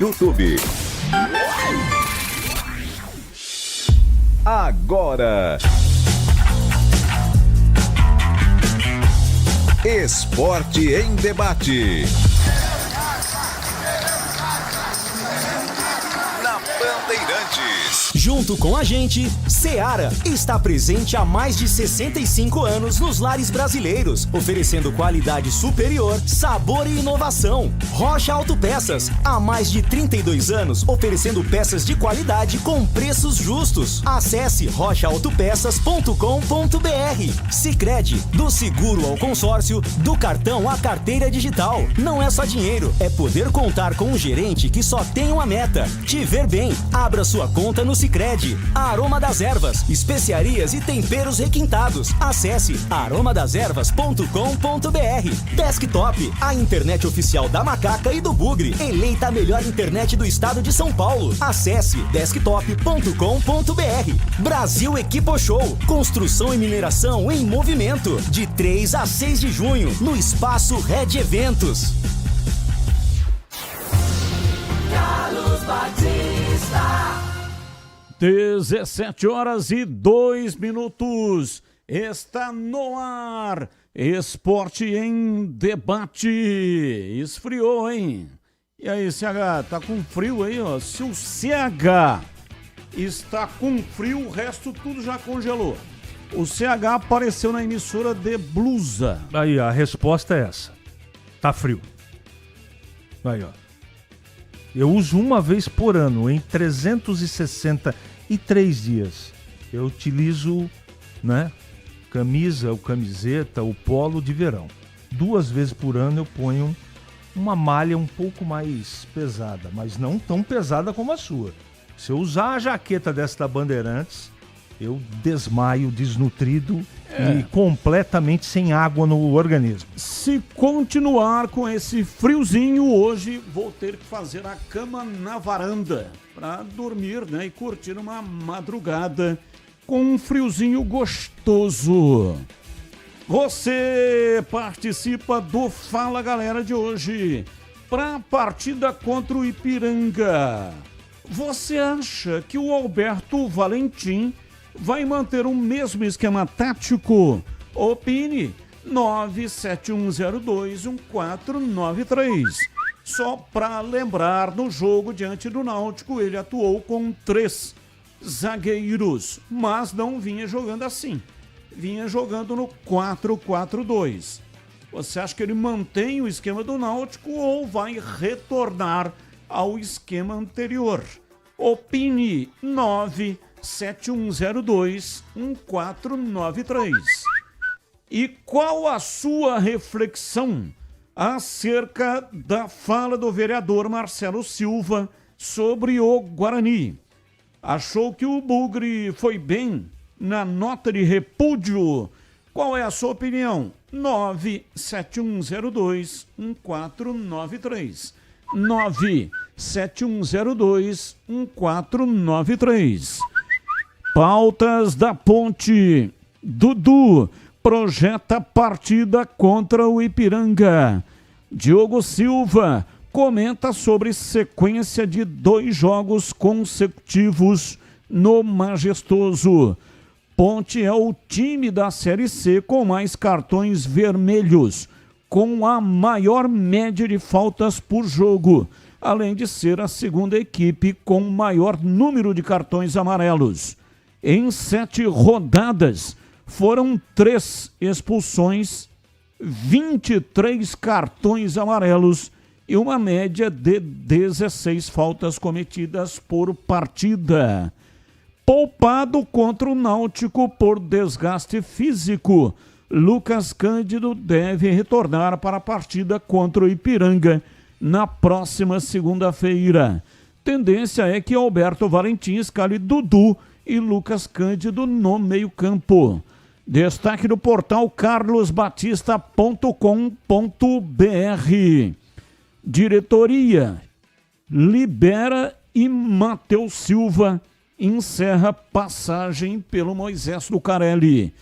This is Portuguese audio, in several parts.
YouTube. Agora, Esporte em Debate. Na Bandeirantes. Junto com a gente, Seara está presente há mais de 65 anos nos lares brasileiros, oferecendo qualidade superior, sabor e inovação. Rocha Autopeças, há mais de 32 anos, oferecendo peças de qualidade com preços justos. Acesse rochaautopeças.com.br. Sicredi, do seguro ao consórcio, do cartão à carteira digital. Não é só dinheiro, é poder contar com um gerente que só tem uma meta: te ver bem. Abra sua conta no Sicredi. Aroma das Ervas, especiarias e temperos requintados. Acesse aromadeservas.com.br. Desktop, a internet oficial da Macaca e do Bugre, eleita a melhor internet do estado de São Paulo. Acesse desktop.com.br. Brasil Equipo Show, construção e mineração em movimento, de 3 a 6 de junho, no Espaço Red Eventos. Carlos Batista. 17h02. Está no ar. Esporte em Debate. Esfriou, hein? E aí, CH, tá com frio aí, ó? Se o CH está com frio, o resto tudo já congelou. O CH apareceu na emissora de blusa. Aí, a resposta é essa. Tá frio. Aí, ó. Eu uso uma vez por ano, em 363 dias. Eu utilizo, né, camisa, ou camiseta, o polo de verão. 2 vezes por ano eu ponho uma malha um pouco mais pesada, mas não tão pesada como a sua. Se eu usar a jaqueta desta Bandeirantes, eu desmaio, desnutrido e completamente sem água no organismo. Se continuar com esse friozinho hoje, vou ter que fazer a cama na varanda para dormir, né, e curtir uma madrugada com um friozinho gostoso. Você participa do Fala Galera de hoje para a partida contra o Ipiranga. Você acha que o Alberto Valentim vai manter o mesmo esquema tático? Opine. 971021493. Só para lembrar, no jogo diante do Náutico, ele atuou com 3 zagueiros, mas não vinha jogando assim. Vinha jogando no 4-4-2. Você acha que ele mantém o esquema do Náutico ou vai retornar ao esquema anterior? Opine. 971021493. E qual a sua reflexão acerca da fala do vereador Marcelo Silva sobre o Guarani? Achou que o Bugre foi bem na nota de repúdio? Qual é a sua opinião? 971021493. 971021493. Pautas da Ponte. Dudu projeta partida contra o Ipiranga. Diogo Silva comenta sobre sequência de 2 jogos consecutivos no Majestoso. Ponte é o time da Série C com mais cartões vermelhos, com a maior média de faltas por jogo, além de ser a segunda equipe com maior número de cartões amarelos. Em 7 rodadas, foram 3 expulsões, 23 cartões amarelos e uma média de 16 faltas cometidas por partida. Poupado contra o Náutico por desgaste físico, Lucas Cândido deve retornar para a partida contra o Ipiranga na próxima segunda-feira. Tendência é que Alberto Valentim escale Dudu e Lucas Cândido no meio-campo. Destaque do portal carlosbatista.com.br. Diretoria libera e Matheus Silva encerra passagem pelo Moisés Lucarelli.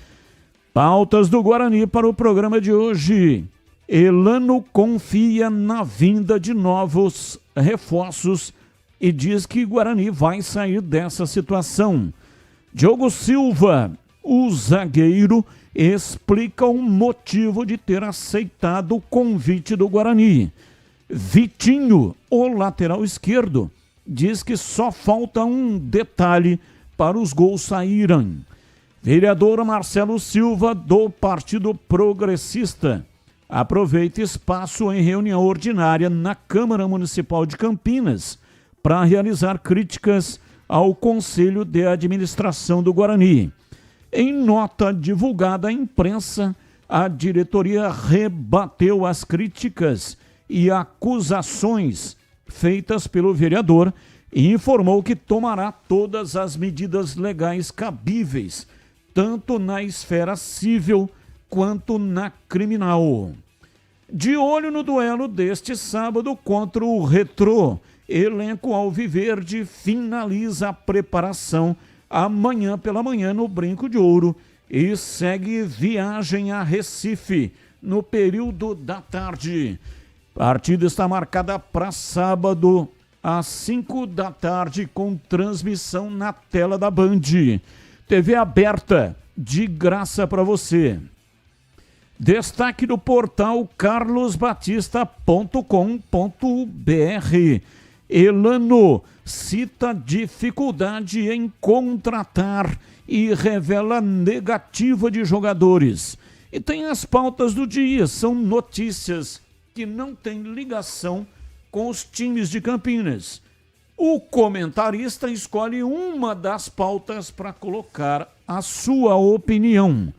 Pautas do Guarani para o programa de hoje. Elano confia na vinda de novos reforços e diz que Guarani vai sair dessa situação. Diogo Silva, o zagueiro, explica o motivo de ter aceitado o convite do Guarani. Vitinho, o lateral esquerdo, diz que só falta um detalhe para os gols saírem. Vereador Marcelo Silva, do Partido Progressista, aproveita espaço em reunião ordinária na Câmara Municipal de Campinas para realizar críticas ao Conselho de Administração do Guarani. Em nota divulgada à imprensa, a diretoria rebateu as críticas e acusações feitas pelo vereador e informou que tomará todas as medidas legais cabíveis, tanto na esfera civil quanto na criminal. De olho no duelo deste sábado contra o Retrô, elenco alviverde finaliza a preparação amanhã pela manhã no Brinco de Ouro e segue viagem a Recife no período da tarde. A partida está marcada para sábado às 5 da tarde com transmissão na tela da Band. TV aberta, de graça para você. Destaque do portal carlosbatista.com.br. Elano cita dificuldade em contratar e revela negativa de jogadores. E tem as pautas do dia, são notícias que não têm ligação com os times de Campinas. O comentarista escolhe uma das pautas para colocar a sua opinião.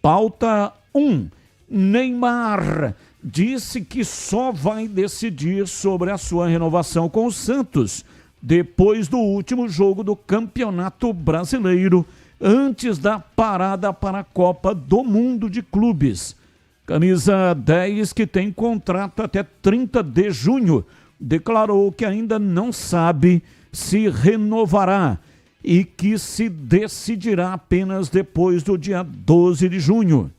Pauta 1. Neymar disse que só vai decidir sobre a sua renovação com o Santos depois do último jogo do Campeonato Brasileiro, antes da parada para a Copa do Mundo de Clubes. Camisa 10, que tem contrato até 30 de junho, declarou que ainda não sabe se renovará e que se decidirá apenas depois do dia 12 de junho.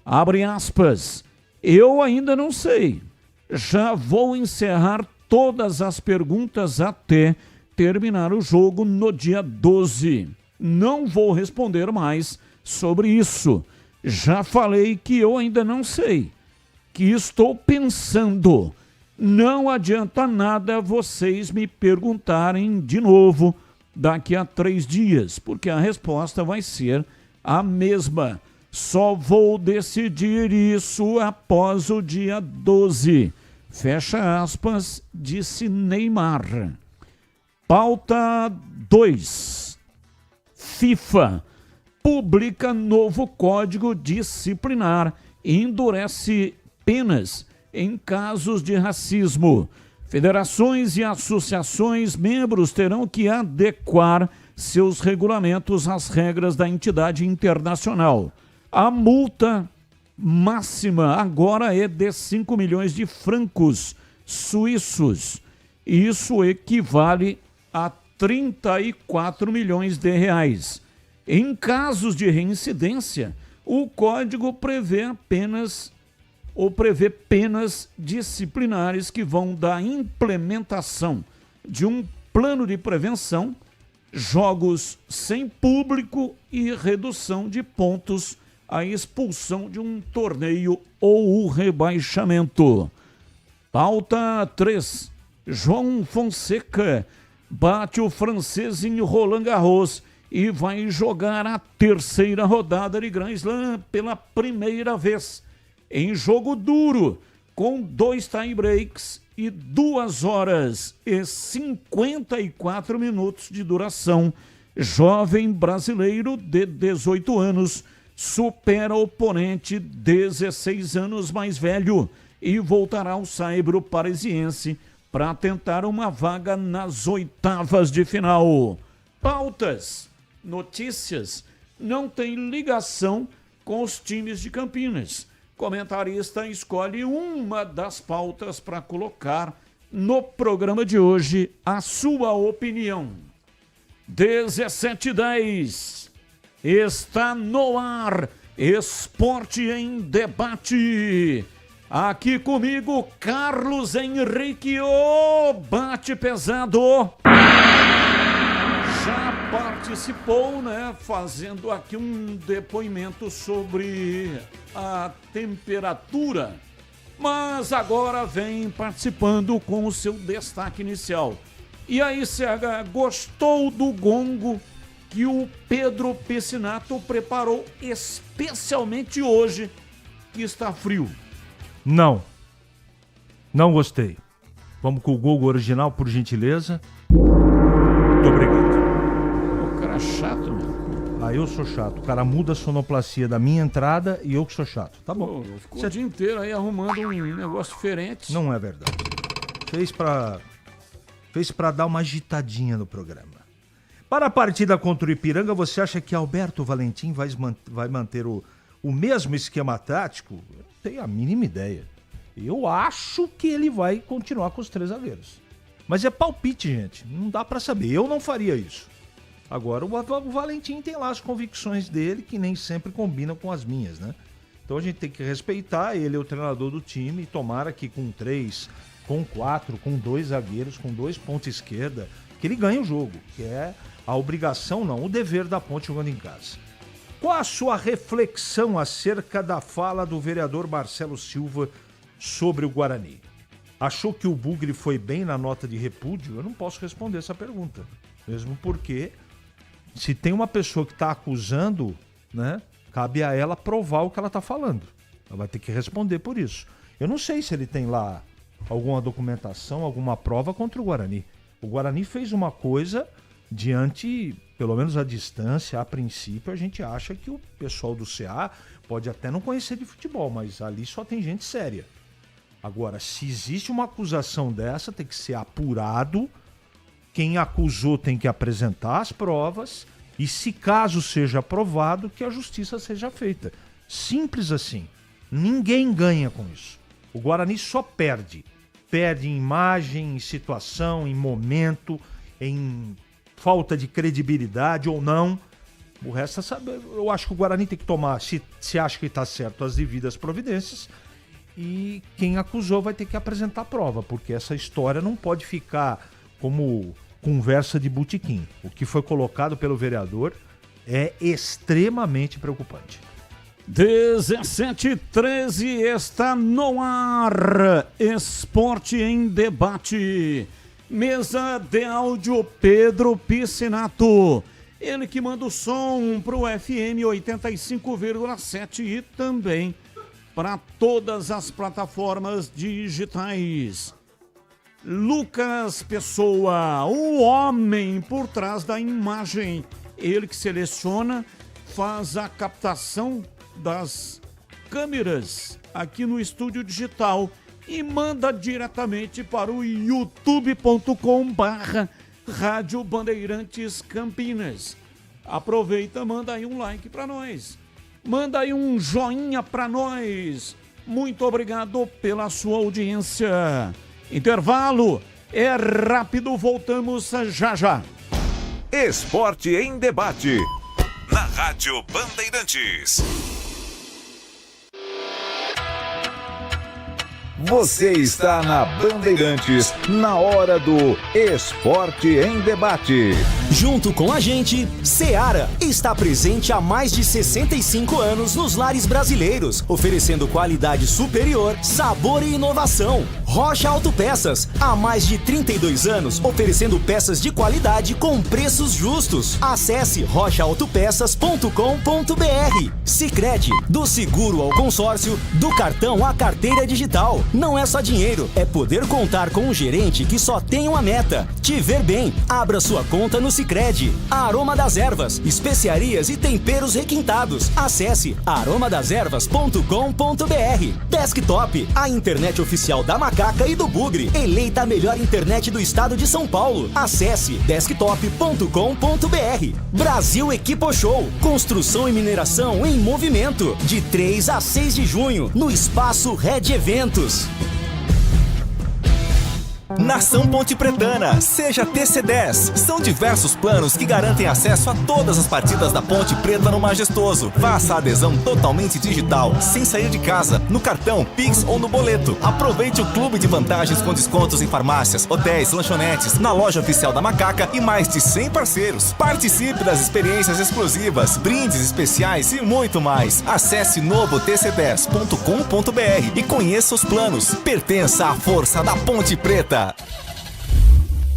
Abre aspas. Eu ainda não sei. Já vou encerrar todas as perguntas até terminar o jogo no dia 12. Não vou responder mais sobre isso. Já falei que eu ainda não sei, que estou pensando. Não adianta nada vocês me perguntarem de novo daqui a 3 dias, porque a resposta vai ser a mesma. Só vou decidir isso após o dia 12. Fecha aspas, disse Neymar. Pauta 2. FIFA publica novo código disciplinar e endurece penas em casos de racismo. Federações e associações membros terão que adequar seus regulamentos às regras da entidade internacional. A multa máxima agora é de 5 milhões de francos suíços. Isso equivale a 34 milhões de reais. Em casos de reincidência, o código prevê penas disciplinares que vão da implementação de um plano de prevenção, jogos sem público e redução de pontos, a expulsão de um torneio ou o rebaixamento. Pauta 3. João Fonseca bate o francês em Roland Garros e vai jogar a 3ª rodada de Grand Slam pela primeira vez. Em jogo duro, com 2 tie-breaks e 2 horas e 54 minutos de duração, jovem brasileiro de 18 anos supera o oponente 16 anos mais velho e voltará ao saibro parisiense para tentar uma vaga nas 8avas de final. Pautas, notícias, não tem ligação com os times de Campinas. Comentarista escolhe uma das pautas para colocar no programa de hoje a sua opinião. 17h10 está no ar Esporte em Debate. Aqui comigo, Carlos Henrique, o bate pesado. Já participou, né, fazendo aqui um depoimento sobre a temperatura, mas agora vem participando com o seu destaque inicial. E aí, CH, gostou do gongo que o Pedro Piscinato preparou especialmente hoje, que está frio? Não gostei. Vamos com o gongo original, por gentileza. Muito obrigado. O cara é chato, meu. Eu sou chato. O cara muda a sonoplastia da minha entrada e eu que sou chato. Tá bom. Pô, ficou o dia inteiro aí arrumando um negócio diferente. Não é verdade. Fez pra dar uma agitadinha no programa. Para a partida contra o Ipiranga, você acha que Alberto Valentim vai manter o mesmo esquema tático? Eu não tenho a mínima ideia. Eu acho que ele vai continuar com os 3 zagueiros. Mas é palpite, gente. Não dá pra saber. Eu não faria isso. Agora, o Valentim tem lá as convicções dele, que nem sempre combinam com as minhas, né? Então a gente tem que respeitar. Ele é o treinador do time. Tomara que com 3, com 4, com 2 zagueiros, com 2 ponta esquerda, que ele ganhe o jogo. Que é a obrigação, não, o dever da Ponte jogando em casa. Qual a sua reflexão acerca da fala do vereador Marcelo Silva sobre o Guarani? Achou que o Bugre foi bem na nota de repúdio? Eu não posso responder essa pergunta. Mesmo porque, se tem uma pessoa que está acusando, né, cabe a ela provar o que ela está falando. Ela vai ter que responder por isso. Eu não sei se ele tem lá alguma documentação, alguma prova contra o Guarani. O Guarani fez uma coisa diante, pelo menos à distância, a princípio, a gente acha que o pessoal do CA pode até não conhecer de futebol, mas ali só tem gente séria. Agora, se existe uma acusação dessa, tem que ser apurado. Quem acusou tem que apresentar as provas e, se caso seja aprovado, que a justiça seja feita. Simples assim. Ninguém ganha com isso. O Guarani só perde. Perde em imagem, em situação, em momento, em falta de credibilidade ou não. O resto é saber. Eu acho que o Guarani tem que tomar, se acha que está certo, as devidas providências. E quem acusou vai ter que apresentar prova, porque essa história não pode ficar como conversa de botequim. O que foi colocado pelo vereador é extremamente preocupante. 17h13 está no ar. Esporte em debate. Mesa de áudio Pedro Piscinato. Ele que manda o som pro FM 85,7 e também para todas as plataformas digitais. Lucas Pessoa, o homem por trás da imagem. Ele que seleciona, faz a captação das câmeras aqui no estúdio digital e manda diretamente para o youtube.com/Rádio Bandeirantes Campinas. Aproveita, manda aí um like para nós. Manda aí um joinha para nós. Muito obrigado pela sua audiência. Intervalo é rápido, voltamos já já. Esporte em debate. Na Rádio Bandeirantes. Você está na Bandeirantes, na hora do Esporte em Debate. Junto com a gente, Seara está presente há mais de 65 anos nos lares brasileiros, oferecendo qualidade superior, sabor e inovação. Rocha Autopeças, há mais de 32 anos, oferecendo peças de qualidade com preços justos. Acesse rochaautopeças.com.br. Sicredi, do seguro ao consórcio, do cartão à carteira digital. Não é só dinheiro, é poder contar com um gerente que só tem uma meta: te ver bem. Abra sua conta no Sicredi. Aroma das Ervas, especiarias e temperos requintados. Acesse aromadeservas.com.br. Desktop, a internet oficial da Macaca e do Bugre. Eleita a melhor internet do estado de São Paulo. Acesse desktop.com.br. Brasil Equipo Show, construção e mineração em movimento. De 3 a 6 de junho, no Espaço Red Eventos. Nação Ponte Pretana, seja TC10. São diversos planos que garantem acesso a todas as partidas da Ponte Preta no Majestoso. Faça a adesão totalmente digital, sem sair de casa, no cartão, Pix ou no boleto. Aproveite o clube de vantagens com descontos em farmácias, hotéis, lanchonetes, na loja oficial da Macaca e mais de 100 parceiros. Participe das experiências exclusivas, brindes especiais e muito mais. Acesse novotc10.com.br e conheça os planos. Pertença à força da Ponte Preta.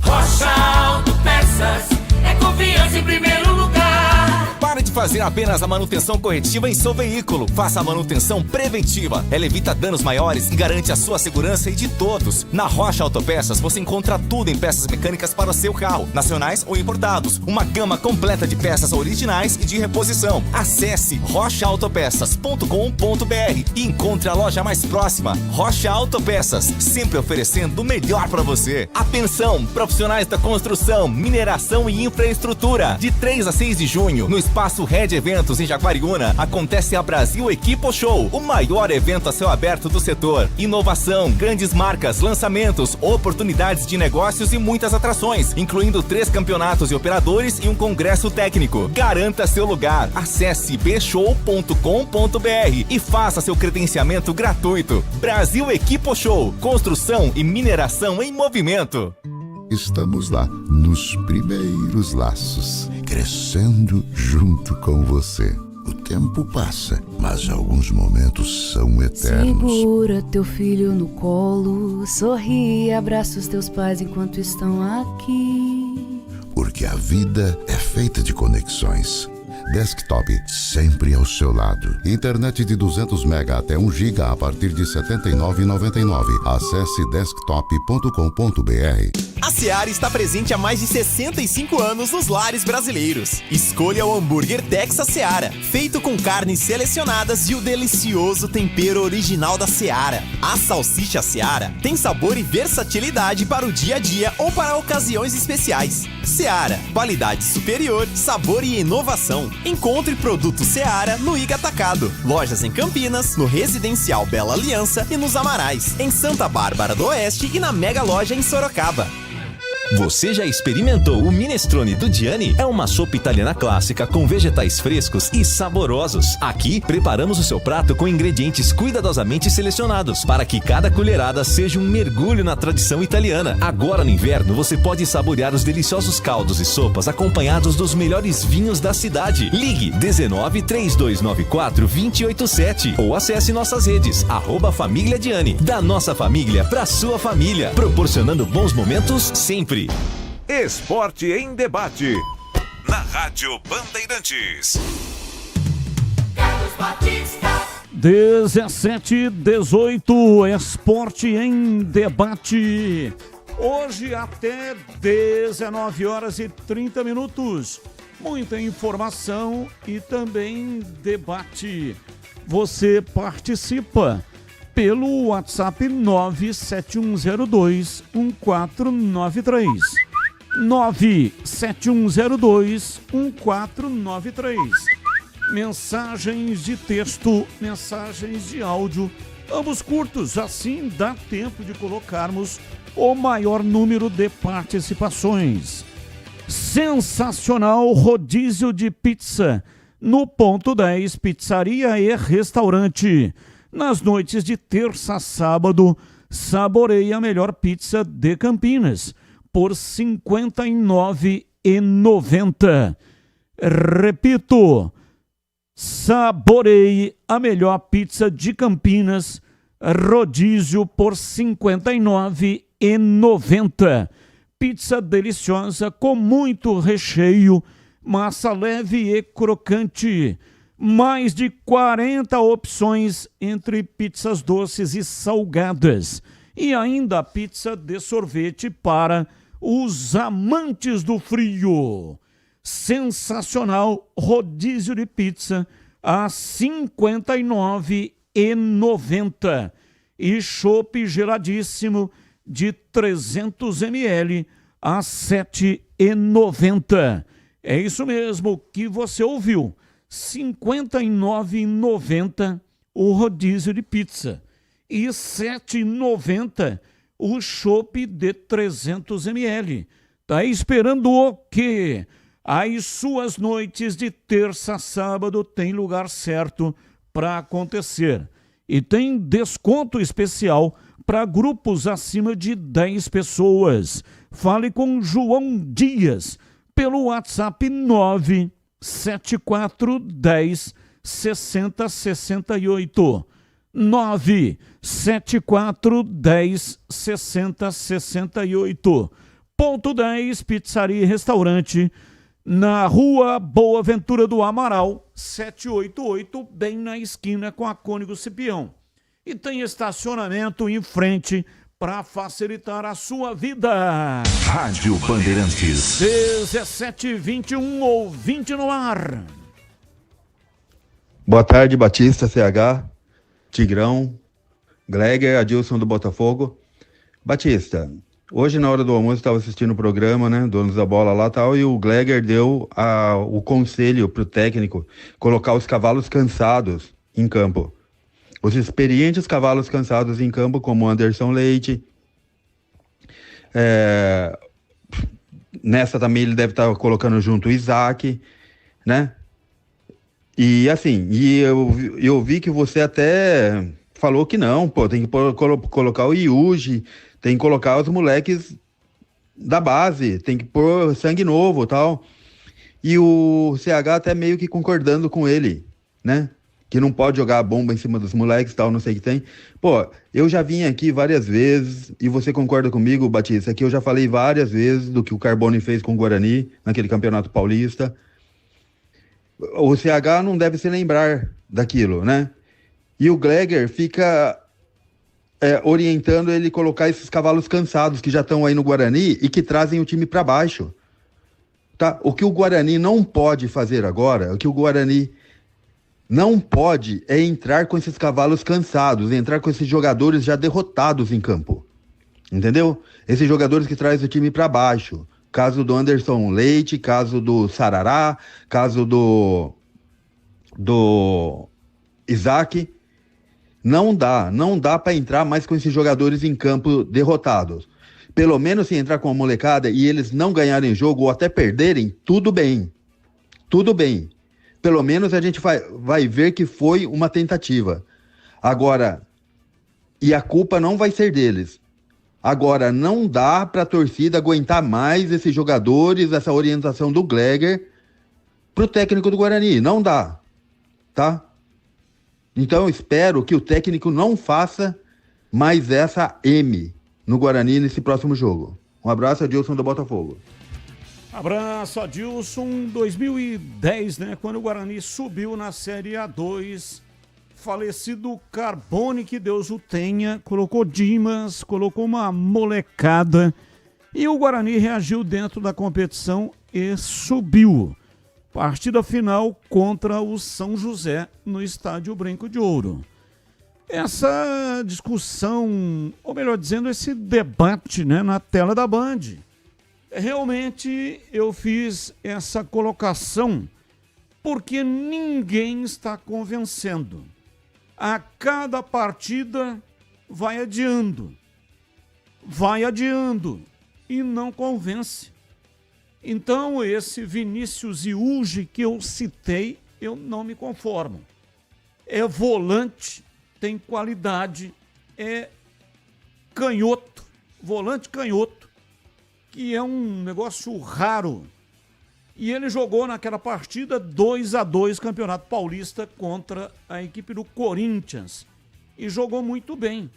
Rocha Autopeças é confiança em primeiro lugar. Pare de fazer apenas a manutenção corretiva em seu veículo. Faça a manutenção preventiva. Ela evita danos maiores e garante a sua segurança e de todos. Na Rocha Autopeças você encontra tudo em peças mecânicas para o seu carro, nacionais ou importados. Uma gama completa de peças originais e de reposição. Acesse rochaautopeças.com.br e encontre a loja mais próxima. Rocha Autopeças, sempre oferecendo o melhor para você. Atenção, profissionais da construção, mineração e infraestrutura. De 3 a 6 de junho, no Espaço Red Eventos em Jaguariúna, acontece a Brasil Equipo Show, o maior evento a céu aberto do setor. Inovação, grandes marcas, lançamentos, oportunidades de negócios e muitas atrações, incluindo 3 campeonatos de operadores e um congresso técnico. Garanta seu lugar. Acesse bshow.com.br e faça seu credenciamento gratuito. Brasil Equipo Show, construção e mineração em movimento. Estamos lá, nos primeiros laços, crescendo junto com você. O tempo passa, mas alguns momentos são eternos. Segura teu filho no colo, sorri e abraça os teus pais enquanto estão aqui. Porque a vida é feita de conexões. Desktop sempre ao seu lado. Internet de 200 MB até 1 GB a partir de R$ 79,99. Acesse desktop.com.br. A Seara está presente há mais de 65 anos nos lares brasileiros. Escolha o hambúrguer Texas Seara, feito com carnes selecionadas e o delicioso tempero original da Seara. A salsicha Seara tem sabor e versatilidade para o dia a dia ou para ocasiões especiais. Seara, qualidade superior, sabor e inovação. Encontre produto Seara no Iga Atacado. Lojas em Campinas, no Residencial Bela Aliança e nos Amarais, em Santa Bárbara do Oeste e na Mega Loja em Sorocaba. Você já experimentou o minestrone do Gianni? É uma sopa italiana clássica com vegetais frescos e saborosos. Aqui, preparamos o seu prato com ingredientes cuidadosamente selecionados para que cada colherada seja um mergulho na tradição italiana. Agora no inverno, você pode saborear os deliciosos caldos e sopas acompanhados dos melhores vinhos da cidade. Ligue 19 3294 287 ou acesse nossas redes @Família Gianni. Da nossa família para sua família, proporcionando bons momentos sempre. Esporte em Debate. Na Rádio Bandeirantes. Carlos Batista. 17:18, Esporte em Debate. Hoje até 19h30. Muita informação e também debate. Você participa pelo WhatsApp 971021493. 971021493. Mensagens de texto, mensagens de áudio, ambos curtos, assim dá tempo de colocarmos o maior número de participações. Sensacional rodízio de pizza no Ponto 10 Pizzaria e Restaurante. Nas noites de terça a sábado, saboreie a melhor pizza de Campinas por R$ 59,90. Repito, saboreie a melhor pizza de Campinas, rodízio por R$ 59,90. Pizza deliciosa com muito recheio, massa leve e crocante. Mais de 40 opções entre pizzas doces e salgadas. E ainda a pizza de sorvete para os amantes do frio. Sensacional rodízio de pizza a R$ 59,90. E chopp geladíssimo de 300 ml a R$ 7,90. É isso mesmo que você ouviu. R$ 59,90 o rodízio de pizza e R$ 7,90 o chopp de 300 ml. Tá esperando o quê? As suas noites de terça a sábado tem lugar certo para acontecer. E tem desconto especial para grupos acima de 10 pessoas. Fale com João Dias pelo WhatsApp 97410 6068. 97410 6068. Ponto 10, Pizzaria e Restaurante, na Rua Boa Ventura do Amaral, 788, bem na esquina com a Cônigo Cipião. E tem estacionamento em frente para facilitar a sua vida. Rádio Bandeirantes. 17h21, ouvinte no ar. Boa tarde, Batista, CH, Tigrão, Gleger, Adilson do Botafogo. Batista, hoje na hora do almoço eu estava assistindo o programa, né, Donos da Bola lá e tal, e o Gleger deu o conselho pro técnico colocar os cavalos cansados em campo. Os experientes cavalos cansados em campo, como Anderson Leite. Nessa também ele deve estar colocando junto o Isaac, né? E assim, eu vi que você até falou que não, pô, tem que colocar o Yuji, tem que colocar os moleques da base, tem que pôr sangue novo e tal. E o CH até meio que concordando com ele, né? Que não pode jogar a bomba em cima dos moleques e tal, não sei o que tem. Pô, eu já vim aqui várias vezes, e você concorda comigo, Batista, que eu já falei várias vezes do que o Carbone fez com o Guarani, naquele Campeonato Paulista. O CH não deve se lembrar daquilo, né? E o Gleger fica orientando ele colocar esses cavalos cansados que já estão aí no Guarani e que trazem o time para baixo. Tá? O que o Guarani não pode fazer agora, o que o Guarani não pode é entrar com esses cavalos cansados, entrar com esses jogadores já derrotados em campo. Entendeu? Esses jogadores que trazem o time para baixo. Caso do Anderson Leite, caso do Sarará, caso do Isaac. Não dá para entrar mais com esses jogadores em campo derrotados. Pelo menos se entrar com a molecada e eles não ganharem jogo ou até perderem, tudo bem. Tudo bem. Pelo menos a gente vai ver que foi uma tentativa. Agora, e a culpa não vai ser deles. Agora, não dá para a torcida aguentar mais esses jogadores, essa orientação do Gleger pro técnico do Guarani. Não dá, tá? Então, eu espero que o técnico não faça mais essa M no Guarani nesse próximo jogo. Um abraço, Adilson do Botafogo. Abraço, Adilson. 2010, né? Quando o Guarani subiu na Série A2, falecido Carbone, que Deus o tenha, colocou Dimas, colocou uma molecada e o Guarani reagiu dentro da competição e subiu. Partida final contra o São José no Estádio Brinco de Ouro. Essa discussão, ou melhor dizendo, esse debate, né, na tela da Band. Realmente eu fiz essa colocação porque ninguém está convencendo. A cada partida vai adiando e não convence. Então esse Vinícius Iuge que eu citei, eu não me conformo. É volante, tem qualidade, é canhoto, volante canhoto, que é um negócio raro. E ele jogou naquela partida 2-2 Campeonato Paulista contra a equipe do Corinthians. E jogou muito bem.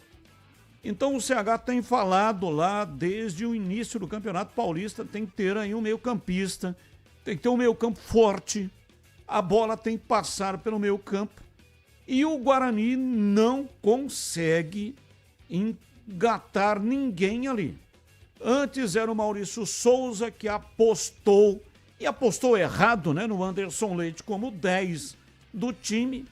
Então o CH tem falado lá desde o início do Campeonato Paulista, tem que ter aí um meio-campista, tem que ter um meio-campo forte, a bola tem que passar pelo meio-campo. E o Guarani não consegue engatar ninguém ali. Antes era o Maurício Souza que apostou, e apostou errado, né, no Anderson Leite como 10 do time,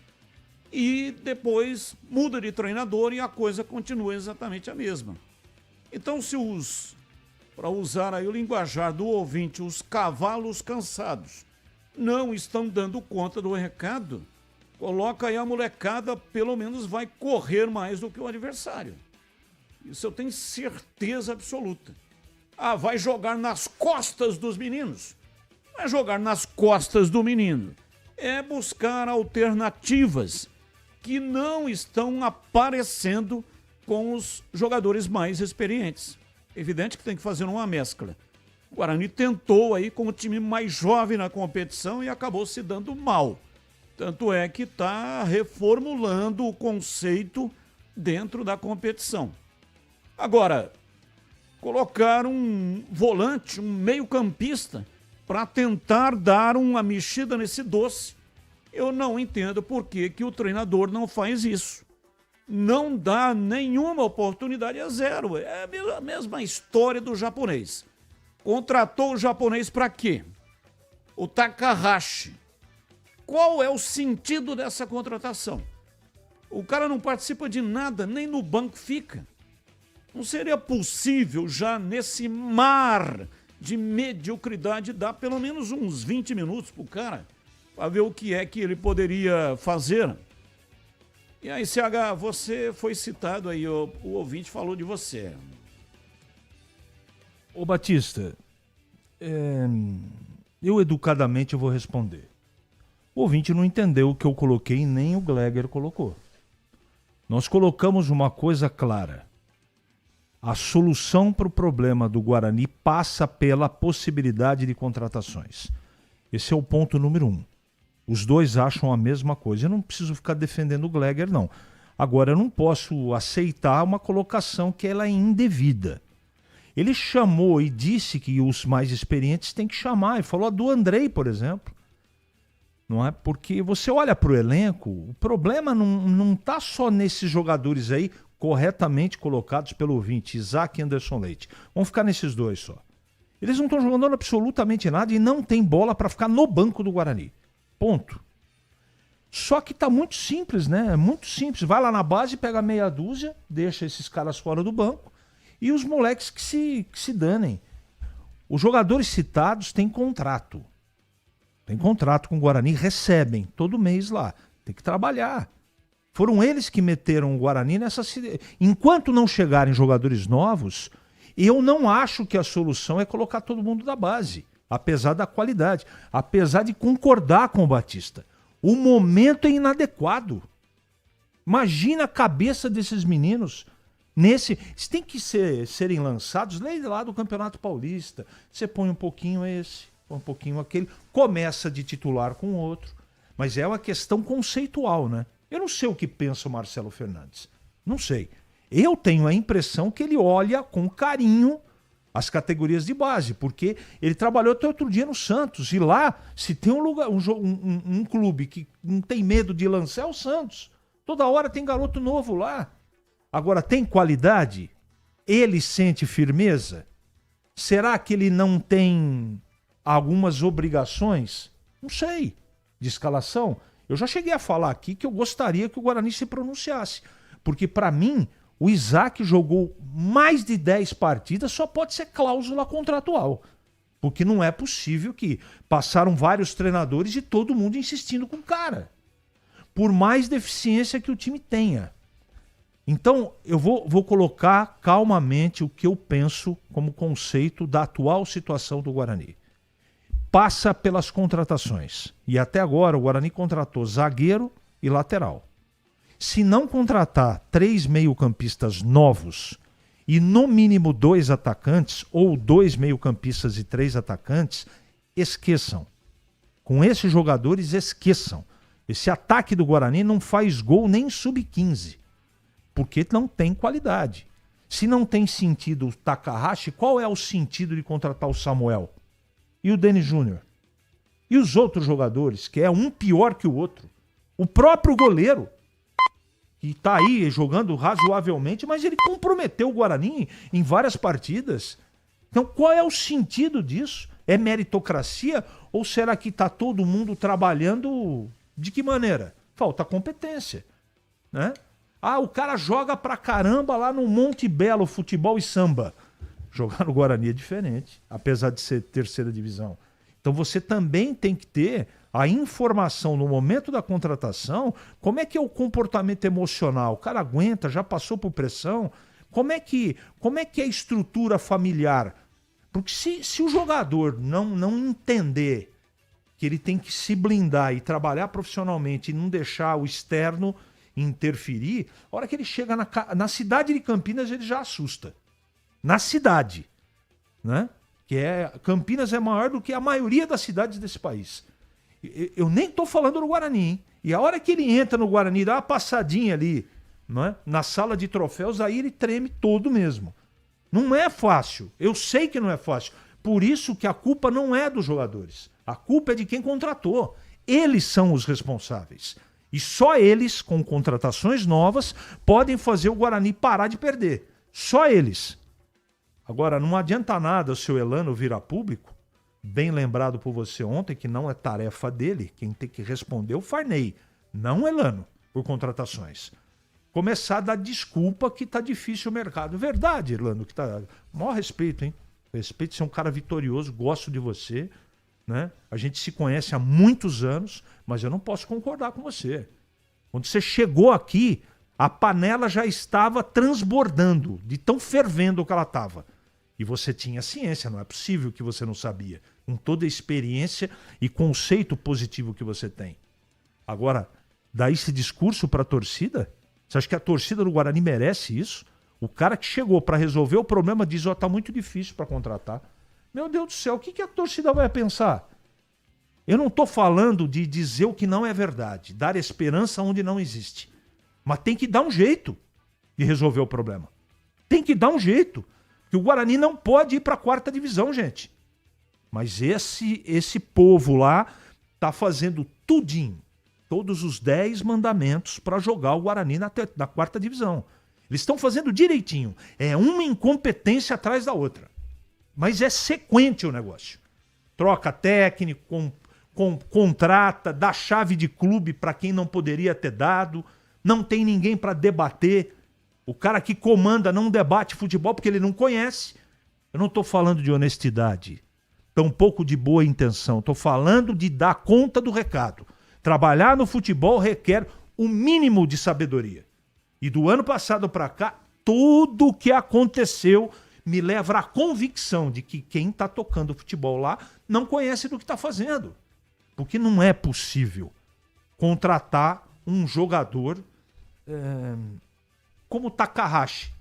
e depois muda de treinador e a coisa continua exatamente a mesma. Então, se para usar aí o linguajar do ouvinte, os cavalos cansados não estão dando conta do recado, coloca aí a molecada, pelo menos vai correr mais do que o adversário. Isso eu tenho certeza absoluta. Ah, vai jogar nas costas dos meninos. Não é jogar nas costas do menino. É buscar alternativas que não estão aparecendo com os jogadores mais experientes. Evidente que tem que fazer uma mescla. O Guarani tentou aí com o time mais jovem na competição e acabou se dando mal. Tanto é que está reformulando o conceito dentro da competição. Agora, colocar um volante, um meio-campista, para tentar dar uma mexida nesse doce, eu não entendo por que o treinador não faz isso. Não dá nenhuma oportunidade, é zero. É a mesma história do japonês. Contratou o japonês para quê? O Takahashi. Qual é o sentido dessa contratação? O cara não participa de nada, nem no banco fica. Não seria possível já nesse mar de mediocridade dar pelo menos uns 20 minutos pro cara para ver o que é que ele poderia fazer? E aí, CH, você foi citado aí, o ouvinte falou de você. Ô Batista, eu educadamente vou responder. O ouvinte não entendeu o que eu coloquei, nem o Gleger colocou. Nós colocamos uma coisa clara. A solução para o problema do Guarani passa pela possibilidade de contratações. Esse é o ponto número 1. Os dois acham a mesma coisa. Eu não preciso ficar defendendo o Gleger, não. Agora, eu não posso aceitar uma colocação que ela é indevida. Ele chamou e disse que os mais experientes têm que chamar. Ele falou do Andrei, por exemplo. Não é? Porque você olha para o elenco, o problema não está só nesses jogadores aí corretamente colocados pelo ouvinte, Isaac e Anderson Leite. Vamos ficar nesses dois só. Eles não estão jogando absolutamente nada e não tem bola para ficar no banco do Guarani. Ponto. Só que tá muito simples, né? É muito simples. Vai lá na base, pega meia dúzia, deixa esses caras fora do banco e os moleques que se danem. Os jogadores citados têm contrato. Tem contrato com o Guarani, recebem todo mês lá. Tem que trabalhar. Foram eles que meteram o Guarani nessa... Enquanto não chegarem jogadores novos, eu não acho que a solução é colocar todo mundo da base. Apesar da qualidade. Apesar de concordar com o Batista. O momento é inadequado. Imagina a cabeça desses meninos nesse... Eles têm que serem lançados lá do Campeonato Paulista. Você põe um pouquinho esse, põe um pouquinho aquele. Começa de titular com o outro. Mas é uma questão conceitual, né? Eu não sei o que pensa o Marcelo Fernandes. Não sei. Eu tenho a impressão que ele olha com carinho as categorias de base, porque ele trabalhou até outro dia no Santos. E lá, se tem um lugar, um clube que não tem medo de lançar, é o Santos. Toda hora tem garoto novo lá. Agora, tem qualidade? Ele sente firmeza? Será que ele não tem algumas obrigações? Não sei. De escalação? Eu já cheguei a falar aqui que eu gostaria que o Guarani se pronunciasse. Porque, para mim, o Isaac jogou mais de 10 partidas, só pode ser cláusula contratual. Porque não é possível que passaram vários treinadores e todo mundo insistindo com o cara. Por mais deficiência que o time tenha. Então, eu vou colocar calmamente o que eu penso como conceito da atual situação do Guarani. Passa pelas contratações. E até agora o Guarani contratou zagueiro e lateral. Se não contratar 3 meio-campistas novos e no mínimo 2 atacantes, ou 2 meio-campistas e 3 atacantes, esqueçam. Com esses jogadores, esqueçam. Esse ataque do Guarani não faz gol nem sub-15, porque não tem qualidade. Se não tem sentido o Takahashi, qual é o sentido de contratar o Samuel? E o Denis Júnior? E os outros jogadores, que é um pior que o outro? O próprio goleiro, que está aí jogando razoavelmente, mas ele comprometeu o Guarani em várias partidas. Então, qual é o sentido disso? É meritocracia? Ou será que está todo mundo trabalhando de que maneira? Falta competência, né? Ah, o cara joga pra caramba lá no Monte Belo, futebol e samba. Jogar no Guarani é diferente, apesar de ser terceira divisão. Então você também tem que ter a informação no momento da contratação, como é que é o comportamento emocional. O cara aguenta, já passou por pressão, Como é que é a estrutura familiar? Porque se o jogador não entender que ele tem que se blindar e trabalhar profissionalmente e não deixar o externo interferir, a hora que ele chega na cidade de Campinas, ele já assusta. Na cidade, né? Campinas é maior do que a maioria das cidades desse país. Eu nem estou falando do Guarani, hein? E a hora que ele entra no Guarani, dá uma passadinha ali, não é? Na sala de troféus, aí ele treme todo mesmo. Não é fácil. Eu sei que não é fácil. Por isso que a culpa não é dos jogadores. A culpa é de quem contratou. Eles são os responsáveis. E só eles, com contratações novas, podem fazer o Guarani parar de perder. Só eles. Agora, não adianta nada o seu Elano vir a público, bem lembrado por você ontem, que não é tarefa dele, quem tem que responder é o Farney, não o Elano, por contratações. Começar a dar desculpa que tá difícil o mercado. Verdade, Elano, que tá... Maior respeito, hein? Respeito, você é um cara vitorioso, gosto de você, né? A gente se conhece há muitos anos, mas eu não posso concordar com você. Quando você chegou aqui, a panela já estava transbordando, de tão fervendo que ela estava. E você tinha ciência, não é possível que você não sabia. Com toda a experiência e conceito positivo que você tem. Agora, dar esse discurso para a torcida? Você acha que a torcida do Guarani merece isso? O cara que chegou para resolver o problema diz, tá muito difícil para contratar. Meu Deus do céu, o que a torcida vai pensar? Eu não estou falando de dizer o que não é verdade, dar esperança onde não existe. Mas tem que dar um jeito de resolver o problema. Tem que dar um jeito. Que o Guarani não pode ir para a 4ª divisão, gente. Mas esse povo lá tá fazendo tudinho. Todos os 10 mandamentos para jogar o Guarani na 4ª divisão. Eles estão fazendo direitinho. É uma incompetência atrás da outra. Mas é sequente o negócio. Troca técnico, contrata, dá chave de clube para quem não poderia ter dado. Não tem ninguém para debater. O cara que comanda não debate futebol porque ele não conhece. Eu não estou falando de honestidade, tampouco de boa intenção. Estou falando de dar conta do recado. Trabalhar no futebol requer o mínimo de sabedoria. E do ano passado para cá, tudo o que aconteceu me leva à convicção de que quem está tocando futebol lá não conhece do que está fazendo. Porque não é possível contratar um jogador como Takahashi.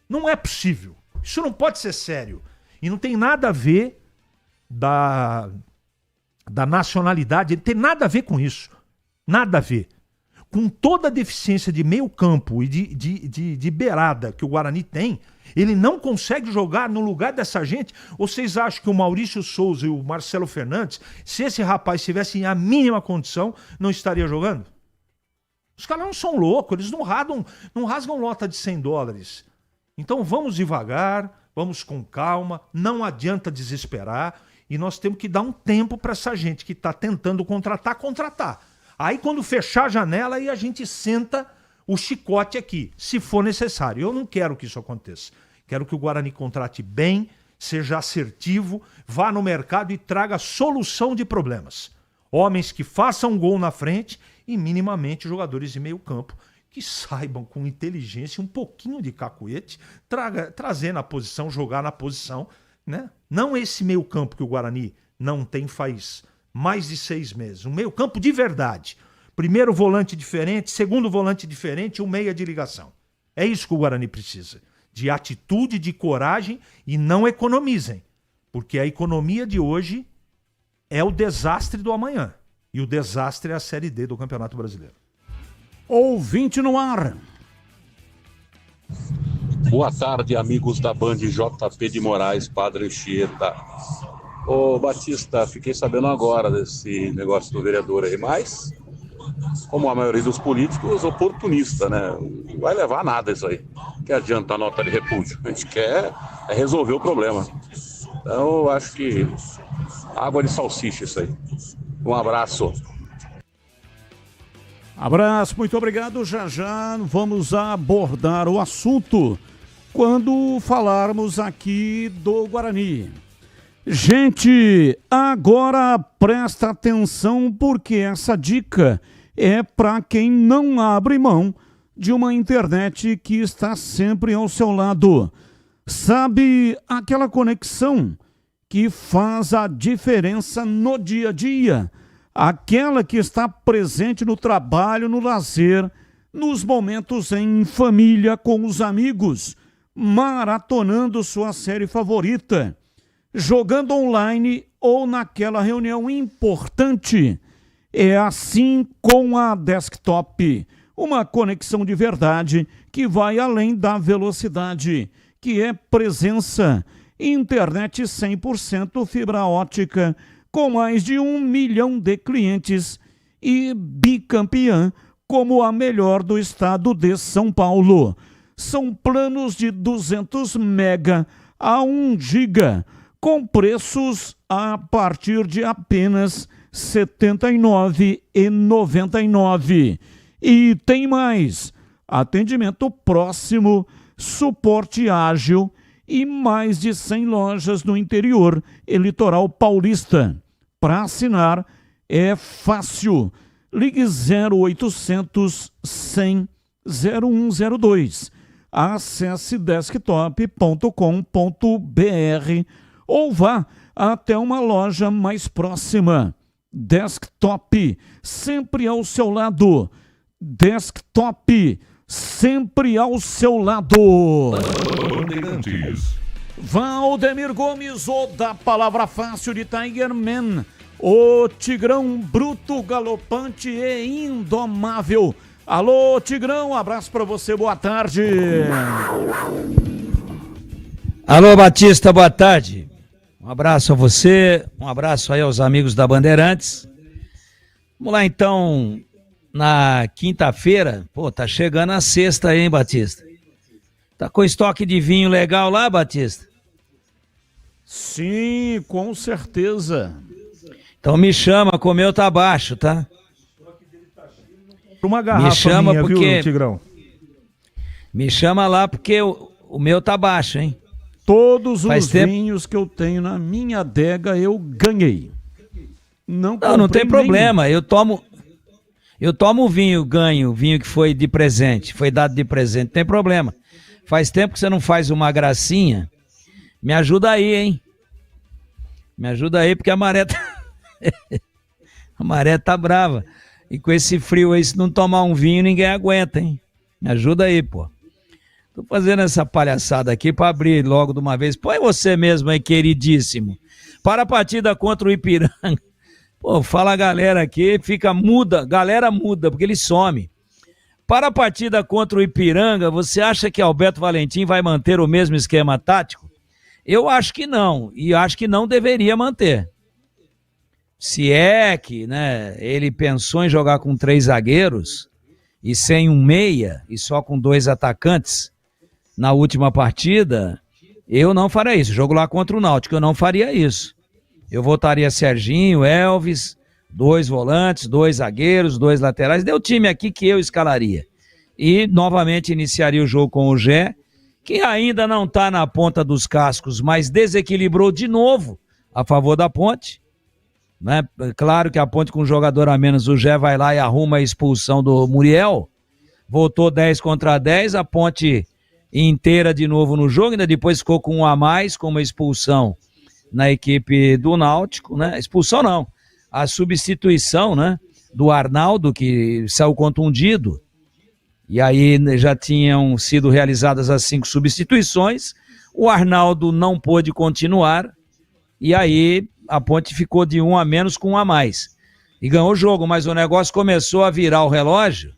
Não é possível. Isso não pode ser sério. E não tem nada a ver da nacionalidade, não tem nada a ver com isso. Nada a ver. Com toda a deficiência de meio campo e de beirada que o Guarani tem, ele não consegue jogar no lugar dessa gente. Ou vocês acham que o Maurício Souza e o Marcelo Fernandes, se esse rapaz tivesse a mínima condição, não estaria jogando? Os caras não são loucos, eles não rasgam lota de $100. Então vamos devagar, vamos com calma, não adianta desesperar e nós temos que dar um tempo para essa gente que está tentando contratar. Aí quando fechar a janela, aí a gente senta o chicote aqui, se for necessário. Eu não quero que isso aconteça. Quero que o Guarani contrate bem, seja assertivo, vá no mercado e traga solução de problemas. Homens que façam gol na frente e minimamente jogadores de meio campo que saibam com inteligência, um pouquinho de cacuete, trazer na posição, jogar na posição, né? Não esse meio campo que o Guarani não tem faz mais de 6 meses. Um meio campo de verdade. Primeiro volante diferente, segundo volante diferente, um meia de ligação. É isso que o Guarani precisa. De atitude, de coragem e não economizem. Porque a economia de hoje é o desastre do amanhã. E o desastre é a Série D do Campeonato Brasileiro. Ouvinte no ar. Boa tarde, amigos da Band JP de Moraes, Padre Anchieta. Ô Batista, fiquei sabendo agora desse negócio do vereador aí, mas, como a maioria dos políticos, oportunista, né? Não vai levar a nada isso aí. Que adianta a nota de repúdio? A gente quer resolver o problema. Então, eu acho que água de salsicha isso aí. Um abraço. Abraço, muito obrigado. Já vamos abordar o assunto quando falarmos aqui do Guarani. Gente, agora presta atenção porque essa dica é para quem não abre mão de uma internet que está sempre ao seu lado. Sabe aquela conexão que faz a diferença no dia a dia? Aquela que está presente no trabalho, no lazer, nos momentos em família, com os amigos, maratonando sua série favorita, jogando online ou naquela reunião importante. É assim com a Desktop, uma conexão de verdade que vai além da velocidade, que é presença, internet 100% fibra ótica, com mais de 1 milhão de clientes e bicampeã como a melhor do estado de São Paulo. São planos de 200 mega a 1 giga, com preços a partir de apenas R$ 79,99. E tem mais: atendimento próximo, suporte ágil e mais de 100 lojas no interior e litoral paulista. Para assinar é fácil. Ligue 0800 100 0102. Acesse desktop.com.br ou vá até uma loja mais próxima. Desktop, sempre ao seu lado. Desktop, sempre ao seu lado. Valdemir Gomes, o da palavra fácil de Tiger Man, o Tigrão bruto, galopante e indomável. Alô, Tigrão, um abraço pra você, boa tarde. Alô, Batista, boa tarde. Um abraço a você, um abraço aí aos amigos da Bandeirantes. Vamos lá então, na quinta-feira, tá chegando a sexta aí, hein, Batista? Tá com estoque de vinho legal lá, Batista? Sim, com certeza. Então me chama, que o meu tá baixo, tá? Uma garrafa me chama minha, porque... viu, Tigrão? Me chama lá porque o meu tá baixo, hein? Todos os vinhos que eu tenho na minha adega eu ganhei. Não tem problema, eu tomo vinho, ganho vinho que foi de presente, foi dado de presente, não tem problema. Faz tempo que você não faz uma gracinha. Me ajuda aí, hein? Me ajuda aí, porque a maré tá brava. E com esse frio aí, se não tomar um vinho, ninguém aguenta, hein? Me ajuda aí, pô. Tô fazendo essa palhaçada aqui pra abrir logo de uma vez. Põe você mesmo aí, queridíssimo. Para a partida contra o Ipiranga. Pô, fala a galera aqui, fica muda. Galera muda, porque ele some. Para a partida contra o Ipiranga, você acha que Alberto Valentim vai manter o mesmo esquema tático? Eu acho que não, e acho que não deveria manter. Se é que, né, ele pensou em jogar com 3 zagueiros e sem um meia e só com 2 atacantes na última partida, eu não faria isso. Jogo lá contra o Náutico, eu não faria isso. Eu votaria Serginho, Elvis, 2 volantes, 2 zagueiros, 2 laterais. Deu time aqui que eu escalaria. E novamente iniciaria o jogo com o Gé, que ainda não está na ponta dos cascos, mas desequilibrou de novo a favor da Ponte. Né? Claro que a Ponte com um jogador a menos, o Gé vai lá e arruma a expulsão do Muriel. Voltou 10 contra 10, a Ponte inteira de novo no jogo, ainda depois ficou com 1 a mais, com uma expulsão na equipe do Náutico, né? Expulsão não, a substituição, né, do Arnaldo, que saiu contundido, e aí já tinham sido realizadas as 5 substituições, o Arnaldo não pôde continuar, e aí a Ponte ficou de 1 a menos com 1 a mais, e ganhou o jogo, mas o negócio começou a virar o relógio,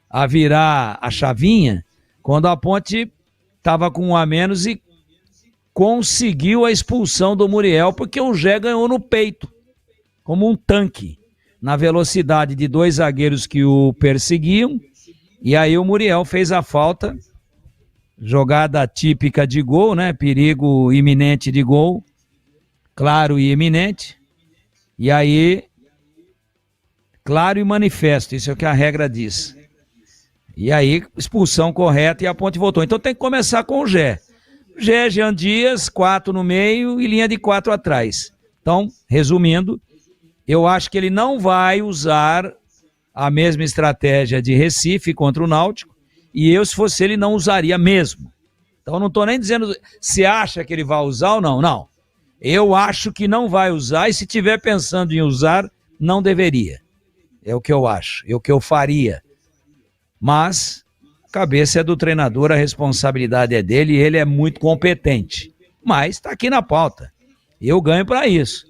a virar a chavinha, quando a Ponte estava com 1 a menos e conseguiu a expulsão do Muriel, porque o Gé ganhou no peito, como um tanque, na velocidade de 2 zagueiros que o perseguiam, e aí o Muriel fez a falta, jogada típica de gol, né? Perigo iminente de gol, claro e iminente, e aí, claro e manifesto, isso é o que a regra diz. E aí, expulsão correta e a Ponte voltou. Então tem que começar com o Gé. Gé, Jean Dias, 4 no meio e linha de 4 atrás. Então, resumindo, eu acho que ele não vai usar a mesma estratégia de Recife contra o Náutico E eu, se fosse ele, não usaria mesmo. Então, não estou nem dizendo se acha que ele vai usar ou não. Não. Eu acho que não vai usar, e se estiver pensando em usar, não deveria. É o que eu acho, é o que eu faria. Mas a cabeça é do treinador, a responsabilidade é dele e ele é muito competente. Mas está aqui na pauta. Eu ganho para isso.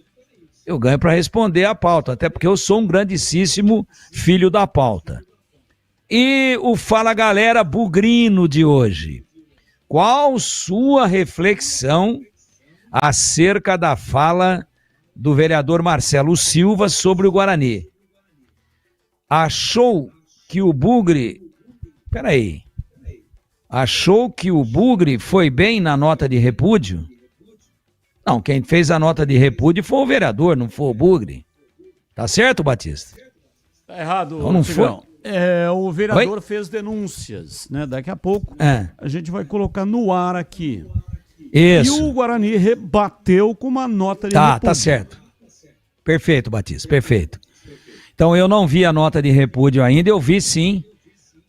Eu ganho para responder a pauta, até porque eu sou um grandíssimo filho da pauta. E o Fala Galera Bugrino de hoje. Qual sua reflexão acerca da fala do vereador Marcelo Silva sobre o Guarani? Achou que o Bugre... Peraí. Achou que o Bugre foi bem na nota de repúdio? Não, quem fez a nota de repúdio foi o vereador, não foi o Bugre. Tá certo, Batista? Tá errado, não foi. O vereador fez denúncias, né? Daqui a pouco a gente vai colocar no ar aqui. Isso. E o Guarani rebateu com uma nota de repúdio. Tá certo. Perfeito, Batista, perfeito. Então eu não vi a nota de repúdio ainda, eu vi sim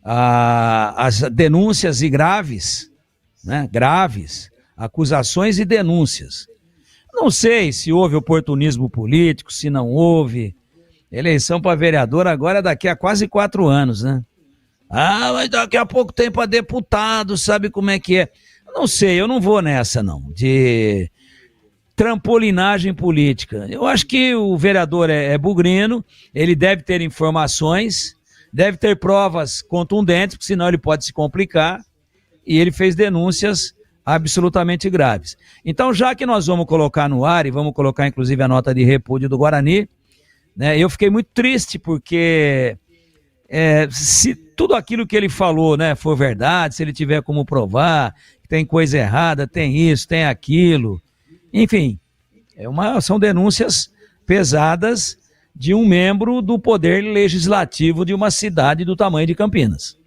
as denúncias e graves, né? Graves, acusações e denúncias. Não sei se houve oportunismo político, se não houve. Eleição para vereador agora é daqui a quase 4 anos, né? Ah, mas daqui a pouco tem para deputado, sabe como é que é? Não sei, eu não vou nessa não, de trampolinagem política. Eu acho que o vereador é bugrino, ele deve ter informações, deve ter provas contundentes, porque senão ele pode se complicar, e ele fez denúncias absolutamente graves. Então, já que nós vamos colocar no ar, e vamos colocar inclusive a nota de repúdio do Guarani, né, eu fiquei muito triste porque se tudo aquilo que ele falou, né, for verdade, se ele tiver como provar, que tem coisa errada, tem isso, tem aquilo, enfim, são denúncias pesadas de um membro do poder legislativo de uma cidade do tamanho de Campinas.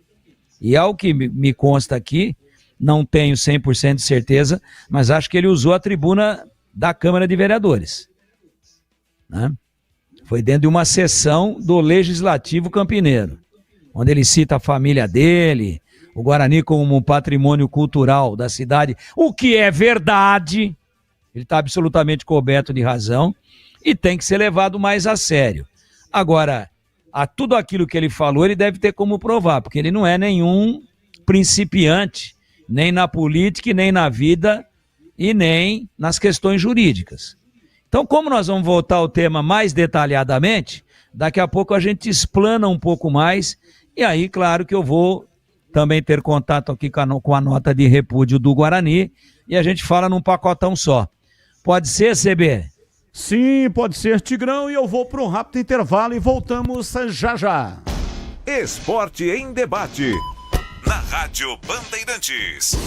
E ao que me consta aqui, não tenho 100% de certeza, mas acho que ele usou a tribuna da Câmara de Vereadores, né? Foi dentro de uma sessão do Legislativo Campineiro, onde ele cita a família dele, o Guarani como um patrimônio cultural da cidade, o que é verdade, ele está absolutamente coberto de razão e tem que ser levado mais a sério. Agora, a tudo aquilo que ele falou, ele deve ter como provar, porque ele não é nenhum principiante, nem na política, nem na vida e nem nas questões jurídicas. Então, como nós vamos voltar ao tema mais detalhadamente, daqui a pouco a gente explana um pouco mais, e aí, claro que eu vou também ter contato aqui com a nota de repúdio do Guarani, e a gente fala num pacotão só. Pode ser, CB? Sim, pode ser, Tigrão, e eu vou para um rápido intervalo e voltamos já já. Esporte em debate, na Rádio Bandeirantes.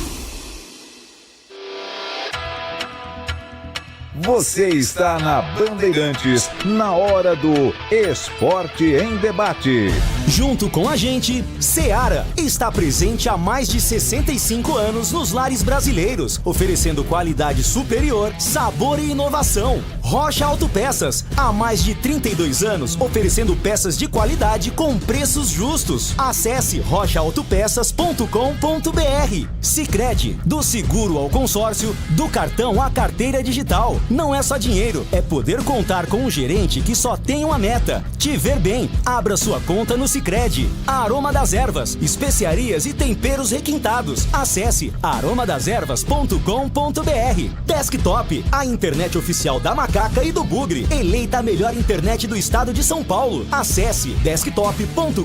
Você está na Bandeirantes, na hora do Esporte em Debate. Junto com a gente, Seara está presente há mais de 65 anos nos lares brasileiros, oferecendo qualidade superior, sabor e inovação. Rocha Autopeças, há mais de 32 anos, oferecendo peças de qualidade com preços justos. Acesse rochaautopeças.com.br. Sicredi, do seguro ao consórcio, do cartão à carteira digital. Não é só dinheiro, é poder contar com um gerente que só tem uma meta: te ver bem. Abra sua conta no Sicredi. Aroma das Ervas, especiarias e temperos requintados. Acesse aromadeservas.com.br. Desktop, a internet oficial da Macaca e do Bugre, eleita a melhor internet do estado de São Paulo. Acesse desktop.com.br.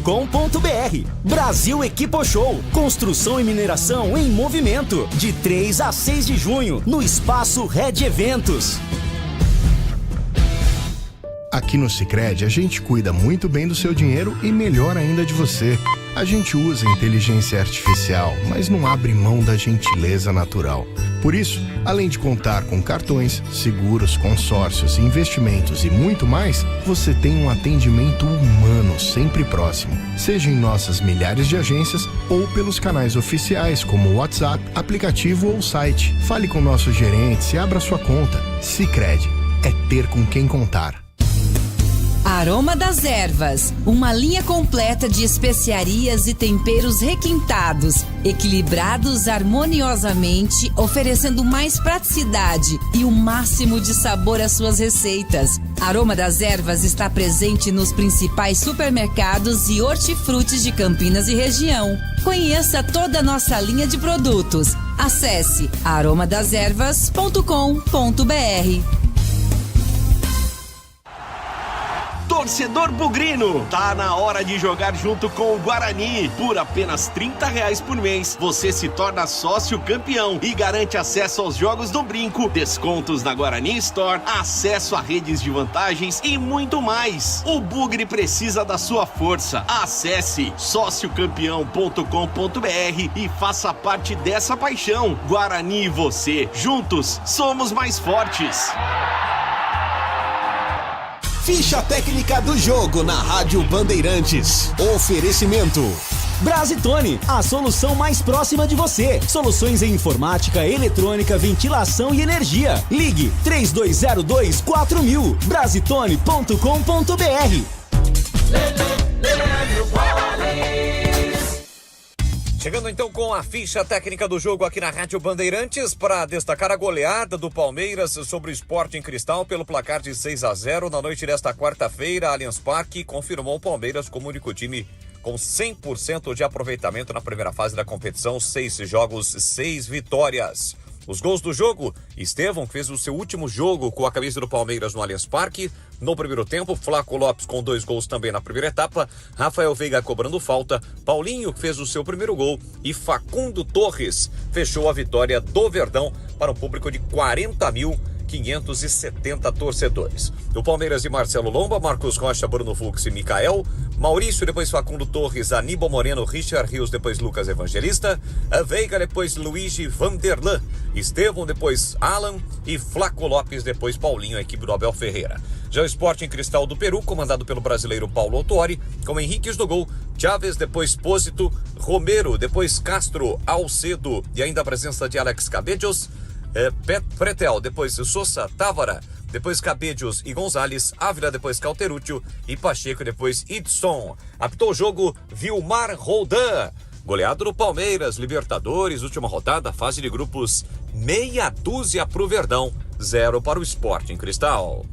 Brasil Equipo Show, construção e mineração em movimento, de 3 a 6 de junho, no Espaço Red Eventos. Aqui no Sicredi, a gente cuida muito bem do seu dinheiro e melhor ainda de você. A gente usa inteligência artificial, mas não abre mão da gentileza natural. Por isso, além de contar com cartões, seguros, consórcios, investimentos e muito mais, você tem um atendimento humano sempre próximo. Seja em nossas milhares de agências ou pelos canais oficiais como WhatsApp, aplicativo ou site. Fale com nossos gerentes e abra sua conta. Sicredi, é ter com quem contar. A Aroma das Ervas, uma linha completa de especiarias e temperos requintados, equilibrados harmoniosamente, oferecendo mais praticidade e o máximo de sabor às suas receitas. Aroma das Ervas está presente nos principais supermercados e hortifrutis de Campinas e região. Conheça toda a nossa linha de produtos. Acesse aromadeservas.com.br. Torcedor bugrino, tá na hora de jogar junto com o Guarani. Por apenas R$30 por mês, você se torna sócio campeão e garante acesso aos jogos do Brinco, descontos na Guarani Store, acesso a redes de vantagens e muito mais. O Bugre precisa da sua força. Acesse sociocampeão.com.br e faça parte dessa paixão. Guarani e você, juntos, somos mais fortes. Ficha técnica do jogo na Rádio Bandeirantes. Oferecimento Brasitone, a solução mais próxima de você. Soluções em informática, eletrônica, ventilação e energia. Ligue 3202-4000. Brasitone.com.br. Chegando então com a ficha técnica do jogo aqui na Rádio Bandeirantes para destacar a goleada do Palmeiras sobre o Sporting Cristal pelo placar de 6-0 na noite desta quarta-feira. Allianz Parque confirmou o Palmeiras como único time com 100% de aproveitamento na primeira fase da competição, 6 jogos, 6 vitórias. Os gols do jogo, Estevão, que fez o seu último jogo com a camisa do Palmeiras no Allianz Parque. No primeiro tempo, Flaco Lopes com 2 gols também na primeira etapa. Rafael Veiga cobrando falta. Paulinho, que fez o seu primeiro gol. E Facundo Torres fechou a vitória do Verdão para um público de 40.570 torcedores. Do Palmeiras de Marcelo Lomba, Marcos Rocha, Bruno Fux e Micael. Maurício, depois Facundo Torres, Aníbal Moreno, Richard Rios, depois Lucas Evangelista. Veiga, depois Luigi Vanderlan. Estevão, depois Alan. E Flaco Lopes, depois Paulinho, a equipe do Abel Ferreira. Já o Sporting Cristal do Peru, comandado pelo brasileiro Paulo Autuori, com Henriques no gol, Chaves, depois Pósito, Romero, depois Castro, Alcedo e ainda a presença de Alex Cabejos. Pretel, depois Sousa, Távora, depois Cabejos e Gonzalez, Ávila, depois Cauterúcio e Pacheco, depois Idson. Apitou o jogo Vilmar Roldan. Goleado do Palmeiras, Libertadores, última rodada, fase de grupos, meia dúzia pro Verdão, 0 para o Sporting Cristal.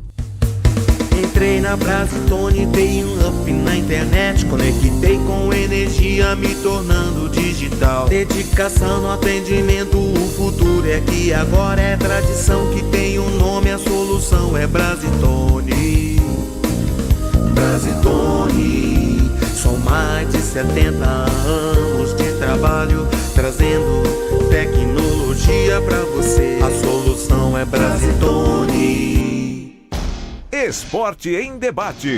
Entrei na Brasitone, dei um up na internet, conectei com energia, me tornando digital. Dedicação no atendimento, o futuro é aqui agora, é tradição que tem um nome, a solução é Brasitone. Brasitone, são mais de 70 anos de trabalho, trazendo tecnologia pra você. A solução é Brasitone. Esporte em debate.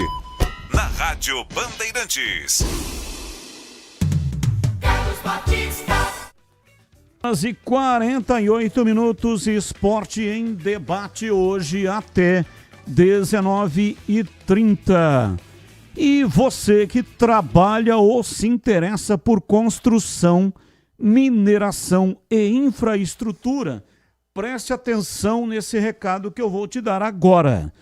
Na Rádio Bandeirantes. Carlos Batista. E 48 minutos, esporte em debate hoje até 19h30. E você que trabalha ou se interessa por construção, mineração e infraestrutura, preste atenção nesse recado que eu vou te dar agora.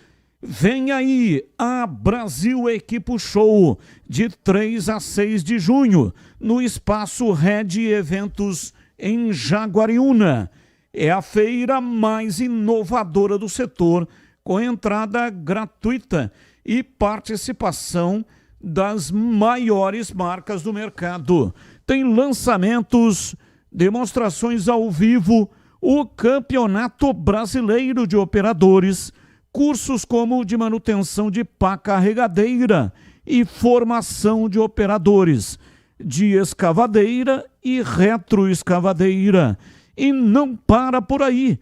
Vem aí a Brasil Equipo Show, de 3 a 6 de junho, no Espaço Red Eventos, em Jaguariúna. É a feira mais inovadora do setor, com entrada gratuita e participação das maiores marcas do mercado. Tem lançamentos, demonstrações ao vivo, o Campeonato Brasileiro de Operadores, cursos como de manutenção de pá carregadeira e formação de operadores de escavadeira e retroescavadeira. E não para por aí.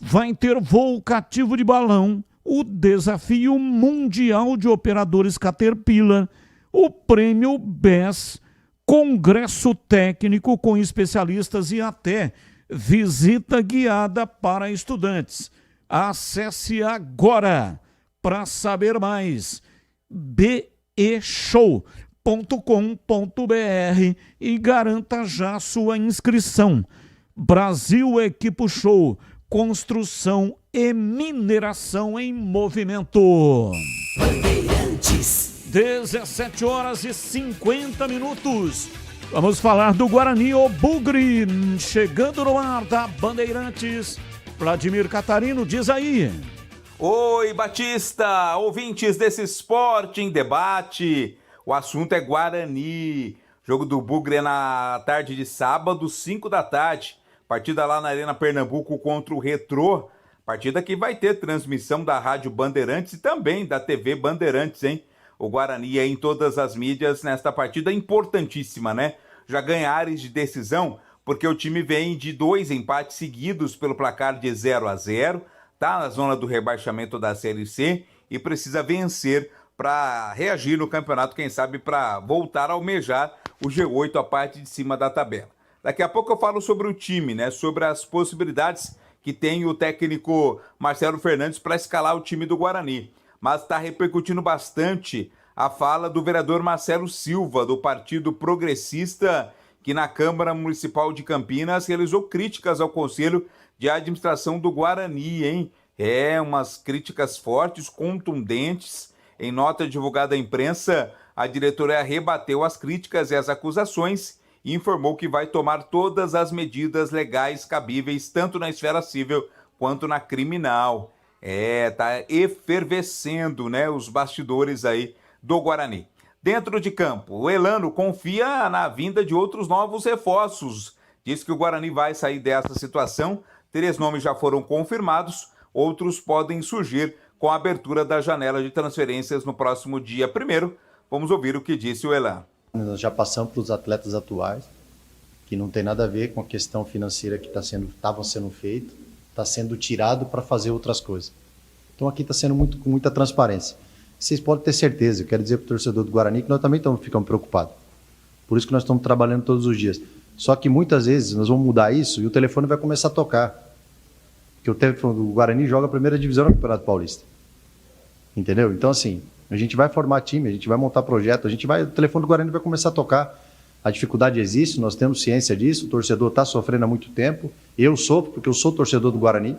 Vai ter voo cativo de balão, o Desafio Mundial de Operadores Caterpillar, o Prêmio BES, congresso técnico com especialistas e até visita guiada para estudantes. Acesse agora para saber mais beshow.com.br e garanta já sua inscrição. Brasil Equipo Show, construção e mineração em movimento. Bandeirantes. debates. 17 horas e 50 minutos. Vamos falar do Guarani, o Bugre, chegando no ar da Bandeirantes. Vladimir Catarino, diz aí. Oi, Batista, ouvintes desse Esporte em Debate. O assunto é Guarani. Jogo do Bugre é na tarde de sábado, 5 da tarde. Partida lá na Arena Pernambuco contra o Retrô. Partida que vai ter transmissão da Rádio Bandeirantes e também da TV Bandeirantes, hein? O Guarani é em todas as mídias nesta partida importantíssima, né? Já ganhares de decisão, porque o time vem de 2 empates seguidos pelo placar de 0-0, tá na zona do rebaixamento da Série C e precisa vencer para reagir no campeonato, quem sabe para voltar a almejar o G8, a parte de cima da tabela. Daqui a pouco eu falo sobre o time, né? Sobre as possibilidades que tem o técnico Marcelo Fernandes para escalar o time do Guarani. Mas está repercutindo bastante a fala do vereador Marcelo Silva, do Partido Progressista, que na Câmara Municipal de Campinas realizou críticas ao Conselho de Administração do Guarani, hein? Umas críticas fortes, contundentes. Em nota divulgada à imprensa, a diretoria rebateu as críticas e as acusações e informou que vai tomar todas as medidas legais cabíveis, tanto na esfera civil quanto na criminal. Tá efervescendo, né, os bastidores aí do Guarani. Dentro de campo, o Elano confia na vinda de outros novos reforços. Diz que o Guarani vai sair dessa situação. 3 nomes já foram confirmados, outros podem surgir com a abertura da janela de transferências no próximo dia 1º. Vamos ouvir o que disse o Elano. Nós já passamos para os atletas atuais, que não tem nada a ver com a questão financeira que estavam sendo feita, está sendo tirado para fazer outras coisas. Então aqui está sendo com muita transparência. Vocês podem ter certeza, eu quero dizer para o torcedor do Guarani que nós também ficamos preocupados. Por isso que nós estamos trabalhando todos os dias. Só que muitas vezes nós vamos mudar isso e o telefone vai começar a tocar. Porque o telefone do Guarani joga a primeira divisão no Campeonato Paulista. Entendeu? Então assim, a gente vai formar time, a gente vai montar projeto, o telefone do Guarani vai começar a tocar. A dificuldade existe, nós temos ciência disso, o torcedor está sofrendo há muito tempo. Eu sofro, porque eu sou torcedor do Guarani,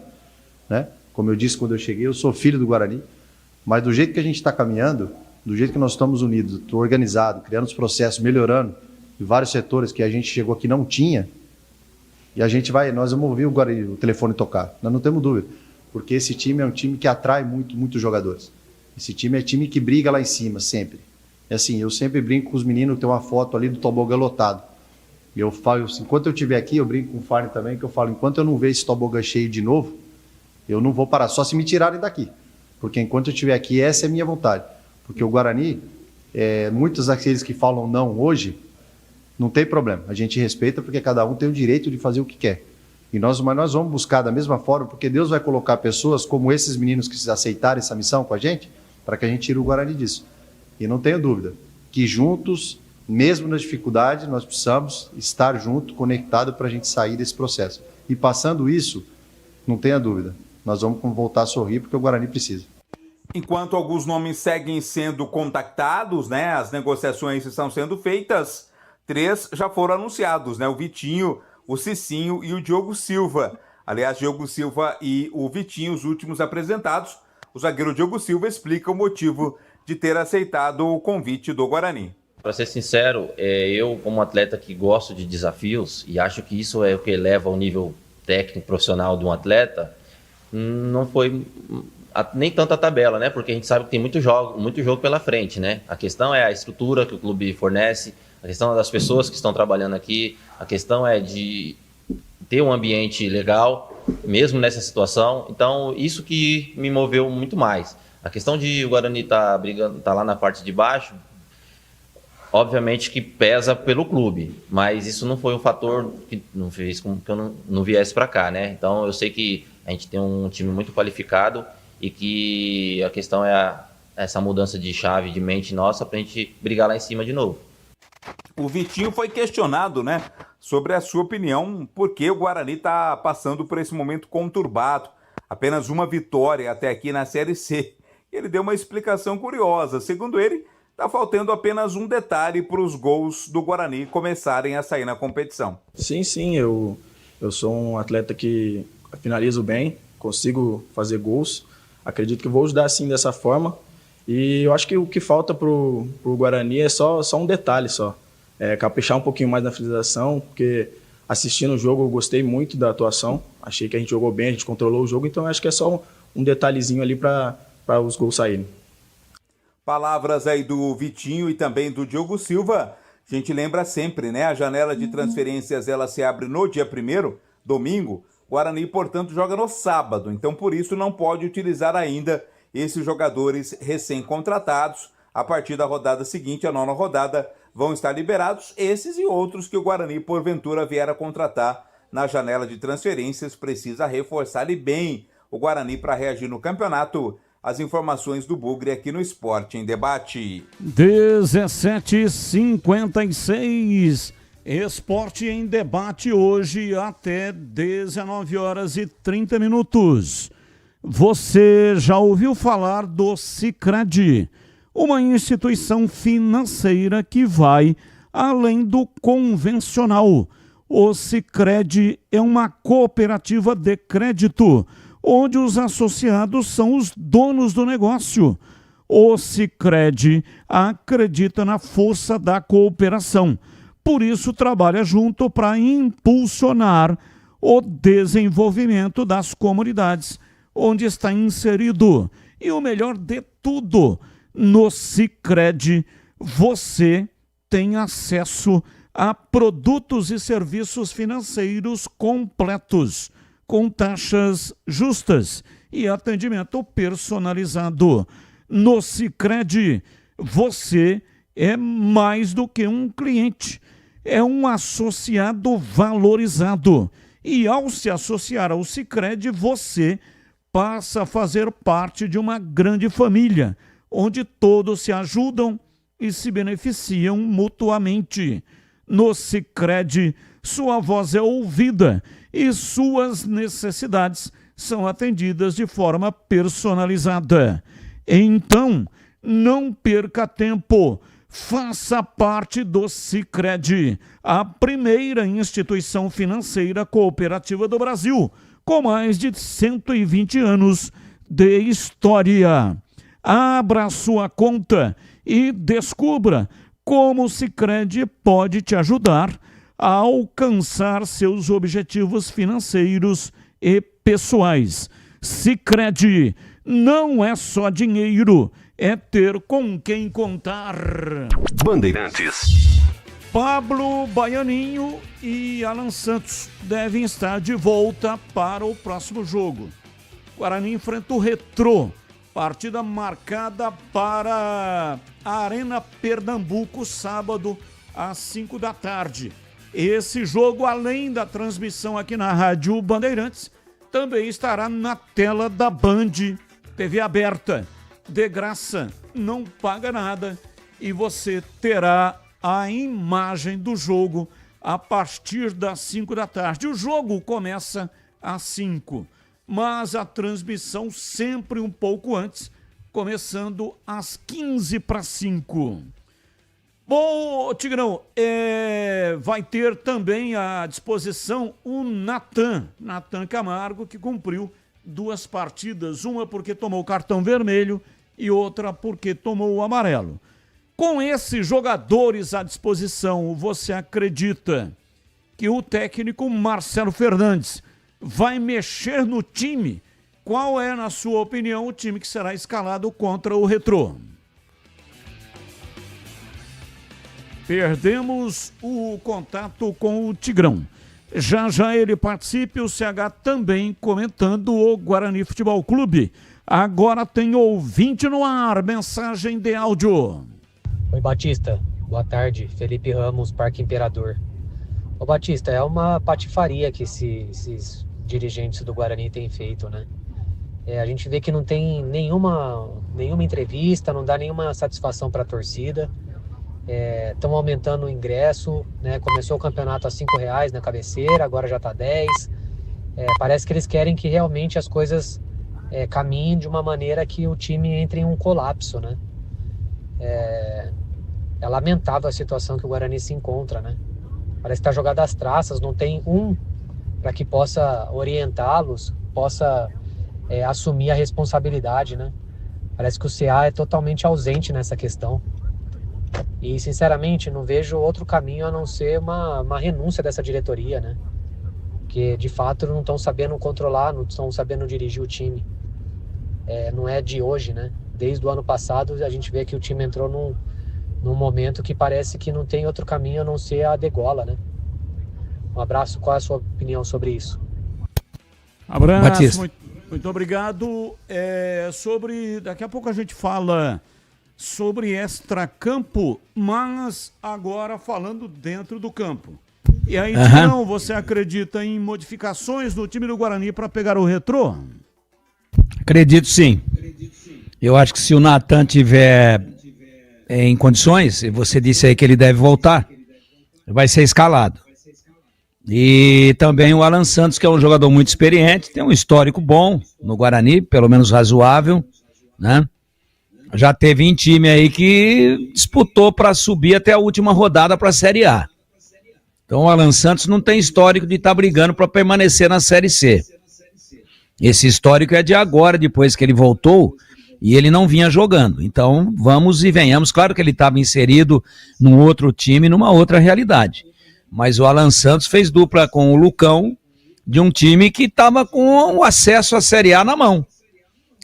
né? Como eu disse quando eu cheguei, eu sou filho do Guarani. Mas do jeito que a gente está caminhando, do jeito que nós estamos unidos, organizados, criando os processos, melhorando, em vários setores que a gente chegou aqui não tinha, e nós vamos ouvir o telefone tocar, nós não temos dúvida, porque esse time é um time que atrai muitos jogadores. Esse time é time que briga lá em cima, sempre. É assim, eu sempre brinco com os meninos, tem uma foto ali do tobogã lotado. E eu falo, enquanto eu estiver aqui, eu brinco com o Farne também, que eu falo, enquanto eu não ver esse tobogã cheio de novo, eu não vou parar, só se me tirarem daqui. Porque enquanto eu estiver aqui, essa é a minha vontade. Porque o Guarani, muitos daqueles que falam não hoje, não tem problema. A gente respeita porque cada um tem o direito de fazer o que quer. Mas nós vamos buscar da mesma forma, porque Deus vai colocar pessoas como esses meninos que aceitarem essa missão com a gente, para que a gente tire o Guarani disso. E não tenho dúvida que juntos, mesmo na dificuldade, nós precisamos estar juntos, conectados para a gente sair desse processo. E passando isso, não tenha dúvida, nós vamos voltar a sorrir porque o Guarani precisa. Enquanto alguns nomes seguem sendo contactados, né, as negociações estão sendo feitas, 3 já foram anunciados, né, o Vitinho, o Cicinho e o Diogo Silva. Aliás, Diogo Silva e o Vitinho, os últimos apresentados. O zagueiro Diogo Silva explica o motivo de ter aceitado o convite do Guarani. Para ser sincero, eu como atleta que gosto de desafios e acho que isso é o que eleva o nível técnico profissional de um atleta, não foi nem tanto a tabela, né? Porque a gente sabe que tem muito jogo pela frente, né? A questão é a estrutura que o clube fornece, a questão é das pessoas que estão trabalhando aqui, a questão é de ter um ambiente legal, mesmo nessa situação. Então, isso que me moveu muito mais. A questão de o Guarani estar lá na parte de baixo, obviamente que pesa pelo clube, mas isso não foi um fator que não fez com que eu não viesse para cá, né? Então, eu sei que a gente tem um time muito qualificado e que a questão é essa mudança de chave, de mente nossa, para a gente brigar lá em cima de novo. O Vitinho foi questionado, né, sobre a sua opinião, por que o Guarani está passando por esse momento conturbado. Apenas uma vitória até aqui na Série C. Ele deu uma explicação curiosa. Segundo ele, está faltando apenas um detalhe para os gols do Guarani começarem a sair na competição. Sim, eu sou um atleta que finalizo bem, consigo fazer gols. Acredito que vou ajudar sim dessa forma. E eu acho que o que falta pro Guarani é só um detalhe só. Caprichar um pouquinho mais na finalização, porque assistindo o jogo eu gostei muito da atuação. Achei que a gente jogou bem, a gente controlou o jogo, então eu acho que é só um detalhezinho ali para os gols saírem. Palavras aí do Vitinho e também do Diogo Silva. A gente lembra sempre, né? A janela de transferências ela se abre no dia 1º, domingo. O Guarani, portanto, joga no sábado. Então, por isso, não pode utilizar ainda esses jogadores recém-contratados. A partir da rodada seguinte, a 9ª rodada, vão estar liberados esses e outros que o Guarani, porventura, vier a contratar na janela de transferências. Precisa reforçar-lhe bem o Guarani para reagir no campeonato. As informações do Bugre aqui no Esporte em Debate. 17h56. Esporte em Debate hoje até 19h30. Você já ouviu falar do Sicredi, uma instituição financeira que vai além do convencional. O Sicredi é uma cooperativa de crédito, onde os associados são os donos do negócio. O Sicredi acredita na força da cooperação. Por isso, trabalha junto para impulsionar o desenvolvimento das comunidades onde está inserido. E o melhor de tudo, no Sicredi, você tem acesso a produtos e serviços financeiros completos, com taxas justas e atendimento personalizado. No Sicredi, você é mais do que um cliente, é um associado valorizado. E ao se associar ao Sicredi, você passa a fazer parte de uma grande família, onde todos se ajudam e se beneficiam mutuamente. No Sicredi, sua voz é ouvida e suas necessidades são atendidas de forma personalizada. Então, não perca tempo. Faça parte do Sicredi, a primeira instituição financeira cooperativa do Brasil, com mais de 120 anos de história. Abra sua conta e descubra como o Sicredi pode te ajudar a alcançar seus objetivos financeiros e pessoais. Sicredi não é só dinheiro, é ter com quem contar. Bandeirantes. Pablo Baianinho e Alan Santos devem estar de volta para o próximo jogo. Guarani enfrenta o Retrô, partida marcada para a Arena Pernambuco, sábado às 5 da tarde. Esse jogo, além da transmissão aqui na Rádio Bandeirantes, também estará na tela da Band TV aberta. De graça, não paga nada e você terá a imagem do jogo a partir das 5 da tarde. O jogo começa às 5, mas a transmissão sempre um pouco antes, começando às 4:45. Bom, Tigrão, vai ter também à disposição o Natan Camargo, que cumpriu 2 partidas, uma porque tomou o cartão vermelho e outra porque tomou o amarelo. Com esses jogadores à disposição, você acredita que o técnico Marcelo Fernandes vai mexer no time? Qual é, na sua opinião, o time que será escalado contra o Retrô? Perdemos o contato com o Tigrão. Já ele participe, o CH também comentando o Guarani Futebol Clube. Agora tem ouvinte no ar, mensagem de áudio. Oi, Batista. Boa tarde. Felipe Ramos, Parque Imperador. Ô, Batista, é uma patifaria que esses dirigentes do Guarani têm feito, né? A gente vê que não tem nenhuma entrevista, não dá nenhuma satisfação para a torcida. Estão aumentando o ingresso, né? Começou o campeonato a R$5 na cabeceira, agora já está 10. Parece que eles querem que realmente as coisas caminhem de uma maneira que o time entre em um colapso, né? É lamentável a situação que o Guarani se encontra, né? Parece que está jogado às traças, não tem um para que possa orientá-los, possa assumir a responsabilidade, né? Parece que o CA é totalmente ausente nessa questão. E, sinceramente, não vejo outro caminho a não ser uma renúncia dessa diretoria, né? Porque, de fato, não estão sabendo controlar, não estão sabendo dirigir o time. Não é de hoje, né? Desde o ano passado, a gente vê que o time entrou num momento que parece que não tem outro caminho a não ser a degola, né? Um abraço, qual é a sua opinião sobre isso? Abraço, Batista. muito obrigado. Daqui a pouco a gente fala sobre extracampo, mas agora falando dentro do campo. E aí, Tigrão, você acredita em modificações no time do Guarani para pegar o Retrô? Acredito sim. Eu acho que se o Natan tiver em condições, e você disse aí que ele deve voltar, vai ser escalado. E também o Alan Santos, que é um jogador muito experiente, tem um histórico bom no Guarani, pelo menos razoável, né? Já teve em time aí que disputou para subir até a última rodada para a Série A. Então o Alan Santos não tem histórico de estar brigando para permanecer na Série C. Esse histórico é de agora, depois que ele voltou, e ele não vinha jogando. Então vamos e venhamos. Claro que ele estava inserido num outro time, numa outra realidade. Mas o Alan Santos fez dupla com o Lucão de um time que estava com o acesso à Série A na mão.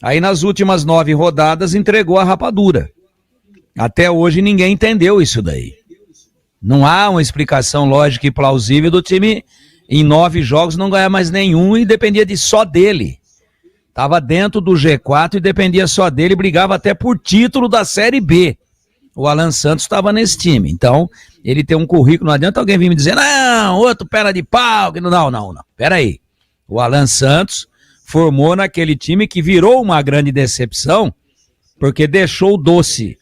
Aí nas últimas 9 rodadas entregou a rapadura. Até hoje ninguém entendeu isso daí. Não há uma explicação lógica e plausível do time em 9 jogos não ganhar mais nenhum e dependia só dele. Estava dentro do G4 e dependia só dele, brigava até por título da Série B. O Alan Santos estava nesse time. Então, ele tem um currículo, não adianta alguém vir me dizer, não, outro perna de pau. Não. Pera aí. O Alan Santos formou naquele time que virou uma grande decepção, porque deixou o doce.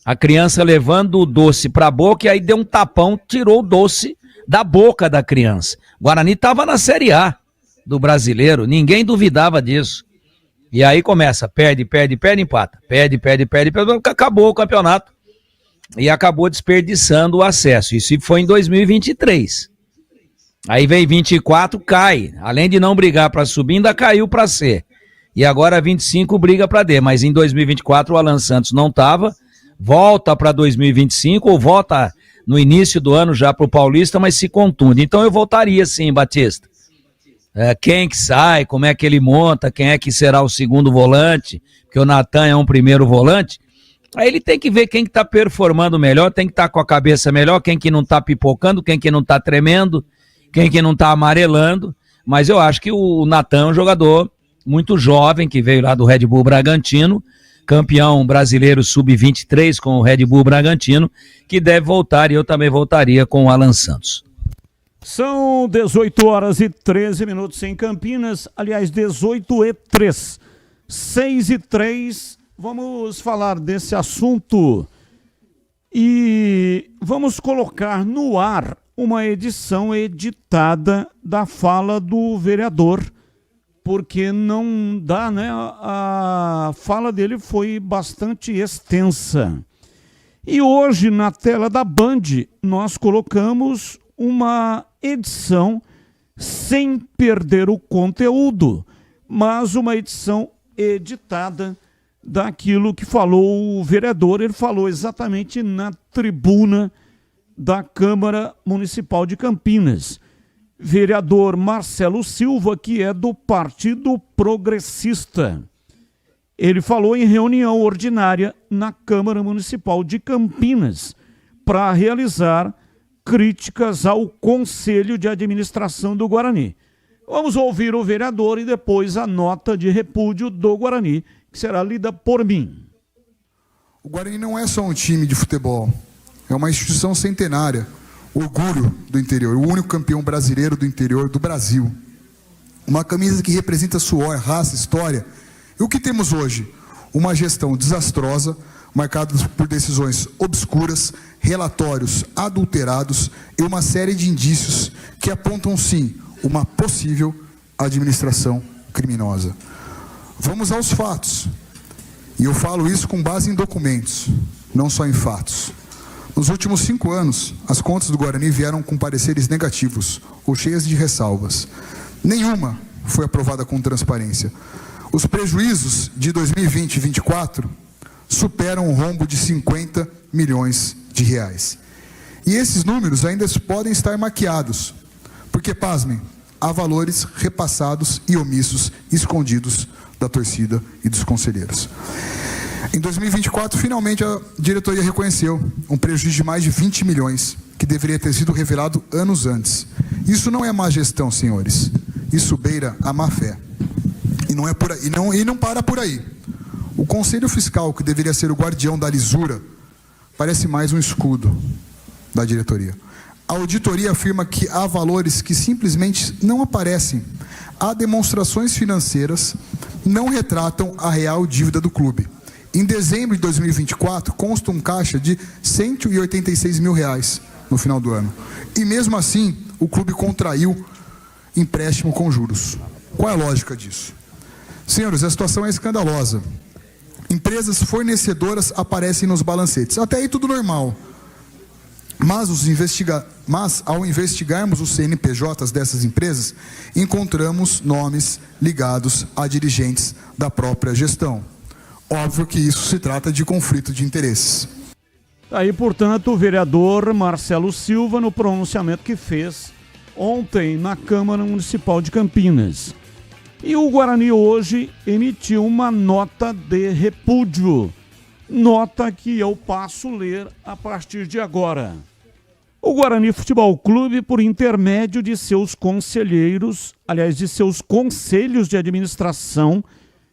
A criança levando o doce para a boca e aí deu um tapão, tirou o doce da boca da criança. O Guarani estava na Série A do Brasileiro, ninguém duvidava disso. E aí começa, perde, empata. Perde, acabou o campeonato. E acabou desperdiçando o acesso. Isso foi em 2023. Aí vem 24, cai. Além de não brigar para subir, ainda caiu para C. E agora 25 briga para D. Mas em 2024 o Alan Santos não estava. Volta para 2025 ou volta no início do ano já para o Paulista, mas se contunde. Então eu voltaria sim, Batista. Quem que sai, como é que ele monta, quem é que será o segundo volante, porque o Natan é um primeiro volante. Aí ele tem que ver quem que tá performando melhor, tem que estar com a cabeça melhor, quem que não tá pipocando, quem que não tá tremendo, quem que não tá amarelando. Mas eu acho que o Natan é um jogador muito jovem, que veio lá do Red Bull Bragantino, campeão brasileiro sub-23 com o Red Bull Bragantino, que deve voltar, e eu também voltaria com o Alan Santos. São 18h13 em Campinas, aliás, 18h03, 6h03. Vamos falar desse assunto e vamos colocar no ar uma edição editada da fala do vereador, porque não dá, né? A fala dele foi bastante extensa. E hoje, na tela da Band, nós colocamos uma edição sem perder o conteúdo, mas uma edição editada daquilo que falou o vereador. Ele falou exatamente na tribuna da Câmara Municipal de Campinas. Vereador Marcelo Silva, que é do Partido Progressista. Ele falou em reunião ordinária na Câmara Municipal de Campinas para realizar críticas ao Conselho de Administração do Guarani. Vamos ouvir o vereador e depois a nota de repúdio do Guarani, que será lida por mim. O Guarani não é só um time de futebol, é uma instituição centenária, orgulho do interior, o único campeão brasileiro do interior do Brasil. Uma camisa que representa suor, raça, história. E o que temos hoje? Uma gestão desastrosa, marcada por decisões obscuras, relatórios adulterados e uma série de indícios que apontam, sim, uma possível administração criminosa. Vamos aos fatos. E eu falo isso com base em documentos, não só em fatos. Nos últimos 5 anos, as contas do Guarani vieram com pareceres negativos ou cheias de ressalvas. Nenhuma foi aprovada com transparência. Os prejuízos de 2020 e 2024 superam um rombo de 50 milhões de reais. E esses números ainda podem estar maquiados, porque, pasmem, há valores repassados e omissos, escondidos da torcida e dos conselheiros. Em 2024, finalmente a diretoria reconheceu um prejuízo de mais de 20 milhões, que deveria ter sido revelado anos antes. Isso não é má gestão, senhores. Isso beira a má fé. E não é por aí, e não para por aí. O Conselho Fiscal, que deveria ser o guardião da lisura, parece mais um escudo da diretoria. A auditoria afirma que há valores que simplesmente não aparecem. Há demonstrações financeiras que não retratam a real dívida do clube. Em dezembro de 2024, consta um caixa de 186 mil reais no final do ano. E mesmo assim, o clube contraiu empréstimo com juros. Qual é a lógica disso? Senhores, a situação é escandalosa. Empresas fornecedoras aparecem nos balancetes. Até aí tudo normal. Mas ao investigarmos os CNPJs dessas empresas, encontramos nomes ligados a dirigentes da própria gestão. Óbvio que isso se trata de conflito de interesses. Aí, portanto, o vereador Marcelo Silva no pronunciamento que fez ontem na Câmara Municipal de Campinas. E o Guarani hoje emitiu uma nota de repúdio. Nota que eu passo a ler a partir de agora. O Guarani Futebol Clube, por intermédio de seus conselheiros, aliás, de seus conselhos de administração,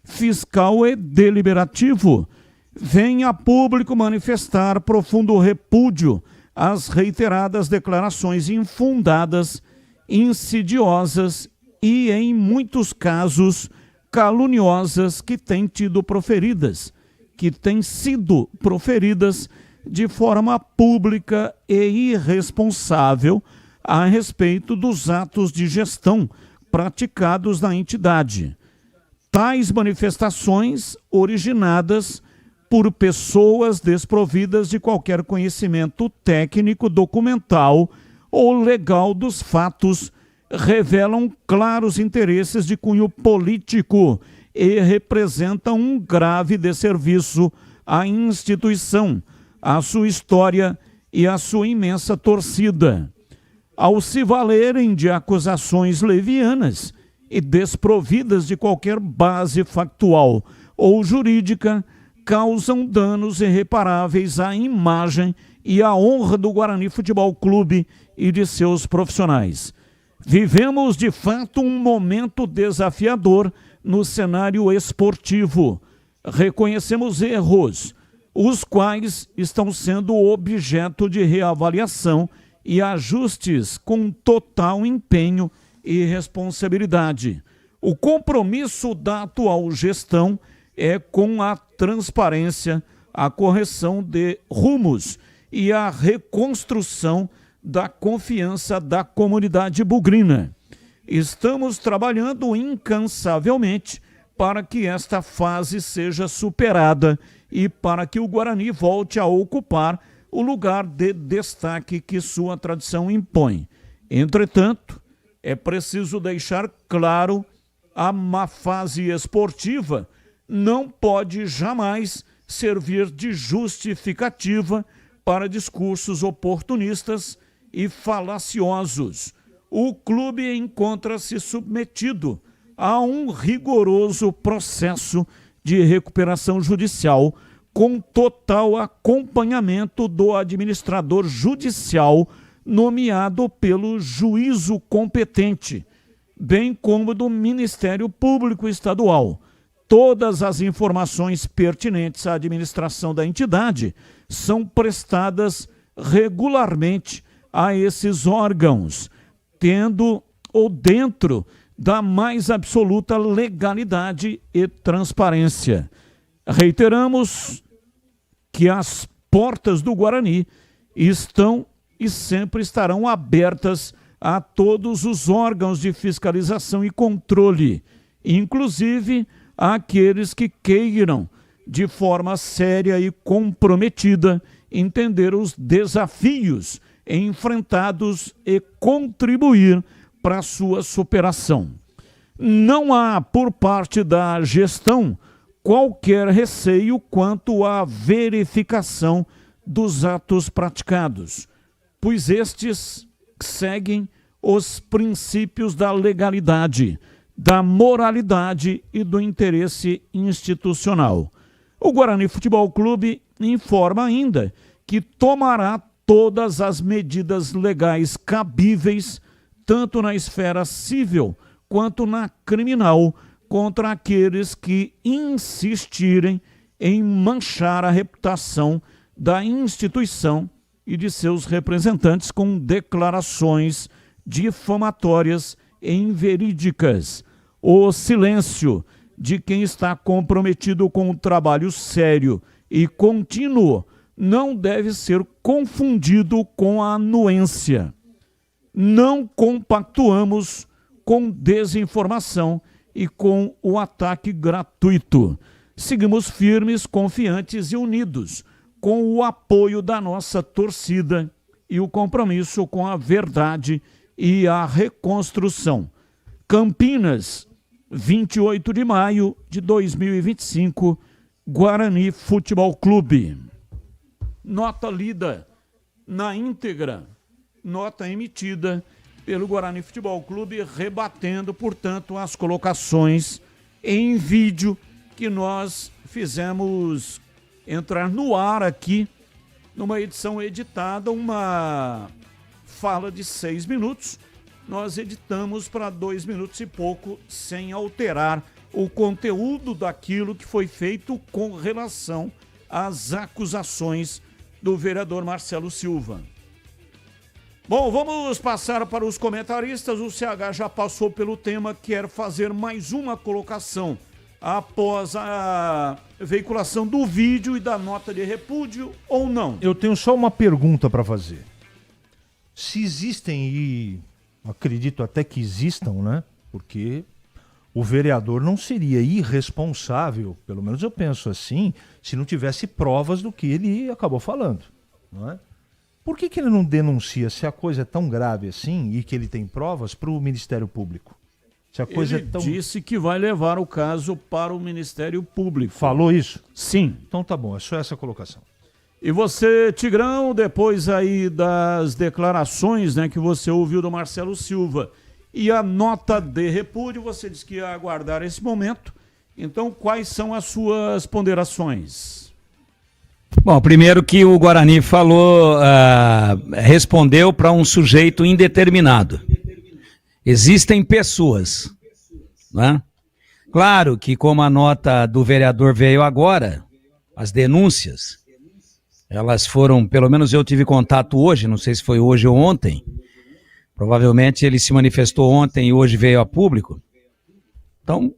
fiscal e deliberativo, vem a público manifestar profundo repúdio às reiteradas declarações infundadas, insidiosas e, em muitos casos, caluniosas que têm sido proferidas de forma pública e irresponsável a respeito dos atos de gestão praticados na entidade. Tais manifestações originadas por pessoas desprovidas de qualquer conhecimento técnico, documental ou legal dos fatos revelam claros interesses de cunho político e representam um grave desserviço à instituição, à sua história e à sua imensa torcida. Ao se valerem de acusações levianas e desprovidas de qualquer base factual ou jurídica, causam danos irreparáveis à imagem e à honra do Guarani Futebol Clube e de seus profissionais. Vivemos, de fato, um momento desafiador no cenário esportivo. Reconhecemos erros, os quais estão sendo objeto de reavaliação e ajustes com total empenho e responsabilidade. O compromisso da atual gestão é com a transparência, a correção de rumos e a reconstrução da confiança da comunidade bugrina. Estamos trabalhando incansavelmente para que esta fase seja superada e para que o Guarani volte a ocupar o lugar de destaque que sua tradição impõe. Entretanto, é preciso deixar claro: a má fase esportiva não pode jamais servir de justificativa para discursos oportunistas e falaciosos. O clube encontra-se submetido a um rigoroso processo de recuperação judicial, com total acompanhamento do administrador judicial nomeado pelo juízo competente, bem como do Ministério Público Estadual. Todas as informações pertinentes à administração da entidade são prestadas regularmente a esses órgãos, tendo ou dentro da mais absoluta legalidade e transparência. Reiteramos que as portas do Guarani estão e sempre estarão abertas a todos os órgãos de fiscalização e controle, inclusive àqueles que queiram, de forma séria e comprometida, entender os desafios enfrentados e contribuir para a sua superação. não há, por parte da gestão, qualquer receio quanto à verificação dos atos praticados, pois estes seguem os princípios da legalidade, da moralidade e do interesse institucional. O Guarani Futebol Clube informa ainda que tomará todas as medidas legais cabíveis, tanto na esfera civil quanto na criminal, contra aqueles que insistirem em manchar a reputação da instituição e de seus representantes com declarações difamatórias e inverídicas. O silêncio de quem está comprometido com um trabalho sério e contínuo não deve ser confundido com a anuência. Não compactuamos com desinformação e com o ataque gratuito. Seguimos firmes, confiantes e unidos, com o apoio da nossa torcida e o compromisso com a verdade e a reconstrução. Campinas, 28 de maio de 2025, Guarani Futebol Clube. Nota lida na íntegra, nota emitida pelo Guarani Futebol Clube, rebatendo, portanto, as colocações em vídeo que nós fizemos entrar no ar aqui, numa edição editada, uma fala de 6 minutos, nós editamos para 2 minutos e pouco, sem alterar o conteúdo daquilo que foi feito com relação às acusações do vereador Marcelo Silva. Bom, vamos passar para os comentaristas. O CH já passou pelo tema, quer fazer mais uma colocação após a veiculação do vídeo e da nota de repúdio ou não? Eu tenho só uma pergunta para fazer. Se existem, e acredito até que existam, né? Porque o vereador não seria irresponsável, pelo menos eu penso assim, se não tivesse provas do que ele acabou falando, não é? Por que ele não denuncia, se a coisa é tão grave assim e que ele tem provas, para o Ministério Público? Se a coisa ele disse que vai levar o caso para o Ministério Público. Falou isso? Sim. Então tá bom, é só essa colocação. E você, Tigrão, depois aí das declarações, né, que você ouviu do Marcelo Silva e a nota de repúdio, você disse que ia aguardar esse momento. Então, quais são as suas ponderações? Bom, primeiro que o Guarani falou, respondeu para um sujeito indeterminado. Existem pessoas, né? Claro que como a nota do vereador veio agora, as denúncias, elas foram, pelo menos eu tive contato hoje, não sei se foi hoje ou ontem, provavelmente ele se manifestou ontem e hoje veio a público. Então,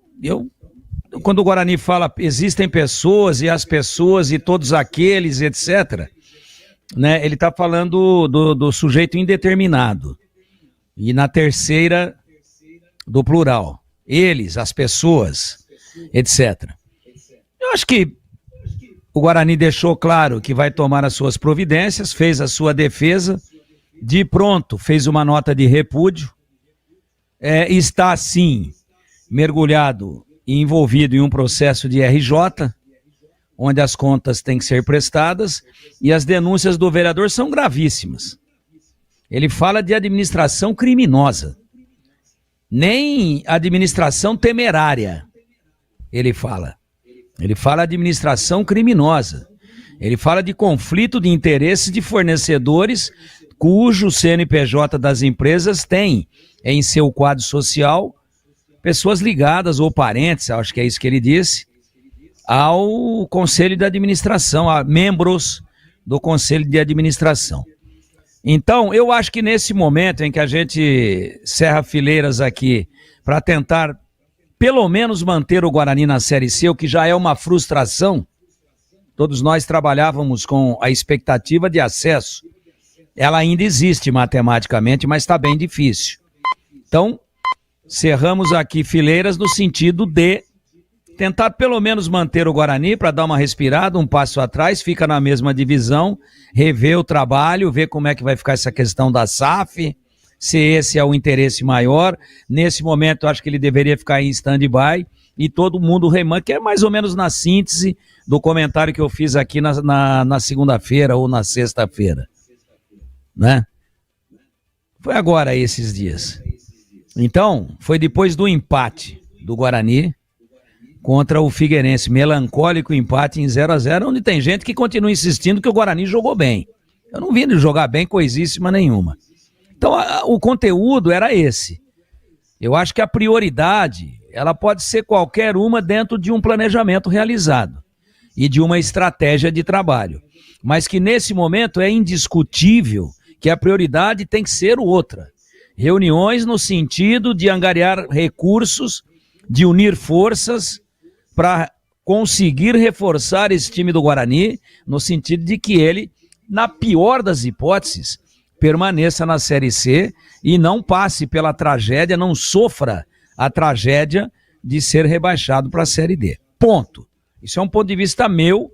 quando o Guarani fala existem pessoas e as pessoas e todos aqueles, etc., né, ele está falando do sujeito indeterminado. E na terceira, do plural. Eles, as pessoas, etc. Eu acho que o Guarani deixou claro que vai tomar as suas providências, fez a sua defesa, de pronto fez uma nota de repúdio, está sim mergulhado e envolvido em um processo de RJ, onde as contas têm que ser prestadas, e as denúncias do vereador são gravíssimas. Ele fala de administração criminosa, nem administração temerária, ele fala. Ele fala de administração criminosa. Ele fala de conflito de interesses de fornecedores cujo CNPJ das empresas tem em seu quadro social pessoas ligadas ou parentes, acho que é isso que ele disse, ao Conselho de Administração, a membros do Conselho de Administração. Então, eu acho que nesse momento em que a gente cerra fileiras aqui para tentar pelo menos manter o Guarani na Série C, o que já é uma frustração, todos nós trabalhávamos com a expectativa de acesso. Ela ainda existe matematicamente, mas está bem difícil. Então, cerramos aqui fileiras no sentido de tentar pelo menos manter o Guarani para dar uma respirada, um passo atrás, fica na mesma divisão, rever o trabalho, ver como é que vai ficar essa questão da SAF, se esse é o interesse maior. Nesse momento, eu acho que ele deveria ficar em stand-by e todo mundo remando, que é mais ou menos na síntese do comentário que eu fiz aqui na segunda-feira ou na sexta-feira, né? Foi agora esses dias. Então, foi depois do empate do Guarani contra o Figueirense, melancólico empate em 0-0, onde tem gente que continua insistindo que o Guarani jogou bem. Eu não vi ele jogar bem coisíssima nenhuma. Então, o conteúdo era esse. Eu acho que a prioridade, ela pode ser qualquer uma dentro de um planejamento realizado e de uma estratégia de trabalho. Mas que nesse momento é indiscutível que a prioridade tem que ser outra. Reuniões no sentido de angariar recursos, de unir forças para conseguir reforçar esse time do Guarani, no sentido de que ele, na pior das hipóteses, permaneça na Série C e não passe pela tragédia, não sofra a tragédia de ser rebaixado para a Série D. Ponto. Isso é um ponto de vista meu,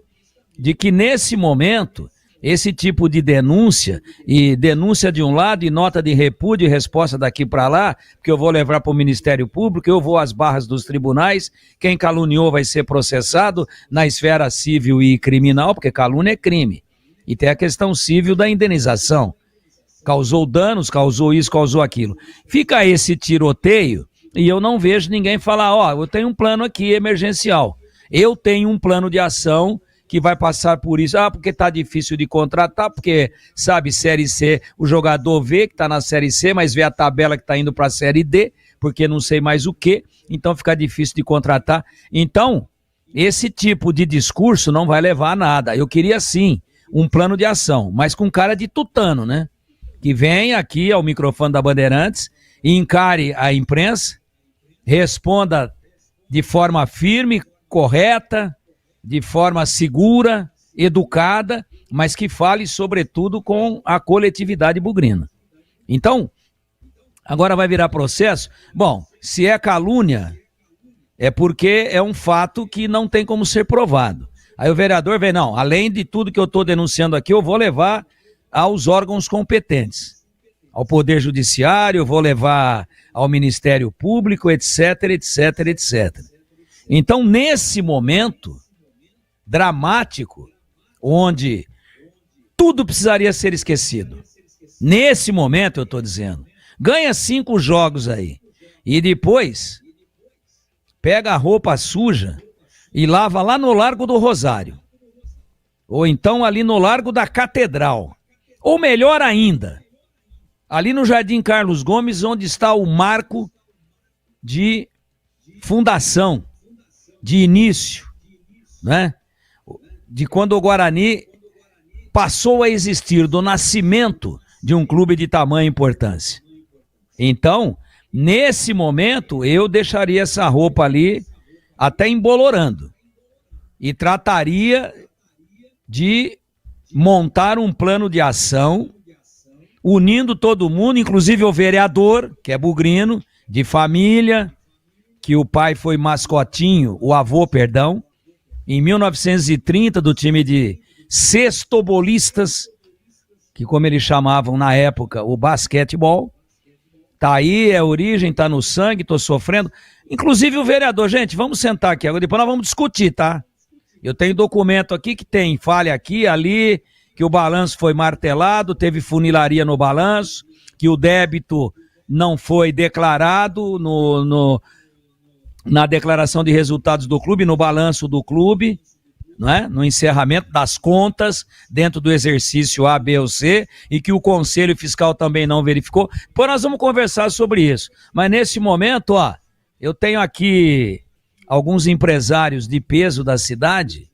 de que nesse momento, esse tipo de denúncia, e denúncia de um lado e nota de repúdio e resposta daqui para lá, que eu vou levar para o Ministério Público, eu vou às barras dos tribunais, quem caluniou vai ser processado na esfera civil e criminal, porque calúnia é crime. E tem a questão civil da indenização. Causou danos, causou isso, causou aquilo. Fica esse tiroteio e eu não vejo ninguém falar, eu tenho um plano aqui emergencial. Eu tenho um plano de ação que vai passar por isso. Porque tá difícil de contratar, porque, sabe, Série C, o jogador vê que tá na Série C, mas vê a tabela que tá indo pra Série D, porque não sei mais o quê, então fica difícil de contratar. Então, esse tipo de discurso não vai levar a nada. Eu queria, sim, um plano de ação, mas com cara de tutano, né? Que venha aqui ao microfone da Bandeirantes e encare a imprensa, responda de forma firme, correta, de forma segura, educada, mas que fale sobretudo com a coletividade bugrina. Então, agora vai virar processo? Bom, se é calúnia, é porque é um fato que não tem como ser provado. Aí o vereador vem, não, além de tudo que eu estou denunciando aqui, eu vou levar aos órgãos competentes, ao Poder Judiciário, eu vou levar ao Ministério Público, etc, etc, etc. Então, nesse momento dramático, onde tudo precisaria ser esquecido, nesse momento eu estou dizendo, ganha 5 jogos aí, e depois pega a roupa suja e lava lá no Largo do Rosário, ou então ali no Largo da Catedral, ou melhor ainda, ali no Jardim Carlos Gomes, onde está o marco de fundação, de início, né? De quando o Guarani passou a existir, do nascimento de um clube de tamanha importância. Então, nesse momento, eu deixaria essa roupa ali até embolorando e trataria de montar um plano de ação, unindo todo mundo, inclusive o vereador, que é bugrino, de família, que o pai foi mascotinho, o avô, perdão, em 1930, do time de sextobolistas, que como eles chamavam na época, o basquetebol. Tá aí, é origem, tá no sangue, tô sofrendo. Inclusive o vereador, gente, vamos sentar aqui, agora depois nós vamos discutir, tá? Eu tenho documento aqui que tem falha aqui, ali, que o balanço foi martelado, teve funilaria no balanço, que o débito não foi declarado na declaração de resultados do clube, no balanço do clube, não é? No encerramento das contas, dentro do exercício A, B ou C, e que o Conselho Fiscal também não verificou. Depois nós vamos conversar sobre isso. Mas nesse momento, eu tenho aqui alguns empresários de peso da cidade,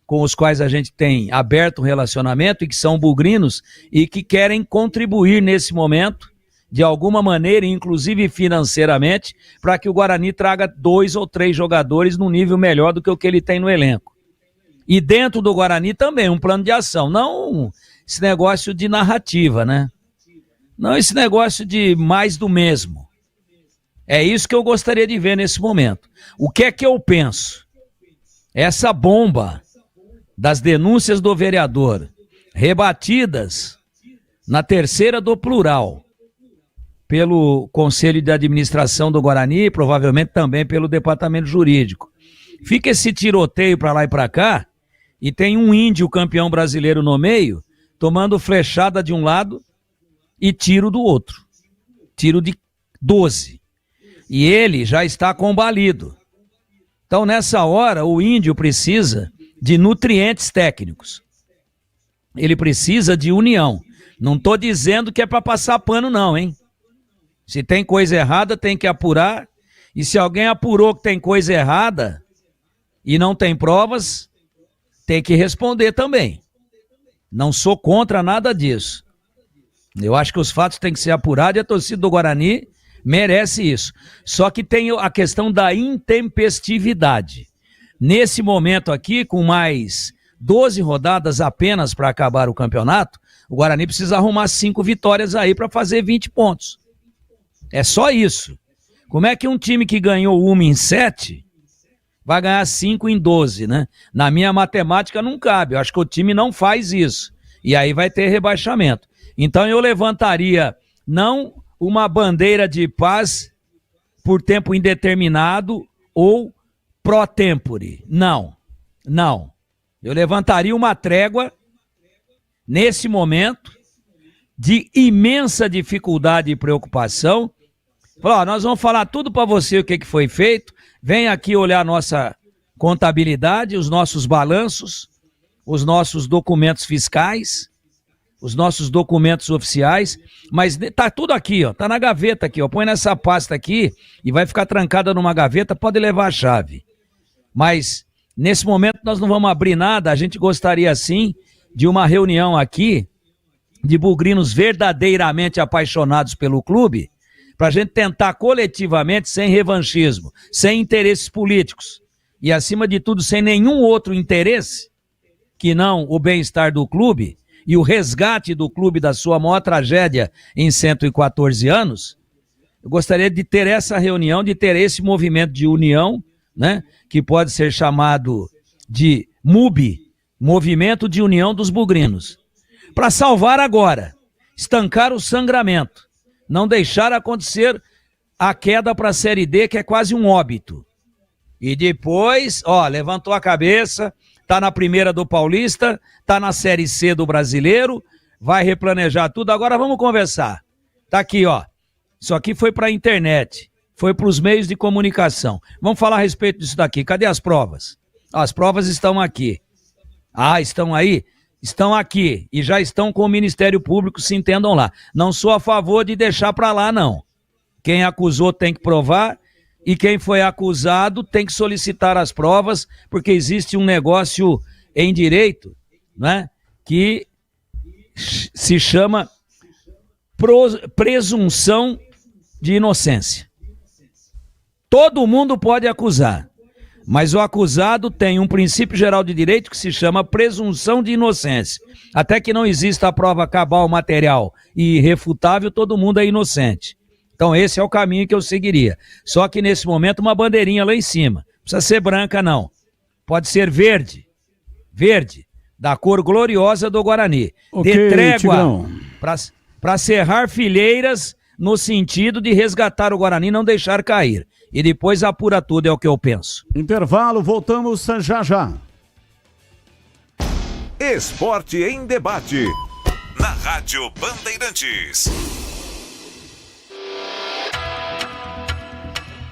com os quais a gente tem aberto um relacionamento e que são bugrinos e que querem contribuir nesse momento, de alguma maneira, inclusive financeiramente, para que o Guarani traga 2 ou 3 jogadores num nível melhor do que o que ele tem no elenco. E dentro do Guarani também, um plano de ação, não esse negócio de narrativa, né? Não esse negócio de mais do mesmo. É isso que eu gostaria de ver nesse momento. O que é que eu penso? Essa bomba das denúncias do vereador, rebatidas na terceira do plural, pelo Conselho de Administração do Guarani, provavelmente também pelo Departamento Jurídico. Fica esse tiroteio para lá e para cá, e tem um índio campeão brasileiro no meio, tomando flechada de um lado e tiro do outro. Tiro de 12. E ele já está combalido. Então, nessa hora, o índio precisa de nutrientes técnicos. Ele precisa de união. Não estou dizendo que é para passar pano, não, hein? Se tem coisa errada, tem que apurar. E se alguém apurou que tem coisa errada e não tem provas, tem que responder também. Não sou contra nada disso. Eu acho que os fatos têm que ser apurados e a torcida do Guarani merece isso. Só que tem a questão da intempestividade. Nesse momento aqui, com mais 12 rodadas apenas para acabar o campeonato, o Guarani precisa arrumar 5 vitórias aí para fazer 20 pontos. É só isso. Como é que um time que ganhou 1 em 7 vai ganhar 5 em 12, né? Na minha matemática não cabe. Eu acho que o time não faz isso. E aí vai ter rebaixamento. Então eu levantaria não uma bandeira de paz por tempo indeterminado ou pro tempore. Não. Não. Eu levantaria uma trégua nesse momento de imensa dificuldade e preocupação. Falar, nós vamos falar tudo para você o que foi feito. Vem aqui olhar a nossa contabilidade, os nossos balanços, os nossos documentos fiscais, os nossos documentos oficiais, mas tá tudo aqui, ó, tá na gaveta aqui, ó, põe nessa pasta aqui e vai ficar trancada numa gaveta, pode levar a chave. Mas nesse momento nós não vamos abrir nada, a gente gostaria sim de uma reunião aqui de bugrinos verdadeiramente apaixonados pelo clube, para a gente tentar coletivamente, sem revanchismo, sem interesses políticos e acima de tudo sem nenhum outro interesse que não o bem-estar do clube e o resgate do clube da sua maior tragédia em 114 anos, eu gostaria de ter essa reunião, de ter esse movimento de união, né, que pode ser chamado de MUB, Movimento de União dos Bugrinos, para salvar agora, estancar o sangramento, não deixar acontecer a queda para a Série D, que é quase um óbito. E depois, ó, levantou a cabeça, tá na primeira do Paulista, tá na Série C do Brasileiro, vai replanejar tudo. Agora vamos conversar. Tá aqui, ó. Isso aqui foi para a internet, foi para os meios de comunicação. Vamos falar a respeito disso daqui. Cadê as provas? As provas estão aqui. Ah, estão aí? Estão aqui e já estão com o Ministério Público, se entendam lá. Não sou a favor de deixar para lá, não. Quem acusou tem que provar e quem foi acusado tem que solicitar as provas, porque existe um negócio em direito, né, que se chama presunção de inocência. Todo mundo pode acusar, mas o acusado tem um princípio geral de direito que se chama presunção de inocência. Até que não exista a prova cabal, material e irrefutável, todo mundo é inocente. Então esse é o caminho que eu seguiria. Só que nesse momento uma bandeirinha lá em cima. Não precisa ser branca, não. Pode ser verde. Verde, da cor gloriosa do Guarani. Ok, de trégua Tigrão. para cerrar fileiras no sentido de resgatar o Guarani e não deixar cair. E depois apura tudo, é o que eu penso. Intervalo, voltamos já já. Esporte em debate. Na Rádio Bandeirantes.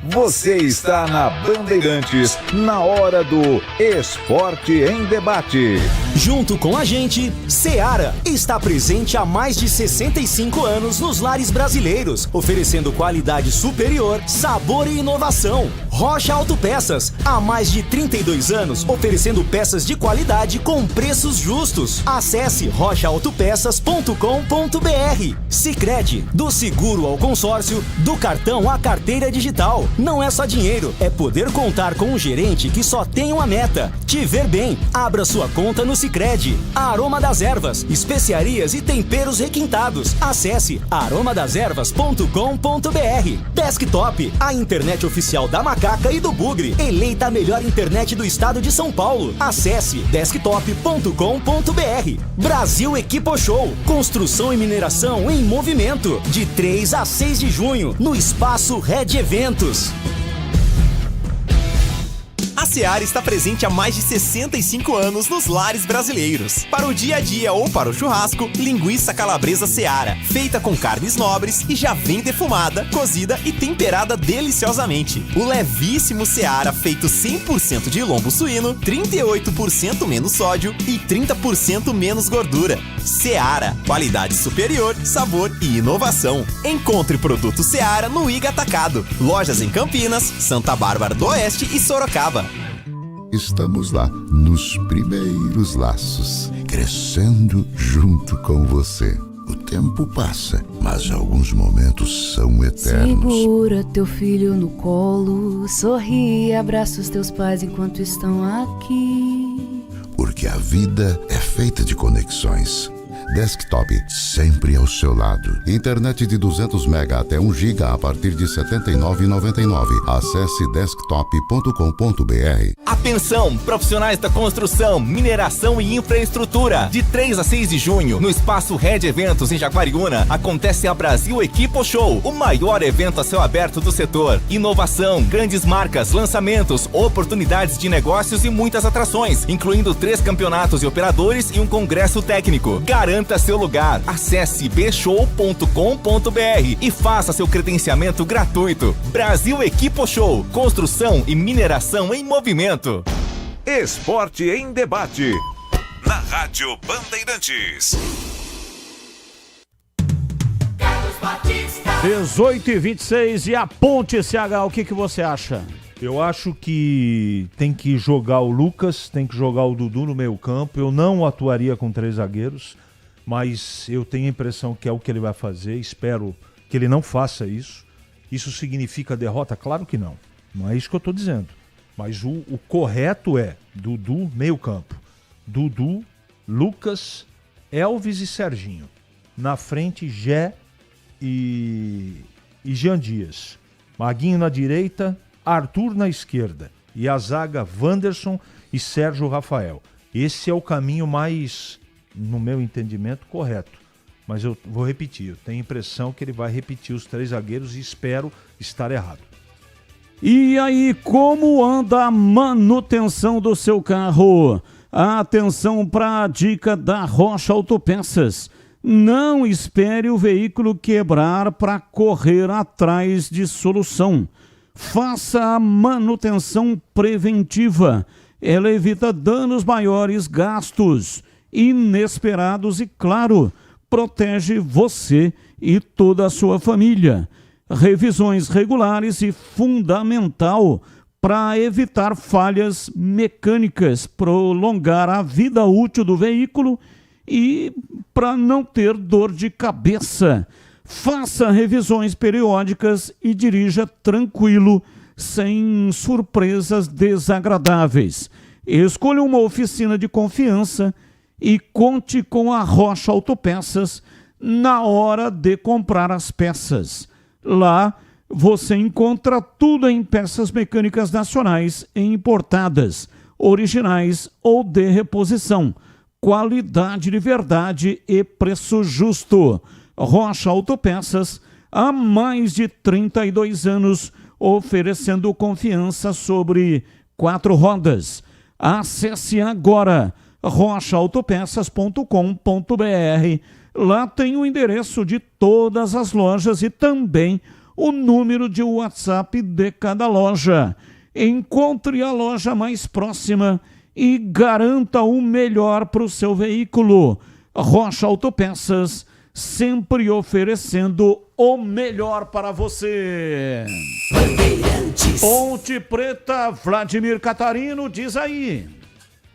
Você está na Bandeirantes, na hora do Esporte em Debate. Junto com a gente, Seara está presente há mais de 65 anos nos lares brasileiros, oferecendo qualidade superior, sabor e inovação. Rocha Autopeças, há mais de 32 anos, oferecendo peças de qualidade com preços justos. Acesse rochaautopeças.com.br. Sicredi, do seguro ao consórcio, do cartão à carteira digital. Não é só dinheiro, é poder contar com um gerente que só tem uma meta: te ver bem. Abra sua conta no Sicredi. Aroma das Ervas, especiarias e temperos requintados. Acesse aromadeservas.com.br. Desktop, a internet oficial da Macaca Macaca e do Bugre. Eleita a melhor internet do estado de São Paulo. Acesse desktop.com.br. Brasil Equipo Show. Construção e mineração em movimento. De 3 a 6 de junho, no Espaço Red Eventos. A Seara está presente há mais de 65 anos nos lares brasileiros. Para o dia a dia ou para o churrasco, linguiça calabresa Seara, feita com carnes nobres e já vem defumada, cozida e temperada deliciosamente. O levíssimo Seara, feito 100% de lombo suíno, 38% menos sódio e 30% menos gordura. Seara, qualidade superior, sabor e inovação. Encontre produto Seara no Iga Atacado. Lojas em Campinas, Santa Bárbara do Oeste e Sorocaba. Estamos lá, nos primeiros laços, crescendo junto com você. O tempo passa, mas alguns momentos são eternos. Segura teu filho no colo, sorri e abraça os teus pais enquanto estão aqui. Porque a vida é feita de conexões. Desktop, sempre ao seu lado. Internet de 200 MB até 1 GB a partir de R$ 79,99. Acesse desktop.com.br. Atenção, profissionais da construção, mineração e infraestrutura. De 3 a 6 de junho, no Espaço Red Eventos em Jaguariúna, acontece a Brasil Equipo Show, o maior evento a céu aberto do setor. Inovação, grandes marcas, lançamentos, oportunidades de negócios e muitas atrações, incluindo 3 campeonatos de operadores e um congresso técnico. Garanta seu lugar. Acesse bshow.com.br e faça seu credenciamento gratuito. Brasil Equipo Show, construção e mineração em movimento. Esporte em debate. Na Rádio Bandeirantes. 18h26 e a Ponte CH, o que você acha? Eu acho que tem que jogar o Lucas, tem que jogar o Dudu no meio campo. Eu não atuaria com 3 zagueiros, mas eu tenho a impressão que é o que ele vai fazer. Espero que ele não faça isso. Isso significa derrota? Claro que não. Não é isso que eu estou dizendo. Mas o correto é Dudu, meio campo. Dudu, Lucas, Elvis e Serginho. Na frente, Gé e Jean Dias. Maguinho na direita, Arthur na esquerda. E a zaga, Wanderson e Sérgio Rafael. Esse é o caminho mais, no meu entendimento, correto. Mas eu vou repetir. Eu tenho a impressão que ele vai repetir os 3 zagueiros e espero estar errado. E aí, como anda a manutenção do seu carro? Atenção para a dica da Rocha Autopeças. Não espere o veículo quebrar para correr atrás de solução. Faça a manutenção preventiva. Ela evita danos maiores, gastos inesperados e, claro, protege você e toda a sua família. Revisões regulares e fundamental para evitar falhas mecânicas, prolongar a vida útil do veículo e para não ter dor de cabeça. Faça revisões periódicas e dirija tranquilo, sem surpresas desagradáveis. Escolha uma oficina de confiança e conte com a Rocha Autopeças na hora de comprar as peças. Lá você encontra tudo em peças mecânicas nacionais e importadas, originais ou de reposição. Qualidade de verdade e preço justo. Rocha Autopeças, há mais de 32 anos, oferecendo confiança sobre 4 rodas. Acesse agora rochaautopeças.com.br. Lá tem o endereço de todas as lojas e também o número de WhatsApp de cada loja. Encontre a loja mais próxima e garanta o melhor para o seu veículo. Rocha Autopeças, sempre oferecendo o melhor para você. Ponte Preta, Vladimir Catarino, diz aí.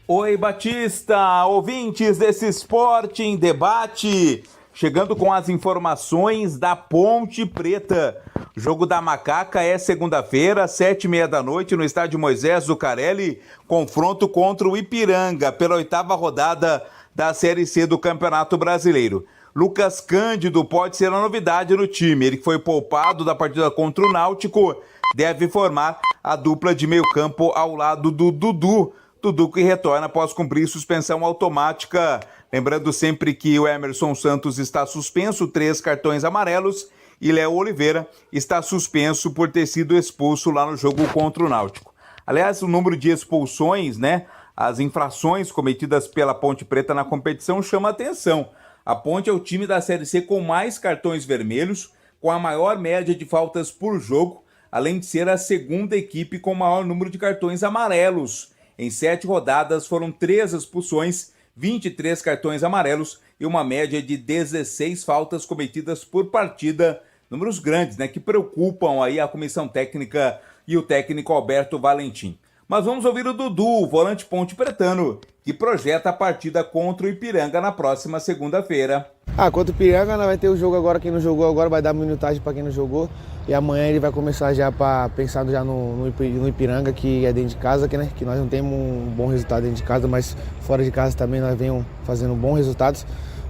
Oi, Batista, ouvintes desse Esporte em Debate, chegando com as informações da Ponte Preta. O jogo da Macaca é segunda-feira, 7h30 da noite, no estádio Moisés Zuccarelli, confronto contra o Ipiranga, pela 8ª rodada da Série C do Campeonato Brasileiro. Lucas Cândido pode ser a novidade no time. Ele foi poupado da partida contra o Náutico deve formar a dupla de meio campo ao lado do Dudu. Dudu que retorna após cumprir suspensão automática. Lembrando sempre que o Emerson Santos está suspenso, 3 cartões amarelos, e Léo Oliveira está suspenso por ter sido expulso lá no jogo contra o Náutico. Aliás, o número de expulsões, né, as infrações cometidas pela Ponte Preta na competição chama atenção. A Ponte é o time da Série C com mais cartões vermelhos, com a maior média de faltas por jogo, além de ser a segunda equipe com o maior número de cartões amarelos. Em 7 rodadas foram 3 expulsões, 23 cartões amarelos e uma média de 16 faltas cometidas por partida. Números grandes, né, que preocupam aí a comissão técnica e o técnico Alberto Valentim. Mas vamos ouvir o Dudu, o volante ponte pretano, que projeta a partida contra o Ipiranga na próxima segunda-feira. Contra o Ipiranga, vai ter o jogo agora, quem não jogou agora vai dar minutagem para quem não jogou. E amanhã ele vai começar já pensando já no Ipiranga, que é dentro de casa, que nós não temos um bom resultado dentro de casa, mas fora de casa também nós venhamos fazendo bons resultados.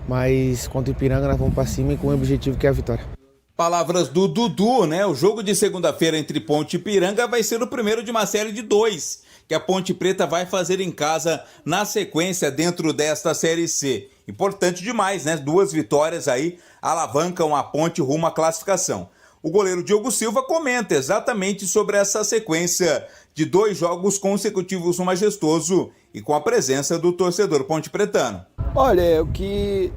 Mas contra o Ipiranga nós vamos para cima e com o objetivo que é a vitória. Palavras do Dudu, né? O jogo de segunda-feira entre Ponte e Ipiranga vai ser o primeiro de uma série de 2 que a Ponte Preta vai fazer em casa na sequência dentro desta Série C. Importante demais, né? 2 vitórias aí alavancam a Ponte rumo à classificação. O goleiro Diogo Silva comenta exatamente sobre essa sequência de 2 jogos consecutivos no Majestoso e com a presença do torcedor ponte-pretano. Olha, é o que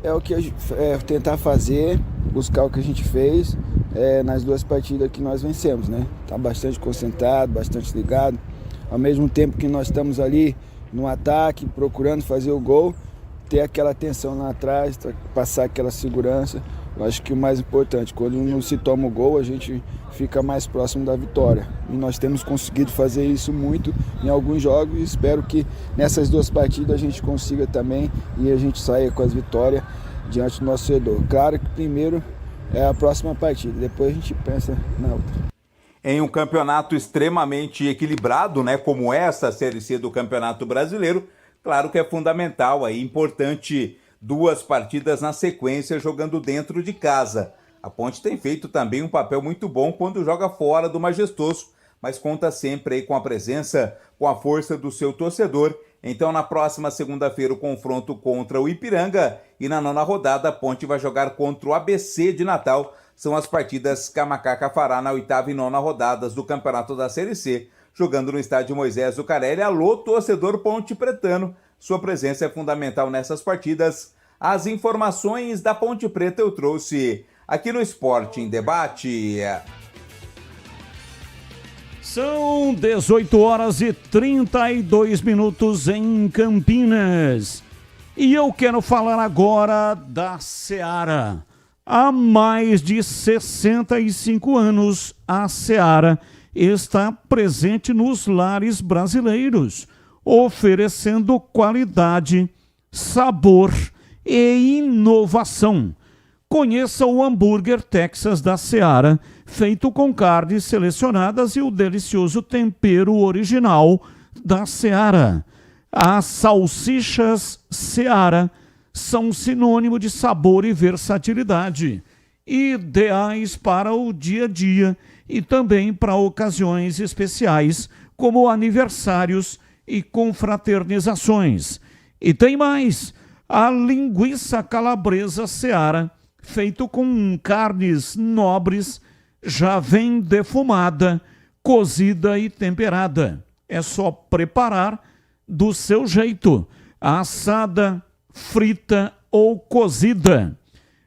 tentar fazer, buscar o que a gente fez nas 2 partidas que nós vencemos, né? Tá bastante concentrado, bastante ligado. Ao mesmo tempo que nós estamos ali no ataque, procurando fazer o gol, ter aquela atenção lá atrás, passar aquela segurança. Eu acho que o mais importante, quando não se toma o gol, a gente fica mais próximo da vitória. E nós temos conseguido fazer isso muito em alguns jogos e espero que nessas 2 partidas a gente consiga também e a gente saia com as vitórias diante do nosso torcedor. Claro que primeiro é a próxima partida, depois a gente pensa na outra. Em um campeonato extremamente equilibrado, né, como essa Série C do Campeonato Brasileiro, claro que é fundamental, é importante 2 partidas na sequência jogando dentro de casa. A Ponte tem feito também um papel muito bom quando joga fora do Majestoso, mas conta sempre aí com a presença, com a força do seu torcedor. Então, na próxima segunda-feira, o confronto contra o Ipiranga e na 9ª rodada, a Ponte vai jogar contra o ABC de Natal. São as partidas que a Macaca fará na 8ª e 9ª rodadas do Campeonato da Série C, jogando no estádio Moisés Zucarelli. Alô, torcedor ponte-pretano, sua presença é fundamental nessas partidas. As informações da Ponte Preta eu trouxe aqui no Esporte em Debate. São 18h32 em Campinas. E eu quero falar agora da Seara. Há mais de 65 anos, a Seara está presente nos lares brasileiros, oferecendo qualidade, sabor e inovação. Conheça o hambúrguer Texas da Seara, feito com carnes selecionadas e o delicioso tempero original da Seara. As salsichas Seara são sinônimo de sabor e versatilidade, ideais para o dia a dia e também para ocasiões especiais, como aniversários e confraternizações. E tem mais, a linguiça calabresa Seara, feito com carnes nobres, já vem defumada, cozida e temperada. É só preparar do seu jeito, assada, frita ou cozida.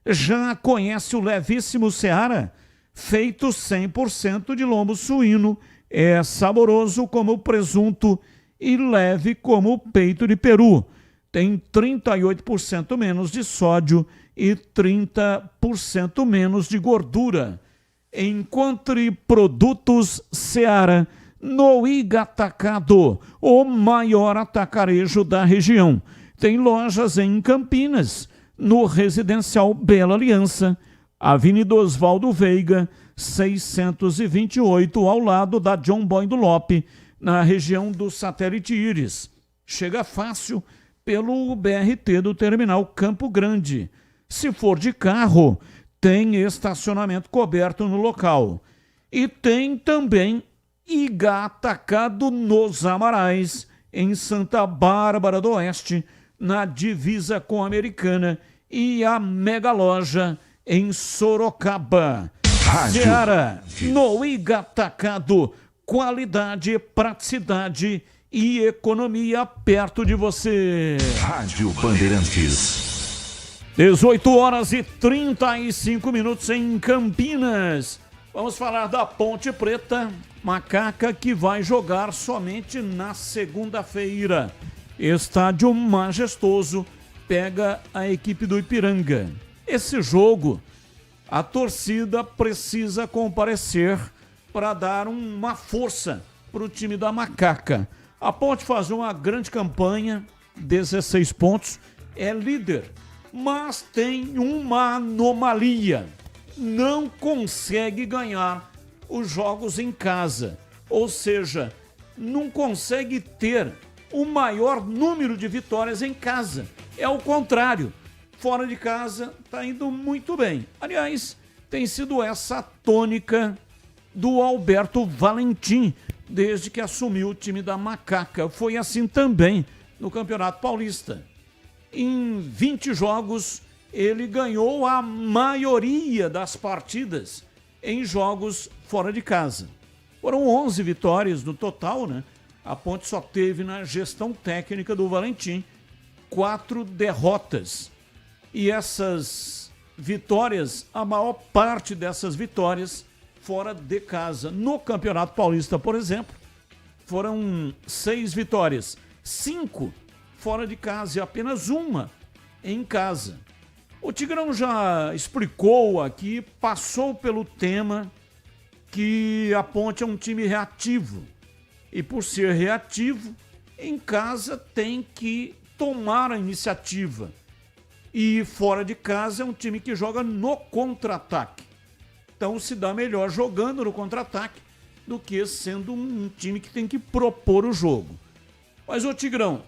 Já conhece o levíssimo Seara? Feito 100% de lombo suíno, é saboroso como presunto e leve como peito de peru. Tem 38% menos de sódio e 30% menos de gordura. Encontre produtos Seara no Igatacado, o maior atacarejo da região. Tem lojas em Campinas, no Residencial Bela Aliança, Avenida Osvaldo Veiga, 628, ao lado da John Boy do Lope, na região do Satélite Íris. Chega fácil pelo BRT do Terminal Campo Grande. Se for de carro, tem estacionamento coberto no local. E tem também Iga Atacado nos Amarais, em Santa Bárbara do Oeste, na divisa com a Americana, e a Mega Loja em Sorocaba. Seara, no Iga Atacado, qualidade, praticidade e economia perto de você. Rádio Bandeirantes. 18h35 em Campinas. Vamos falar da Ponte Preta, Macaca, que vai jogar somente na segunda-feira. Estádio majestoso, pega a equipe do Ipiranga. Esse jogo, a torcida precisa comparecer para dar uma força para o time da Macaca. A Ponte faz uma grande campanha, 16 pontos, é líder, mas tem uma anomalia. Não consegue ganhar os jogos em casa, ou seja, não consegue ter o maior número de vitórias em casa. É o contrário, fora de casa está indo muito bem. Aliás, tem sido essa a tônica do Alberto Valentim, desde que assumiu o time da Macaca. Foi assim também no Campeonato Paulista. Em 20 jogos, ele ganhou a maioria das partidas em jogos fora de casa. Foram 11 vitórias no total, né? A Ponte só teve na gestão técnica do Valentim 4 derrotas. E essas vitórias, a maior parte dessas vitórias fora de casa. No Campeonato Paulista, por exemplo, foram 6 vitórias, 5 fora de casa e apenas 1 em casa. O Tigrão já explicou aqui, passou pelo tema que a Ponte é um time reativo. E por ser reativo, em casa tem que tomar a iniciativa. E fora de casa é um time que joga no contra-ataque. Então se dá melhor jogando no contra-ataque do que sendo um time que tem que propor o jogo. Mas, ô Tigrão,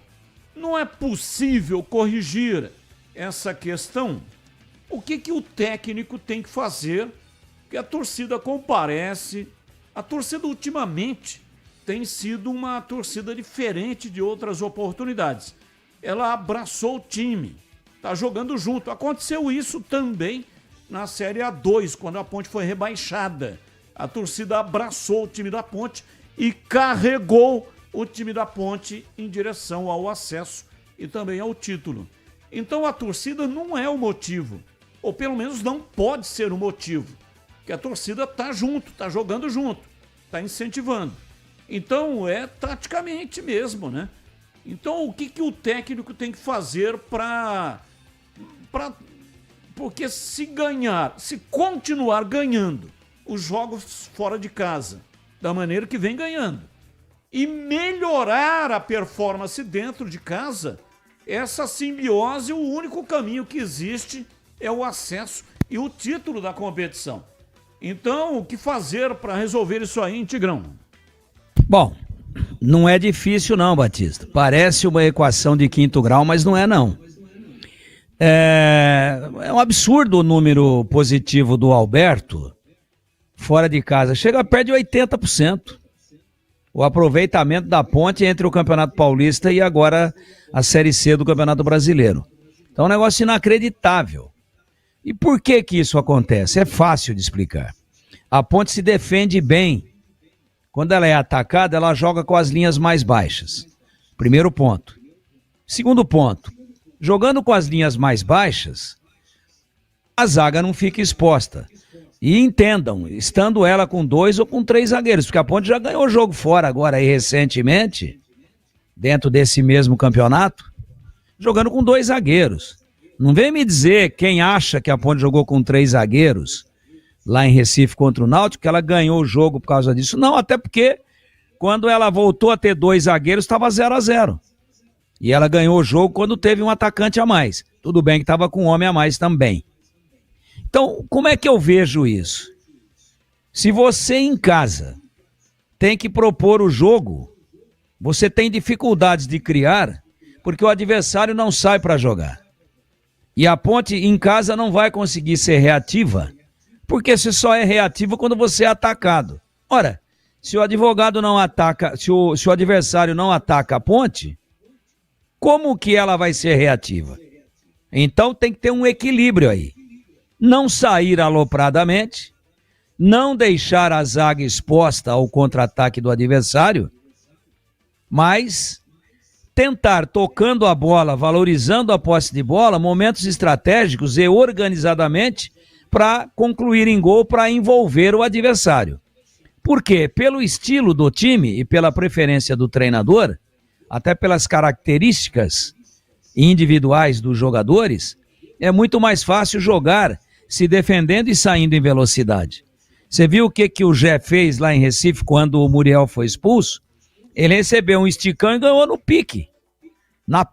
não é possível corrigir essa questão? O que o técnico tem que fazer? Que a torcida comparece. A torcida ultimamente tem sido uma torcida diferente de outras oportunidades. Ela abraçou o time, está jogando junto. Aconteceu isso também na Série A2, quando a Ponte foi rebaixada. A torcida abraçou o time da Ponte e carregou o time da Ponte em direção ao acesso e também ao título. Então a torcida não é o motivo, ou pelo menos não pode ser o motivo, que a torcida está junto, está jogando junto, está incentivando. Então é taticamente mesmo, né? Então o que o técnico tem que fazer para... Porque se continuar ganhando os jogos fora de casa, da maneira que vem ganhando, e melhorar a performance dentro de casa, essa simbiose, o único caminho que existe é o acesso e o título da competição. Então, o que fazer para resolver isso aí, hein, Tigrão? Bom, não é difícil não, Batista. Parece uma equação de 5º grau, mas não é não. É um absurdo o número positivo do Alberto fora de casa. Chega perto de 80%. O aproveitamento da Ponte entre o Campeonato Paulista e agora a Série C do Campeonato Brasileiro. Então é um negócio inacreditável. E por que isso acontece? É fácil de explicar. A Ponte se defende bem. Quando ela é atacada, ela joga com as linhas mais baixas. Primeiro ponto. Segundo ponto. Jogando com as linhas mais baixas, a zaga não fica exposta. E entendam, estando ela com 2 ou com 3 zagueiros, porque a Ponte já ganhou o jogo fora agora aí recentemente, dentro desse mesmo campeonato, jogando com 2 zagueiros. Não vem me dizer quem acha que a Ponte jogou com 3 zagueiros lá em Recife contra o Náutico, que ela ganhou o jogo por causa disso. Não, até porque quando ela voltou a ter 2 zagueiros, estava 0-0. E ela ganhou o jogo quando teve um atacante a mais. Tudo bem que estava com um homem a mais também. Então, como é que eu vejo isso? Se você em casa tem que propor o jogo, você tem dificuldades de criar, porque o adversário não sai para jogar. E a Ponte em casa não vai conseguir ser reativa, Porque você só é reativo quando você é atacado. Ora, se o advogado não ataca, se o adversário não ataca a Ponte, como que ela vai ser reativa? Então tem que ter um equilíbrio aí. Não sair alopradamente, não deixar a zaga exposta ao contra-ataque do adversário, mas tentar, tocando a bola, valorizando a posse de bola, momentos estratégicos e organizadamente para concluir em gol, para envolver o adversário. Por quê? Pelo estilo do time e pela preferência do treinador, até pelas características individuais dos jogadores, é muito mais fácil jogar se defendendo e saindo em velocidade. Você viu o que o Jé fez lá em Recife quando o Muriel foi expulso? Ele recebeu um esticão e ganhou no pique,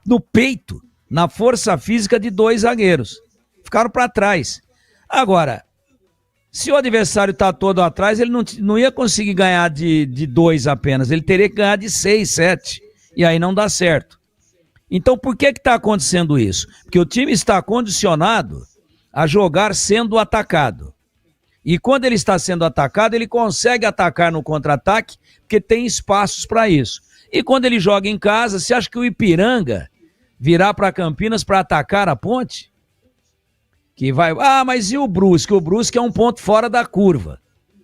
no peito, na força física de 2 zagueiros. Ficaram para trás. Agora, se o adversário está todo atrás, ele não ia conseguir ganhar de 2 apenas, ele teria que ganhar de 6, 7, e aí não dá certo. Então por que está acontecendo isso? Porque o time está condicionado a jogar sendo atacado. E quando ele está sendo atacado, ele consegue atacar no contra-ataque, porque tem espaços para isso. E quando ele joga em casa, você acha que o Ipiranga virá para Campinas para atacar a Ponte? Que vai, mas e o Brusque? O Brusque é um ponto fora da curva.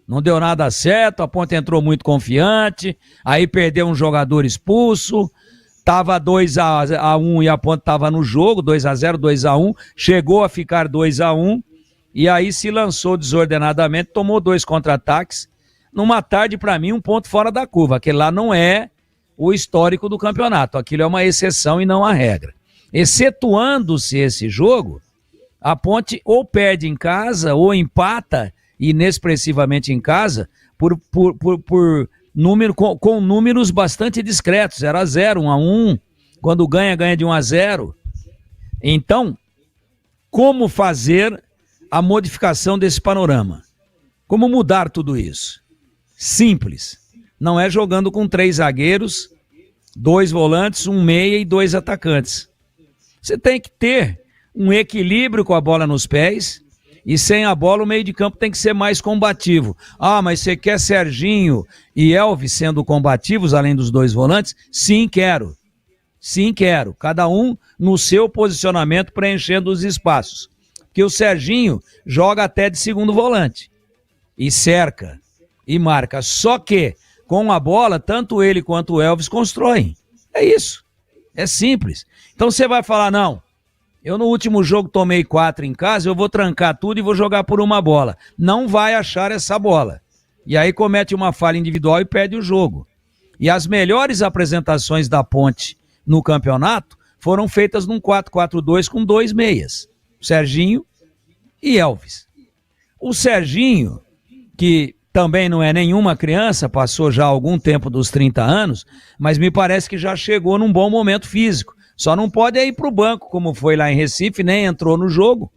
Não deu nada certo, a Ponte entrou muito confiante, aí perdeu um jogador expulso, estava 2-1 e a Ponte estava no jogo, 2-0, 2-1, chegou a ficar 2-1, e aí se lançou desordenadamente, tomou 2 contra-ataques, numa tarde, para mim, um ponto fora da curva. Aquele lá não é o histórico do campeonato, aquilo é uma exceção e não a regra. Excetuando-se esse jogo, a Ponte ou perde em casa, ou empata inexpressivamente em casa, com números bastante discretos, 0-0, 1-1, quando ganha de 1-0. Então, como fazer a modificação desse panorama? Como mudar tudo isso? Simples. Não é jogando com 3 zagueiros, 2 volantes, 1 meia e 2 atacantes. Você tem que ter um equilíbrio com a bola nos pés, e sem a bola o meio de campo tem que ser mais combativo. Mas você quer Serginho e Elvis sendo combativos, além dos 2 volantes? Sim, quero. Sim, quero. Cada um no seu posicionamento, preenchendo os espaços. Porque o Serginho joga até de segundo volante. E cerca. E marca. Só que, com a bola, tanto ele quanto o Elvis constroem. É isso. É simples. Então você vai falar, não, eu no último jogo tomei 4 em casa, eu vou trancar tudo e vou jogar por uma bola. Não vai achar essa bola. E aí comete uma falha individual e perde o jogo. E as melhores apresentações da Ponte no campeonato foram feitas num 4-4-2 com 2 meias. Serginho e Elvis. O Serginho, que também não é nenhuma criança, passou já algum tempo dos 30 anos, mas me parece que já chegou num bom momento físico. Só não pode ir para o banco, como foi lá em Recife, nem entrou no jogo.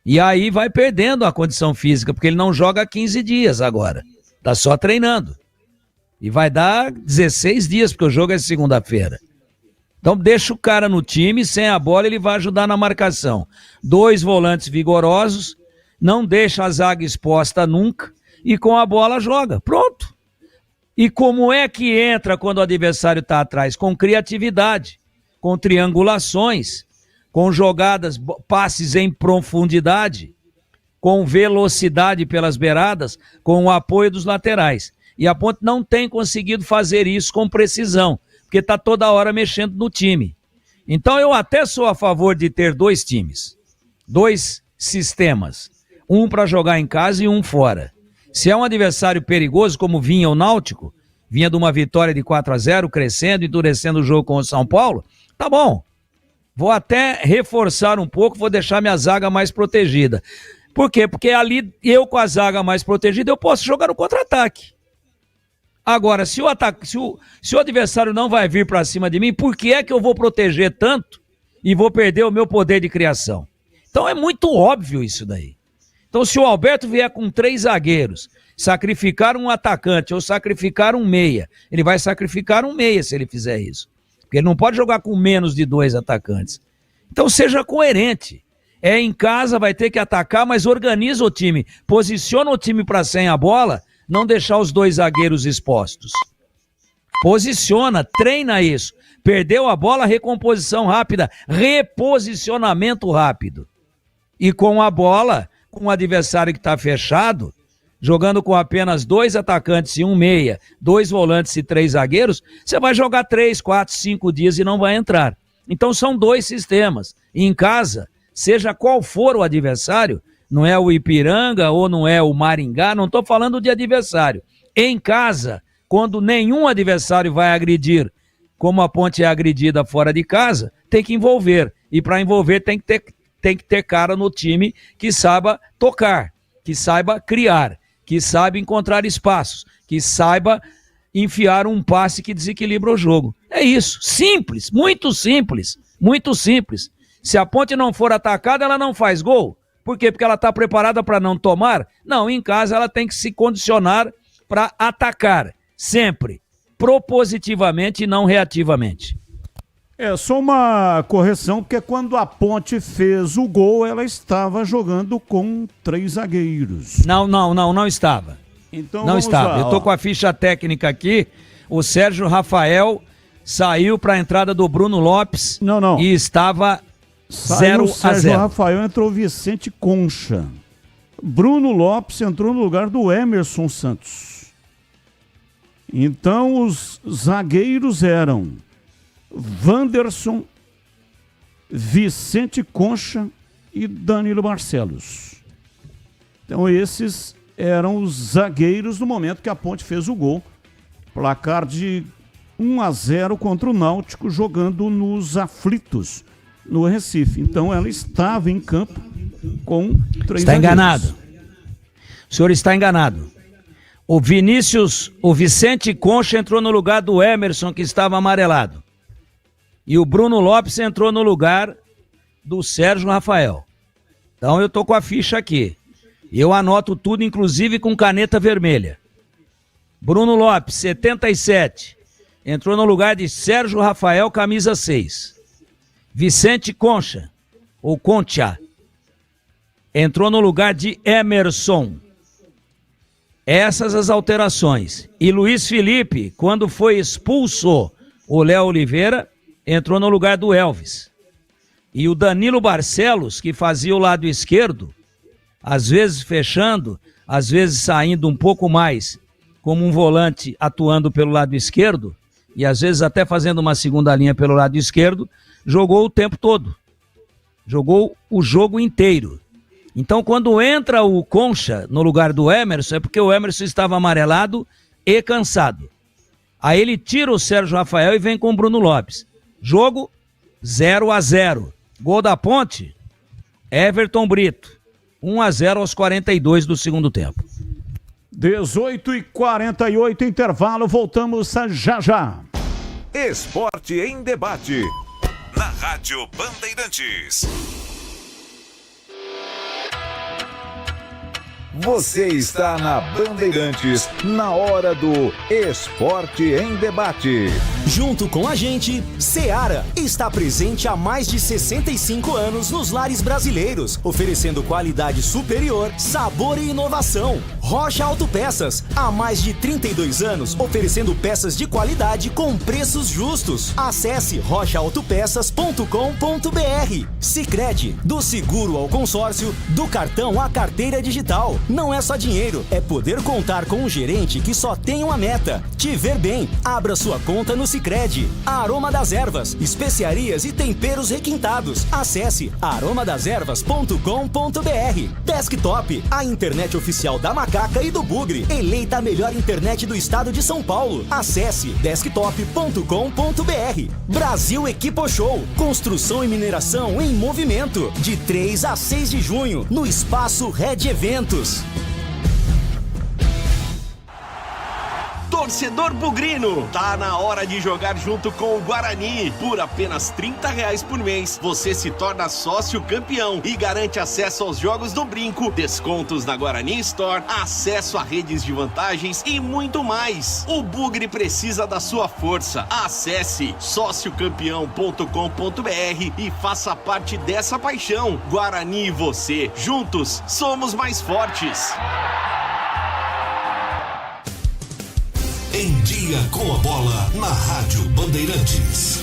E aí vai perdendo a condição física, porque ele não joga há 15 dias agora. Tá só treinando. E vai dar 16 dias, porque o jogo é segunda-feira. Então deixa o cara no time, sem a bola ele vai ajudar na marcação. 2 volantes vigorosos, não deixa a zaga exposta nunca, e com a bola joga. Pronto. E como é que entra quando o adversário está atrás? Com criatividade, com triangulações, com jogadas, passes em profundidade, com velocidade pelas beiradas, com o apoio dos laterais. E a Ponte não tem conseguido fazer isso com precisão, porque está toda hora mexendo no time. Então eu até sou a favor de ter 2 times, 2 sistemas, um para jogar em casa e um fora. Se é um adversário perigoso, como vinha o Náutico, vinha de uma vitória de 4-0, crescendo, endurecendo o jogo com o São Paulo, tá bom. Vou até reforçar um pouco, vou deixar minha zaga mais protegida. Por quê? Porque ali, eu com a zaga mais protegida, eu posso jogar no contra-ataque. Agora, se o adversário não vai vir para cima de mim, por que é que eu vou proteger tanto e vou perder o meu poder de criação? Então é muito óbvio isso daí. Então se o Alberto vier com 3 zagueiros, sacrificar um atacante ou sacrificar um meia, ele vai sacrificar um meia se ele fizer isso. Porque ele não pode jogar com menos de 2 atacantes. Então seja coerente. É em casa, vai ter que atacar, mas organiza o time. Posiciona o time para sem a bola, não deixar os dois zagueiros expostos. Posiciona, treina isso. Perdeu a bola, recomposição rápida, reposicionamento rápido. E com a bola, com o adversário que está fechado, jogando com apenas 2 atacantes e 1 meia, 2 volantes e 3 zagueiros, você vai jogar 3, 4, 5 dias e não vai entrar. Então são 2 sistemas. E em casa, seja qual for o adversário, não é o Ipiranga ou não é o Maringá, não estou falando de adversário. Em casa, quando nenhum adversário vai agredir, como a Ponte é agredida fora de casa, tem que envolver. E para envolver tem que ter cara no time que saiba tocar, que saiba criar, que saiba encontrar espaços, que saiba enfiar um passe que desequilibra o jogo. É isso, simples, muito simples, muito simples. Se a Ponte não for atacada, ela não faz gol. Por quê? Porque ela está preparada para não tomar? Não, em casa ela tem que se condicionar para atacar, sempre, propositivamente e não reativamente. É só uma correção, porque quando a Ponte fez o gol, ela estava jogando com 3 zagueiros. Não estava. Então não estava. Lá, eu tô com a ficha técnica aqui. O Sérgio Rafael saiu para a entrada do Bruno Lopes. Não. E estava 0-0. Sérgio Rafael, entrou Vicente Concha. Bruno Lopes entrou no lugar do Emerson Santos. Então os zagueiros eram Wanderson, Vicente Concha e Danilo Barcelos. Então esses eram os zagueiros no momento que a Ponte fez o gol. Placar de 1-0 contra o Náutico, jogando nos aflitos no Recife. Então ela estava em campo com 3 Está zagueiros. enganado. O senhor está enganado. O Vicente Concha entrou no lugar do Emerson, que estava amarelado. E o Bruno Lopes entrou no lugar do Sérgio Rafael. Então eu tô com a ficha aqui. Eu anoto tudo, inclusive com caneta vermelha. Bruno Lopes, 77. Entrou no lugar de Sérgio Rafael, camisa 6. Vicente Concha, ou Concha, entrou no lugar de Emerson. Essas as alterações. E Luiz Felipe, quando foi expulso o Léo Oliveira, entrou no lugar do Elvis. E o Danilo Barcelos, que fazia o lado esquerdo, às vezes fechando, às vezes saindo um pouco mais, como um volante atuando pelo lado esquerdo, e às vezes até fazendo uma segunda linha pelo lado esquerdo, jogou o tempo todo. Jogou o jogo inteiro. Então, quando entra o Concha no lugar do Emerson, é porque o Emerson estava amarelado e cansado. Aí ele tira o Sérgio Rafael e vem com o Bruno Lopes. Jogo 0-0. Gol da Ponte, Everton Brito. 1-0 aos 42 do segundo tempo. 18h48, intervalo, voltamos já. Esporte em debate. Na Rádio Bandeirantes. Você está na Bandeirantes, na hora do Esporte em Debate. Junto com a gente, Seara está presente há mais de 65 anos nos lares brasileiros, oferecendo qualidade superior, sabor e inovação. Rocha Autopeças, há mais de 32 anos, oferecendo peças de qualidade com preços justos. Acesse rochaautopeças.com.br. Sicredi, do seguro ao consórcio, do cartão à carteira digital. Não é só dinheiro, é poder contar com um gerente que só tem uma meta: te ver bem. Abra sua conta no Sicredi. Aroma das Ervas, especiarias e temperos requintados. Acesse aromadeservas.com.br. Desktop, a internet oficial da Macaca e do Bugre. Eleita a melhor internet do estado de São Paulo. Acesse desktop.com.br. Brasil Equipo Show, construção e mineração em movimento. De 3 a 6 de junho, no Espaço Red Eventos. Torcedor bugrino, tá na hora de jogar junto com o Guarani. Por apenas R$30 por mês, você se torna sócio campeão e garante acesso aos jogos do Brinco, descontos na Guarani Store, acesso a redes de vantagens e muito mais. O Bugre precisa da sua força. Acesse sociocampeão.com.br e faça parte dessa paixão. Guarani e você, juntos, somos mais fortes. Em Dia com a Bola, na Rádio Bandeirantes.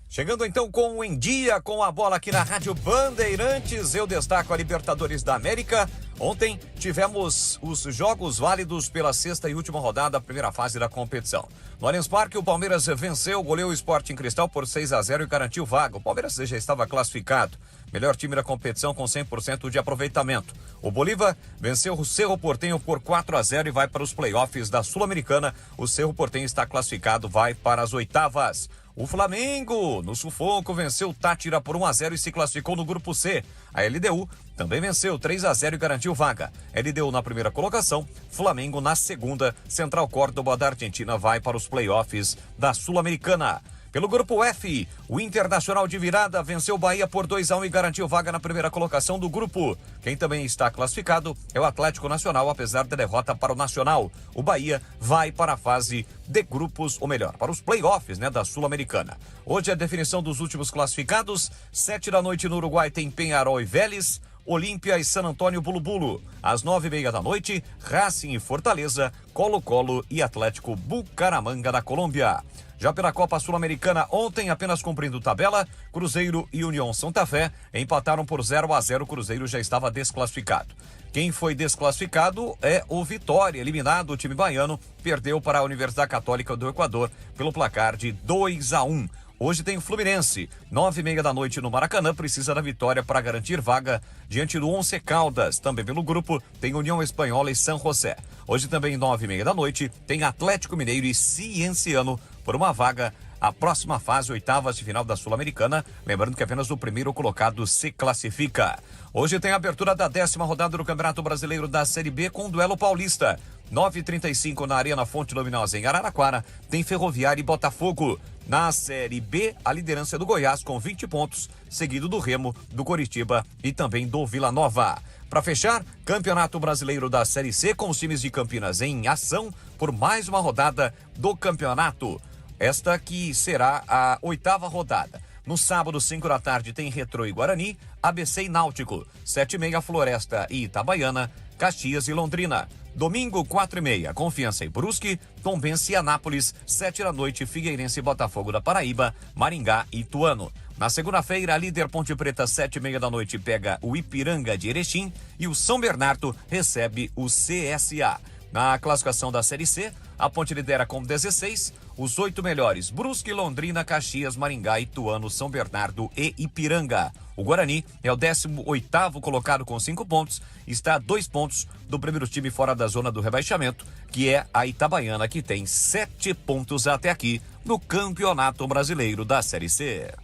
Chegando então com o Em Dia com a Bola aqui na Rádio Bandeirantes, eu destaco a Libertadores da América. Ontem tivemos os jogos válidos pela sexta e última rodada da primeira fase da competição. No Allianz Parque, o Palmeiras venceu, goleou o Sporting Cristal por 6-0 e garantiu vaga. O Palmeiras já estava classificado, melhor time da competição com 100% de aproveitamento. O Bolívar venceu o Cerro Porteño por 4-0 e vai para os playoffs da Sul-Americana. O Cerro Porteño está classificado, vai para as oitavas. O Flamengo, no sufoco, venceu o Tátira por 1-0 e se classificou no Grupo C. A LDU também venceu 3-0 e garantiu vaga. LDU na primeira colocação, Flamengo na segunda. Central Córdoba da Argentina vai para os playoffs da Sul-Americana. Pelo Grupo F, o Internacional de virada venceu o Bahia por 2-1 e garantiu vaga na primeira colocação do grupo. Quem também está classificado é o Atlético Nacional, apesar da derrota para o Nacional. O Bahia vai para a fase de grupos, ou melhor, para os playoffs, da Sul-Americana. Hoje a definição dos últimos classificados. 7 da noite no Uruguai tem Peñarol e Vélez, Olímpia e San Antônio Bulu-Bulu. Às 9:30 da noite, Racing e Fortaleza, Colo-Colo e Atlético Bucaramanga da Colômbia. Já pela Copa Sul-Americana, ontem, apenas cumprindo tabela, Cruzeiro e União Santa Fé empataram por 0-0. O Cruzeiro já estava desclassificado. Quem foi desclassificado é o Vitória, eliminado. O time baiano perdeu para a Universidade Católica do Equador pelo placar de 2-1. Hoje tem o Fluminense, 9:30 da noite no Maracanã, precisa da vitória para garantir vaga diante do Once Caldas. Também pelo grupo tem União Espanhola e San José. Hoje também 9:30 da noite tem Atlético Mineiro e Cienciano por uma vaga à próxima fase, oitavas de final da Sul-Americana. Lembrando que apenas o primeiro colocado se classifica. Hoje tem a abertura da 10ª rodada do Campeonato Brasileiro da Série B com o duelo paulista. 9h35 na Arena Fonte Luminosa em Araraquara, tem Ferroviária e Botafogo. Na Série B, a liderança é do Goiás com 20 pontos, seguido do Remo, do Coritiba e também do Vila Nova. Para fechar, Campeonato Brasileiro da Série C com os times de Campinas em ação por mais uma rodada do campeonato. Esta que será a 8ª rodada. No sábado, 5 da tarde, tem Retrô e Guarani, ABC e Náutico. 7h30, Floresta e Itabaiana, Caxias e Londrina. Domingo, 4h30, Confiança e Brusque, Tombense e Anápolis. 7 da noite, Figueirense e Botafogo da Paraíba, Maringá e Ituano. Na segunda-feira, a líder Ponte Preta, 7h30 da noite, pega o Ipiranga de Erechim e o São Bernardo recebe o CSA. Na classificação da Série C, a Ponte lidera com 16, os 8 melhores, Brusque, Londrina, Caxias, Maringá, Ituano, São Bernardo e Ipiranga. O Guarani é o 18º colocado com 5 pontos, está a 2 pontos do primeiro time fora da zona do rebaixamento, que é a Itabaiana, que tem 7 pontos até aqui no Campeonato Brasileiro da Série C.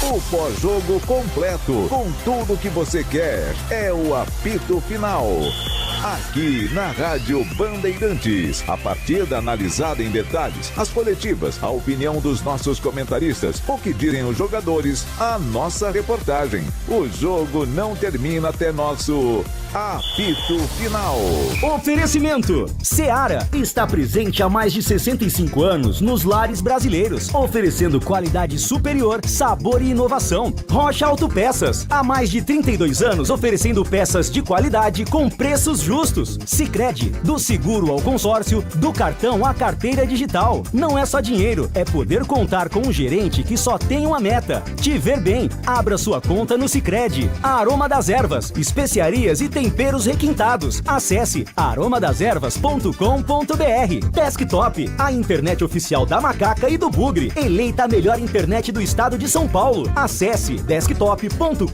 O pós-jogo completo, com tudo que você quer, é o apito final. Aqui na Rádio Bandeirantes, a partida analisada em detalhes, as coletivas, a opinião dos nossos comentaristas, o que dizem os jogadores, a nossa reportagem. O jogo não termina até nosso apito final. Oferecimento: Seara está presente há mais de 65 anos nos lares brasileiros, oferecendo qualidade superior, sabor e inovação. Rocha Autopeças, há mais de 32 anos oferecendo peças de qualidade com preços justos. Sicredi, do seguro ao consórcio, do cartão à carteira digital. Não é só dinheiro, é poder contar com um gerente que só tem uma meta: te ver bem. Abra sua conta no Sicredi. Aroma das Ervas, especiarias e temperos requintados. Acesse aromadeservas.com.br. Desktop, a internet oficial da Macaca e do Bugre, eleita a melhor internet do estado de São Paulo. Acesse desktop.com.br.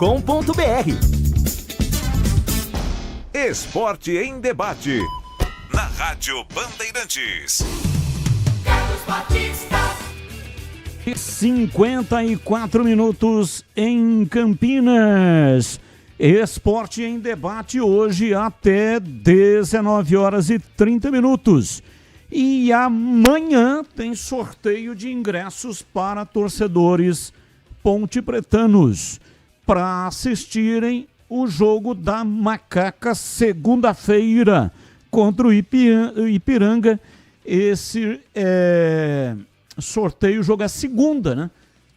Esporte em Debate, na Rádio Bandeirantes. Carlos Batista. 54 minutos em Campinas. Esporte em Debate hoje até 19h30. E amanhã tem sorteio de ingressos para torcedores pontepretanos para assistirem o jogo da Macaca segunda-feira contra o Ipiranga. Esse sorteio, o jogo é segunda, né?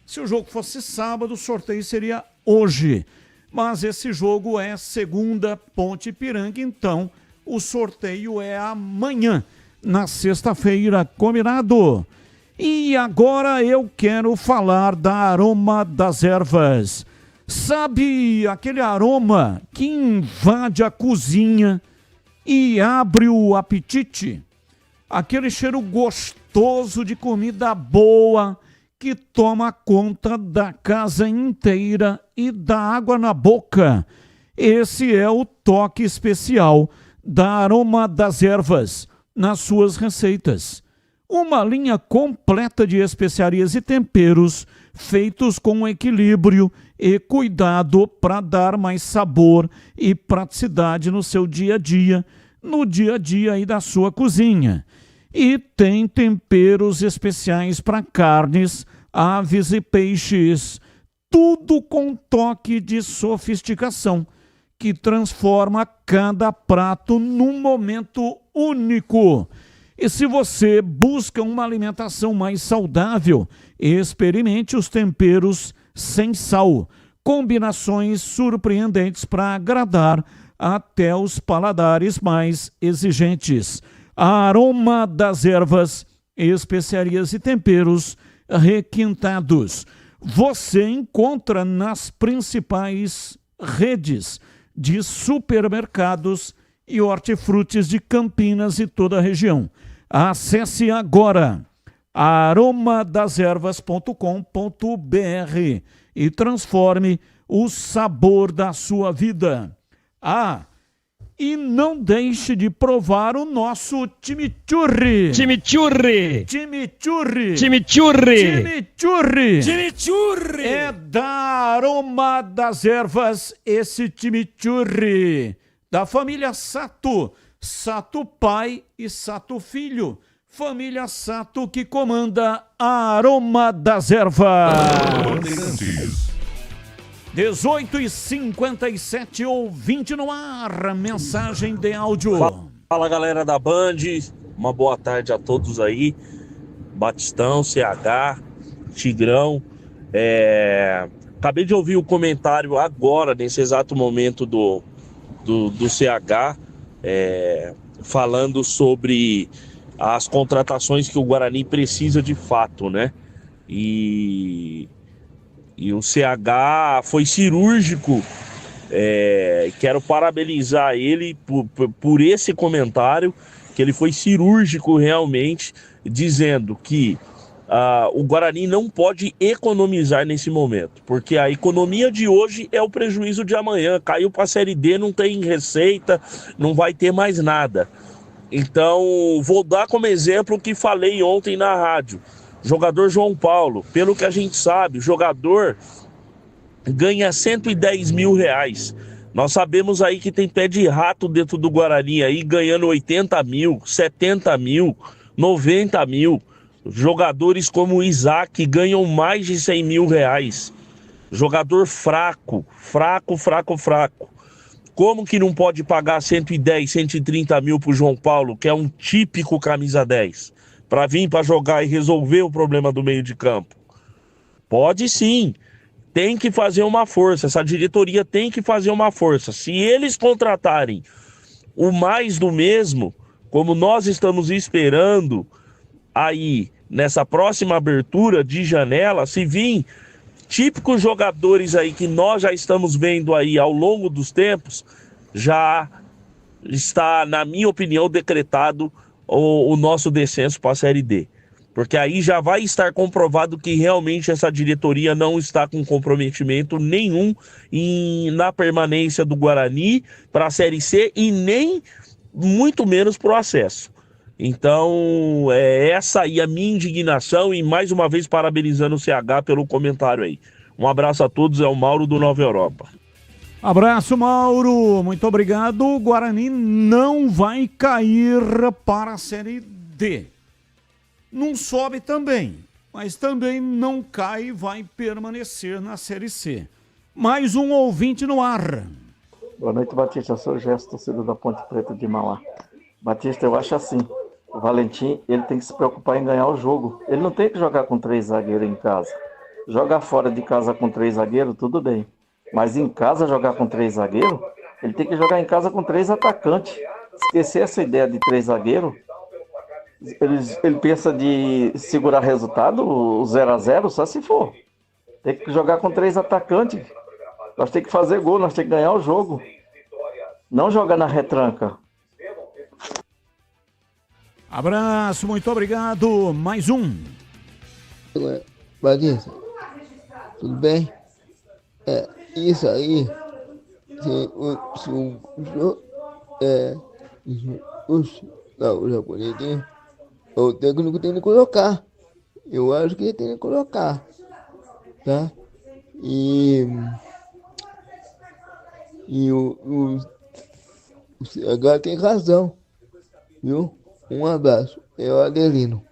Se o jogo fosse sábado, o sorteio seria hoje. Mas esse jogo é segunda, Ponte Ipiranga, então o sorteio é amanhã, na sexta-feira, combinado? E agora eu quero falar da Aroma das Ervas. Sabe aquele aroma que invade a cozinha e abre o apetite? Aquele cheiro gostoso de comida boa que toma conta da casa inteira e dá água na boca. Esse é o toque especial da Aroma das Ervas nas suas receitas. Uma linha completa de especiarias e temperos feitos com equilíbrio e cuidado para dar mais sabor e praticidade no seu dia a dia, no dia a dia aí da sua cozinha. E tem temperos especiais para carnes, aves e peixes, tudo com toque de sofisticação, que transforma cada prato num momento único. E se você busca uma alimentação mais saudável, experimente os temperos sem sal, combinações surpreendentes para agradar até os paladares mais exigentes. A Aroma das Ervas, especiarias e temperos requintados. Você encontra nas principais redes de supermercados e hortifrutis de Campinas e toda a região. Acesse agora aromadeservas.com.br e transforme o sabor da sua vida. E não deixe de provar o nosso chimichurri. Chimichurri. Chimichurri. Chimichurri. Chimichurri. Chimichurri. É da Aroma das Ervas, esse chimichurri. Da família Sato. Sato pai e Sato filho. Família Sato que comanda a Aroma das Ervas. 18h57, ouvinte no ar, mensagem de áudio. Fala galera da Band, uma boa tarde a todos aí. Batistão, CH, Tigrão. Acabei de ouvir o comentário agora, nesse exato momento do CH, falando sobre as contratações que o Guarani precisa de fato, né? E o CH foi cirúrgico. Quero parabenizar ele por esse comentário, que ele foi cirúrgico realmente, dizendo que o Guarani não pode economizar nesse momento, porque a economia de hoje é o prejuízo de amanhã. Caiu para a Série D, não tem receita, não vai ter mais nada. Então, vou dar como exemplo o que falei ontem na rádio. Jogador João Paulo, pelo que a gente sabe, o jogador ganha 110 mil reais. Nós sabemos aí que tem pé de rato dentro do Guarani aí, ganhando 80 mil, 70 mil, 90 mil. Jogadores como o Isaac ganham mais de 100 mil reais. Jogador fraco. Como que não pode pagar 110, 130 mil pro João Paulo, que é um típico camisa 10? Para vir para jogar e resolver o problema do meio de campo? Pode sim, tem que fazer uma força, essa diretoria tem que fazer uma força. Se eles contratarem o mais do mesmo, como nós estamos esperando aí nessa próxima abertura de janela, se vir típicos jogadores aí que nós já estamos vendo aí ao longo dos tempos, já está, na minha opinião, decretado o nosso descenso para a Série D. Porque aí já vai estar comprovado que realmente essa diretoria não está com comprometimento nenhum na permanência do Guarani para a Série C e nem muito menos para o acesso. Então, essa aí a minha indignação e mais uma vez parabenizando o CH pelo comentário aí. Um abraço a todos, é o Mauro do Nova Europa. Abraço, Mauro. Muito obrigado. O Guarani não vai cair para a Série D. Não sobe também, mas também não cai e vai permanecer na Série C. Mais um ouvinte no ar. Boa noite, Batista. Eu sou o Gerson, torcedor da Ponte Preta de Mauá. Batista, eu acho assim. O Valentim, ele tem que se preocupar em ganhar o jogo. Ele não tem que jogar com 3 zagueiros em casa. Jogar fora de casa com 3 zagueiros, tudo bem. Mas em casa jogar com 3 zagueiros, ele tem que jogar em casa com 3 atacantes. Esquecer essa ideia de 3 zagueiros. Ele pensa de segurar resultado, o 0-0, só se for. Tem que jogar com 3 atacantes. Nós temos que fazer gol, nós temos que ganhar o jogo. Não jogar na retranca. Abraço, muito obrigado. Mais um. Batista, tudo bem? Isso aí, o japonês o técnico tem que colocar. Eu acho que ele tem que colocar, tá? E o CH tem razão, viu? Um abraço, é o Adelino.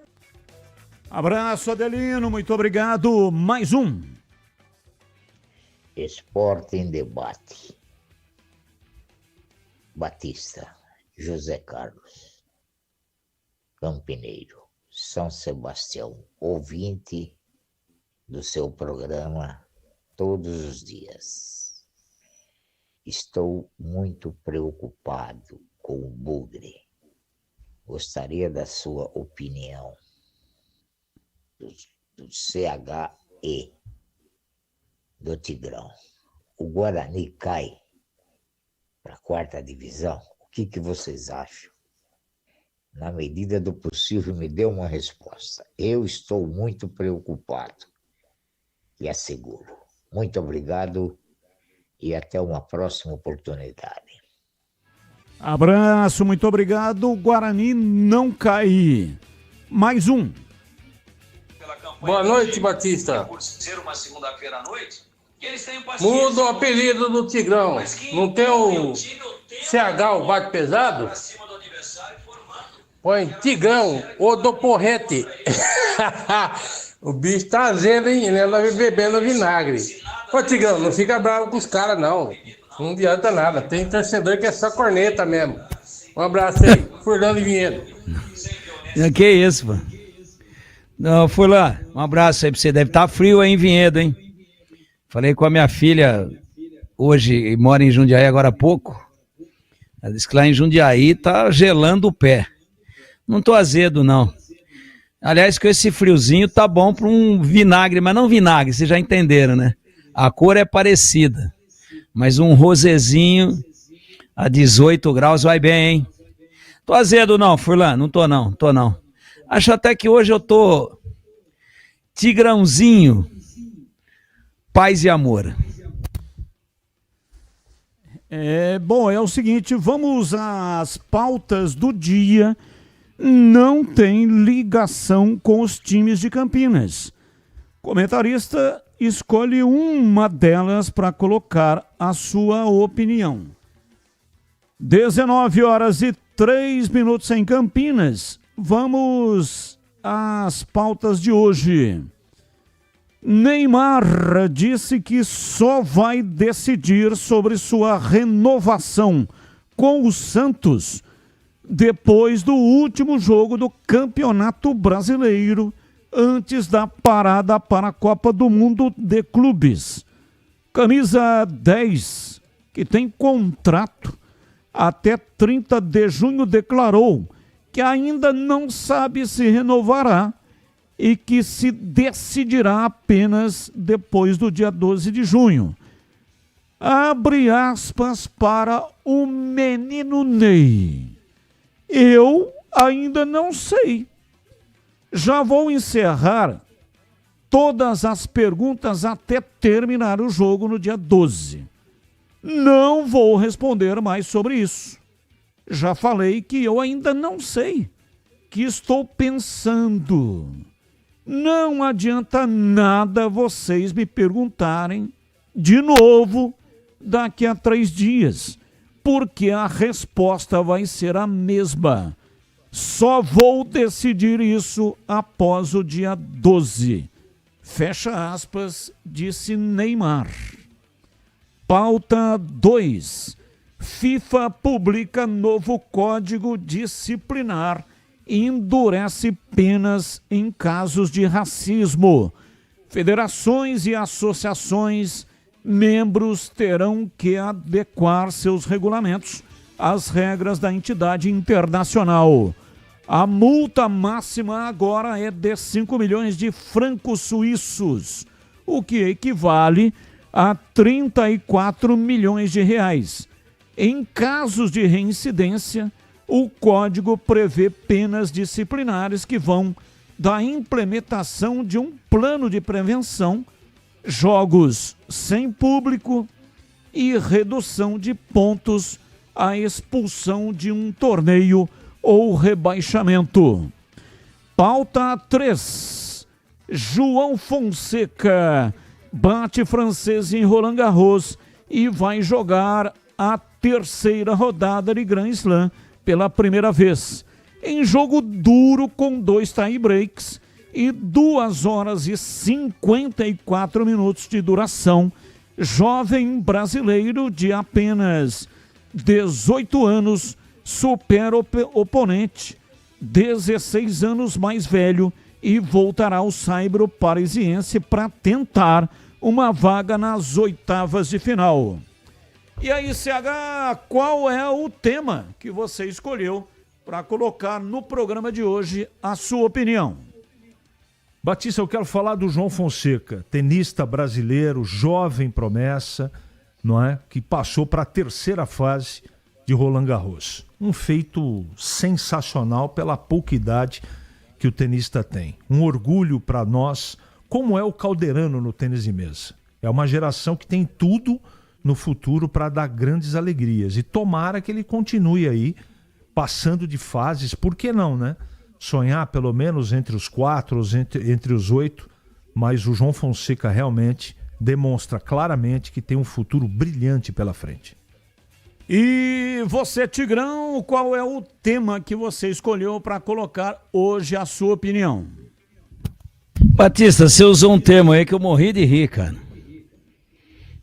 Abraço, Adelino, muito obrigado. Mais um. Esporte em debate. Batista, José Carlos, Campineiro, São Sebastião, ouvinte do seu programa todos os dias. Estou muito preocupado com o Bugre. Gostaria da sua opinião do CHE do Tigrão. O Guarani cai para a 4ª divisão? O que vocês acham? Na medida do possível, me dê uma resposta. Eu estou muito preocupado e asseguro. Muito obrigado e até uma próxima oportunidade. Abraço, muito obrigado. O Guarani não cai. Mais um. Boa noite, Batista. Por ser uma segunda-feira à noite, que eles têm Muda o apelido do Tigrão. Não tem o CH, o bate pesado? Põe Tigrão, ou do Porrete. O bicho tá azedo, hein? Ele anda bebendo vinagre. Ô, Tigrão, não fica bravo com os caras, não. Não adianta nada. Tem torcedor que é só corneta mesmo. Um abraço aí. Fernando Vinhedo. Que isso, pô. Não, fui lá. Um abraço aí pra você. Deve estar frio aí em Vinhedo, hein? Falei com a minha filha hoje, mora em Jundiaí agora há pouco. Ela disse que lá em Jundiaí tá gelando o pé. Não tô azedo, não. Aliás, com esse friozinho tá bom para um vinagre, mas não vinagre, vocês já entenderam, né? A cor é parecida, mas um rosezinho a 18 graus vai bem, hein? Tô azedo não, Furlan, não tô não. Acho até que hoje eu tô tigrãozinho, paz e amor. Bom, é o seguinte, vamos às pautas do dia. Não tem ligação com os times de Campinas. Comentarista escolhe uma delas para colocar a sua opinião. 19h03 em Campinas. Vamos às pautas de hoje. Neymar disse que só vai decidir sobre sua renovação com o Santos depois do último jogo do Campeonato Brasileiro, antes da parada para a Copa do Mundo de Clubes. Camisa 10, que tem contrato até 30 de junho, declarou que ainda não sabe se renovará e que se decidirá apenas depois do dia 12 de junho. Abre aspas para o menino Ney. Eu ainda não sei. Já vou encerrar todas as perguntas até terminar o jogo no dia 12. Não vou responder mais sobre isso. Já falei que eu ainda não sei, que estou pensando. Não adianta nada vocês me perguntarem de novo daqui a 3 dias, porque a resposta vai ser a mesma. Só vou decidir isso após o dia 12. Fecha aspas, disse Neymar. Pauta 2. FIFA publica novo código disciplinar e endurece penas em casos de racismo. Federações e associações membros terão que adequar seus regulamentos às regras da entidade internacional. A multa máxima agora é de 5 milhões de francos suíços, o que equivale a 34 milhões de reais. Em casos de reincidência, o código prevê penas disciplinares que vão da implementação de um plano de prevenção, jogos sem público e redução de pontos à expulsão de um torneio ou rebaixamento. Pauta 3. João Fonseca bate francês em Roland Garros e vai jogar a terceira rodada de Grand Slam pela primeira vez. Em jogo duro com 2 tie-breaks e 2 horas e 54 minutos de duração, jovem brasileiro de apenas 18 anos supera o oponente 16 anos mais velho e voltará ao saibro parisiense para tentar uma vaga nas oitavas de final. E aí, CH, qual é o tema que você escolheu para colocar no programa de hoje a sua opinião? Batista, eu quero falar do João Fonseca, tenista brasileiro, jovem promessa, não é? Que passou para a terceira fase de Roland Garros. Um feito sensacional pela pouca idade que o tenista tem. Um orgulho para nós, como é o Calderano no tênis de mesa. É uma geração que tem tudo no futuro para dar grandes alegrias. E tomara que ele continue aí, passando de fases, por que não, né? Sonhar pelo menos entre os 4, entre os 8, mas o João Fonseca realmente demonstra claramente que tem um futuro brilhante pela frente. E você, Tigrão, qual é o tema que você escolheu para colocar hoje a sua opinião? Batista, você usou um termo aí que eu morri de rir, cara.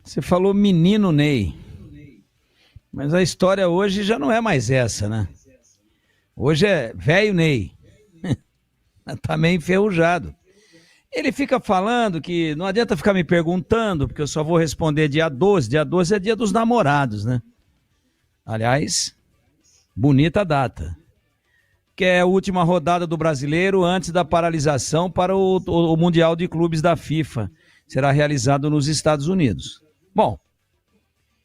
Você falou menino Ney. Mas a história hoje já não é mais essa, né? Hoje é velho Ney. Tá meio enferrujado. Ele fica falando que não adianta ficar me perguntando, porque eu só vou responder dia 12. Dia 12 é dia dos namorados, né? Aliás, bonita data. Que é a última rodada do Brasileiro antes da paralisação para o Mundial de Clubes da FIFA. Será realizado nos Estados Unidos. Bom,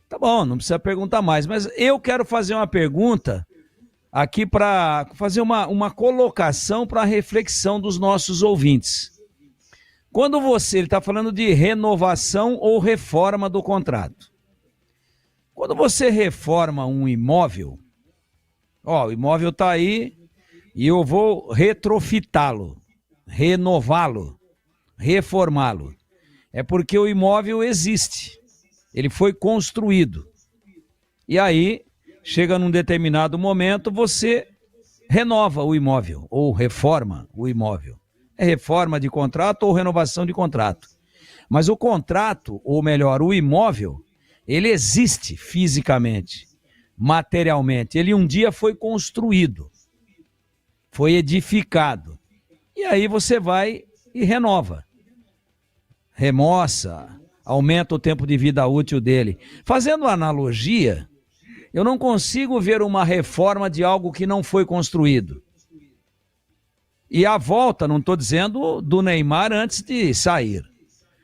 tá bom, não precisa perguntar mais, mas eu quero fazer uma pergunta aqui para fazer uma colocação para a reflexão dos nossos ouvintes. Quando ele está falando de renovação ou reforma do contrato. Quando você reforma um imóvel, o imóvel está aí e eu vou retrofitá-lo, renová-lo, reformá-lo. É porque o imóvel existe, ele foi construído. E aí, chega num determinado momento, você renova o imóvel ou reforma o imóvel. É reforma de contrato ou renovação de contrato. Mas o contrato, ou melhor, o imóvel, ele existe fisicamente, materialmente. Ele um dia foi construído, foi edificado. E aí você vai e renova. Remoça, aumenta o tempo de vida útil dele. Fazendo analogia, eu não consigo ver uma reforma de algo que não foi construído. E a volta, não estou dizendo do Neymar antes de sair.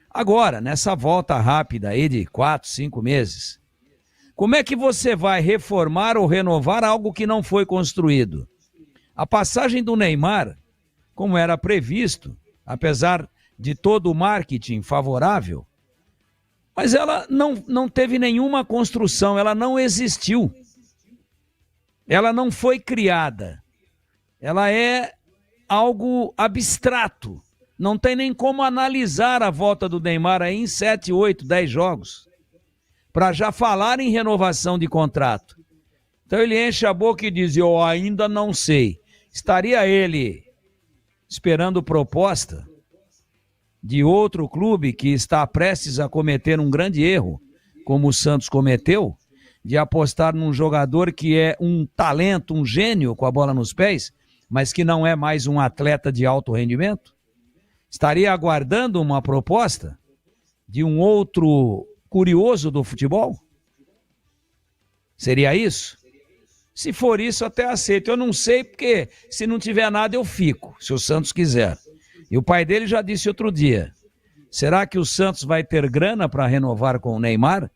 Agora, nessa volta rápida aí de 4, 5 meses, como é que você vai reformar ou renovar algo que não foi construído? A passagem do Neymar, como era previsto, apesar de todo o marketing favorável, mas ela não teve nenhuma construção, ela não existiu. Ela não foi criada. Ela é algo abstrato. Não tem nem como analisar a volta do Neymar aí em 7, 8, 10 jogos. para já falar em renovação de contrato. Então ele enche a boca e diz, eu ainda não sei. Estaria ele esperando proposta de outro clube que está prestes a cometer um grande erro, como o Santos cometeu, de apostar num jogador que é um talento, um gênio com a bola nos pés, mas que não é mais um atleta de alto rendimento? Estaria aguardando uma proposta de um outro curioso do futebol? Seria isso? Se for isso, até aceito. Eu não sei, porque se não tiver nada, eu fico, se o Santos quiser. E o pai dele já disse outro dia, será que o Santos vai ter grana para renovar com o Neymar?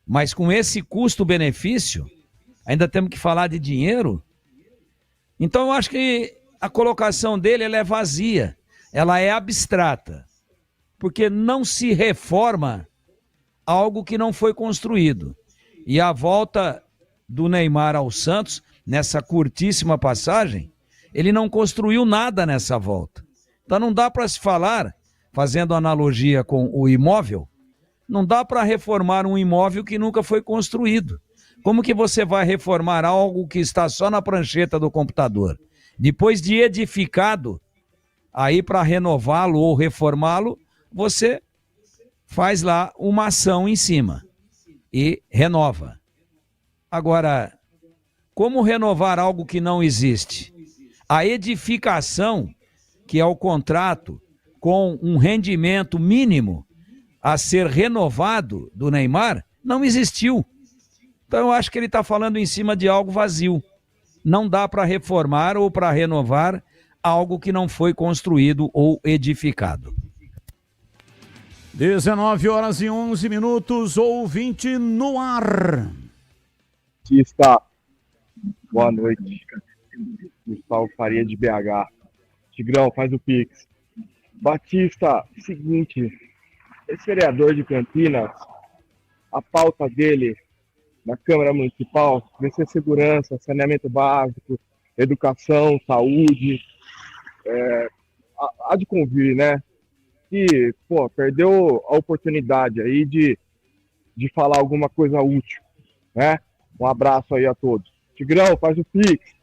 Mas com esse custo-benefício, ainda temos que falar de dinheiro? Então eu acho que a colocação dele ela é vazia, ela é abstrata, porque não se reforma algo que não foi construído. E a volta do Neymar ao Santos, nessa curtíssima passagem, ele não construiu nada nessa volta. Então não dá para se falar, fazendo analogia com o imóvel, não dá para reformar um imóvel que nunca foi construído. Como que você vai reformar algo que está só na prancheta do computador? Depois de edificado, aí para renová-lo ou reformá-lo, você faz lá uma ação em cima e renova. Agora, como renovar algo que não existe? A edificação, que é o contrato com um rendimento mínimo a ser renovado do Neymar, não existiu. Então eu acho que ele está falando em cima de algo vazio. Não dá para reformar ou para renovar algo que não foi construído ou edificado. 19h11, ouvinte no ar. Boa noite. Gustavo Faria de BH. Tigrão, faz o Pix. Batista, seguinte, esse vereador de Campinas, a pauta dele na Câmara Municipal vai ser segurança, saneamento básico, educação, saúde, há de convir, né? E, perdeu a oportunidade aí de falar alguma coisa útil, né? Um abraço aí a todos. Tigrão, faz o Pix.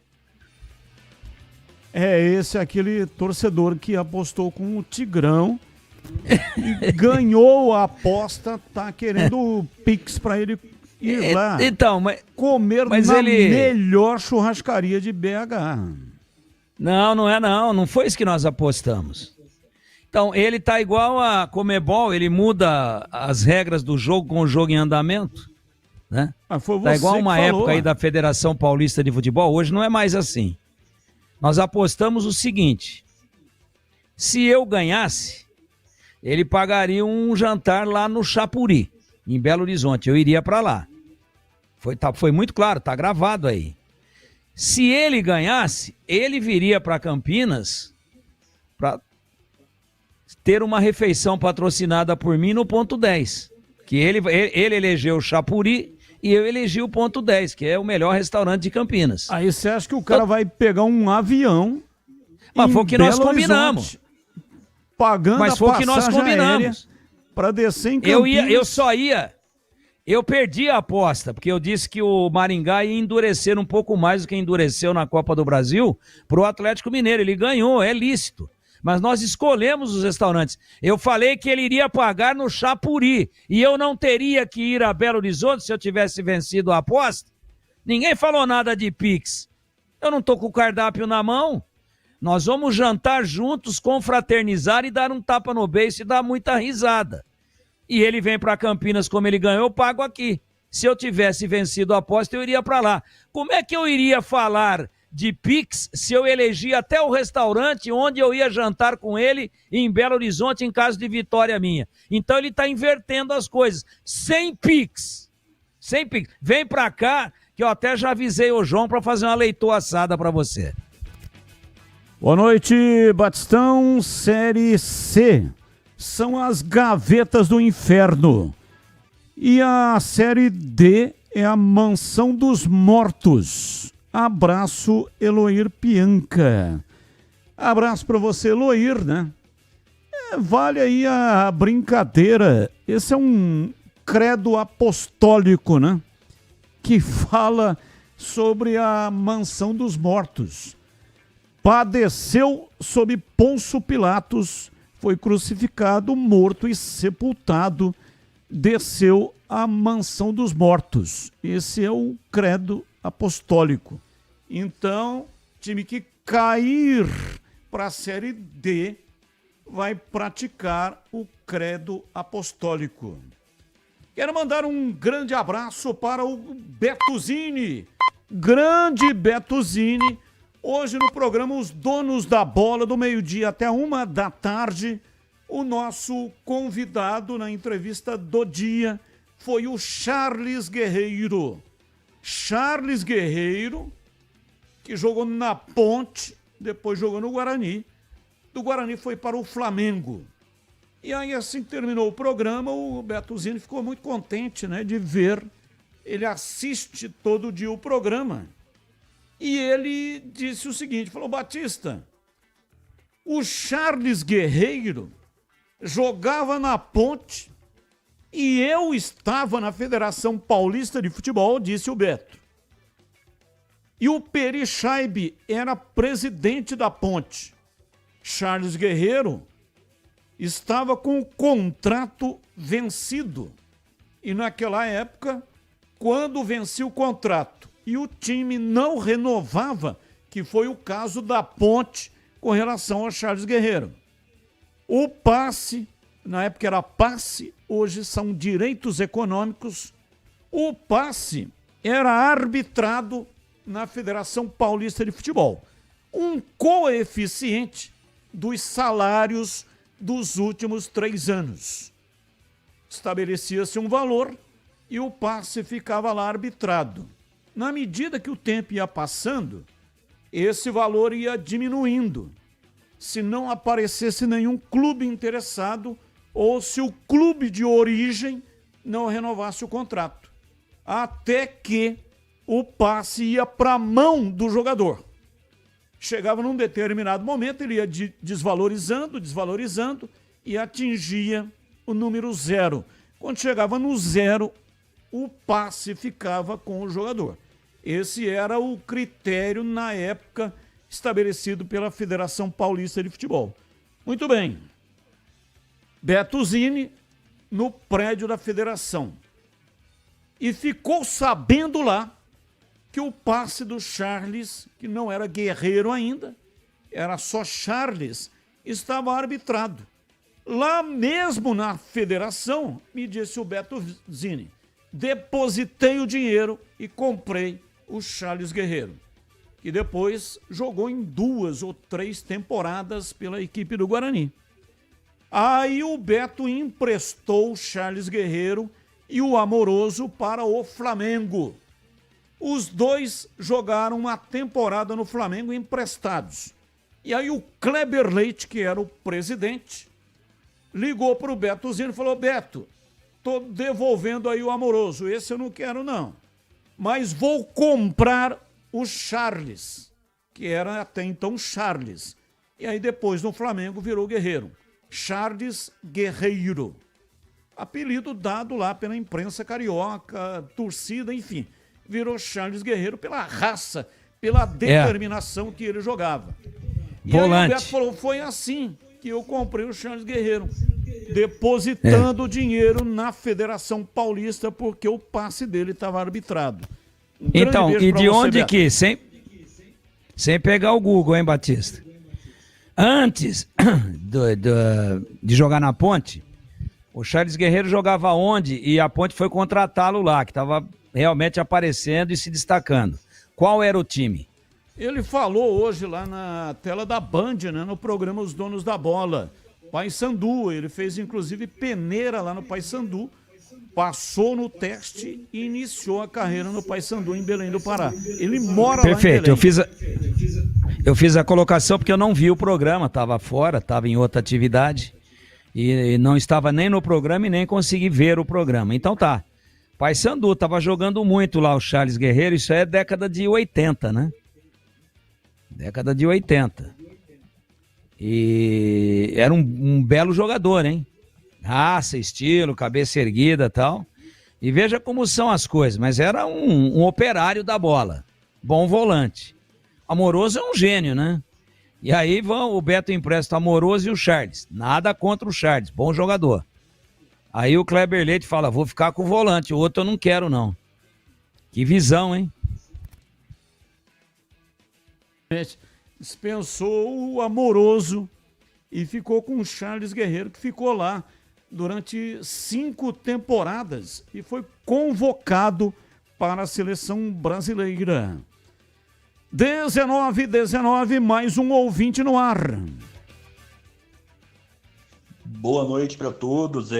Esse é aquele torcedor que apostou com o Tigrão e ganhou a aposta, tá querendo o Pix para ele ir lá comer na melhor churrascaria de BH. Não foi isso que nós apostamos. Então, ele tá igual a Comebol, ele muda as regras do jogo com o jogo em andamento, né? Tá igual uma época aí da Federação Paulista de Futebol, hoje não é mais assim. Nós apostamos o seguinte, se eu ganhasse, ele pagaria um jantar lá no Chapuri, em Belo Horizonte, eu iria para lá. Foi muito claro, tá gravado aí. Se ele ganhasse, ele viria para Campinas para ter uma refeição patrocinada por mim no ponto 10, que ele elegeu o Chapuri e eu elegi o ponto 10, que é o melhor restaurante de Campinas. Aí você acha que o cara vai pegar um avião? Mas foi o que nós combinamos. Pagando mas foi o que nós combinamos. Para descer em Campinas. Eu perdi a aposta, porque eu disse que o Maringá ia endurecer um pouco mais do que endureceu na Copa do Brasil pro Atlético Mineiro. Ele ganhou, é lícito. Mas nós escolhemos os restaurantes. Eu falei que ele iria pagar no Chapuri e eu não teria que ir a Belo Horizonte se eu tivesse vencido a aposta. Ninguém falou nada de Pix. Eu não tô com o cardápio na mão. Nós vamos jantar juntos, confraternizar e dar um tapa no beiço e dar muita risada. E ele vem para Campinas, como ele ganhou, eu pago aqui. Se eu tivesse vencido a aposta, eu iria para lá. Como é que eu iria falar de Pix se eu elegi até o restaurante onde eu ia jantar com ele em Belo Horizonte em caso de vitória minha? Então ele está invertendo as coisas. Sem Pix. Vem para cá que eu até já avisei o João para fazer uma leitoa assada para você. Boa noite, Batistão. Série C são as gavetas do inferno. E a Série D é a mansão dos mortos. Abraço, Eloir Pianca. Abraço para você, Eloir, né? Vale aí a brincadeira. Esse é um credo apostólico, né? Que fala sobre a mansão dos mortos. Padeceu sob Pôncio Pilatos, foi crucificado, morto e sepultado, desceu à mansão dos mortos. Esse é o credo apostólico. Então, time que cair para a Série D vai praticar o credo apostólico. Quero mandar um grande abraço para o Betuzini, grande Betuzini. Hoje no programa Os Donos da Bola, do meio-dia até 13h, o nosso convidado na entrevista do dia foi o Charles Guerreiro. Charles Guerreiro, que jogou na Ponte, depois jogou no Guarani. Do Guarani foi para o Flamengo. E aí, assim que terminou o programa, o Betuzini ficou muito contente, né, de ver. Ele assiste todo dia o programa. E ele disse o seguinte, falou: Batista, o Charles Guerreiro jogava na Ponte e eu estava na Federação Paulista de Futebol, disse o Beto. E o Peri Scheibe era presidente da Ponte. Charles Guerreiro estava com o contrato vencido. E naquela época, quando vencia o contrato e o time não renovava, que foi o caso da Ponte com relação ao Charles Guerreiro. O passe, na época era passe, hoje são direitos econômicos. O passe era arbitrado na Federação Paulista de Futebol. Um coeficiente dos salários dos últimos 3 anos. Estabelecia-se um valor e o passe ficava lá arbitrado. Na medida que o tempo ia passando, esse valor ia diminuindo. Se não aparecesse nenhum clube interessado ou se o clube de origem não renovasse o contrato. Até que o passe ia para a mão do jogador. Chegava num determinado momento, ele ia desvalorizando e atingia o número 0. Quando chegava no 0, o passe ficava com o jogador. Esse era o critério, na época, estabelecido pela Federação Paulista de Futebol. Muito bem. Betuzini, no prédio da federação. E ficou sabendo lá que o passe do Charles, que não era Guerreiro ainda, era só Charles, estava arbitrado. Lá mesmo na federação, me disse o Betuzini, depositei o dinheiro e comprei o Charles Guerreiro, que depois jogou em 2 ou 3 temporadas pela equipe do Guarani. Aí o Beto emprestou o Charles Guerreiro e o Amoroso para o Flamengo. Os dois jogaram uma temporada no Flamengo emprestados. E aí o Kleber Leite, que era o presidente, ligou para o Betuzini e falou: Beto, estou devolvendo aí o Amoroso, esse eu não quero não, mas vou comprar o Charles, que era até então Charles. E aí depois no Flamengo virou Guerreiro. Charles Guerreiro. Apelido dado lá pela imprensa carioca, torcida, enfim. Virou Charles Guerreiro pela raça, pela determinação que ele jogava. E aí o Beto falou: foi assim que eu comprei o Charles Guerreiro, depositando o dinheiro na Federação Paulista, porque o passe dele estava arbitrado. Então, e de onde Beto, que, sem pegar o Google, hein, Batista? Antes de jogar na Ponte, o Charles Guerreiro jogava onde? E a Ponte foi contratá-lo lá, que estava realmente aparecendo e se destacando. Qual era o time? Ele falou hoje lá na tela da Band, né, no programa Os Donos da Bola. Paysandu, ele fez inclusive peneira lá no Paysandu, passou no teste e iniciou a carreira no Paysandu em Belém do Pará. Ele mora lá em Belém. Eu fiz a colocação porque eu não vi o programa, estava fora, estava em outra atividade e não estava nem no programa e nem consegui ver o programa. Então tá, Paysandu estava jogando muito lá o Charles Guerreiro, isso é década de 80, né? Década de 80. E era um belo jogador, hein? Raça, estilo, cabeça erguida e tal. E veja como são as coisas, mas era um operário da bola, bom volante. Amoroso é um gênio, né? E aí o Beto empresta Amoroso e o Charles. Nada contra o Charles, bom jogador. Aí o Kleber Leite fala, vou ficar com o volante, o outro eu não quero não. Que visão, hein? Dispensou o Amoroso e ficou com o Charles Guerreiro, que ficou lá durante 5 temporadas e foi convocado para a seleção brasileira. 19, mais um ouvinte no ar. Boa noite para todos.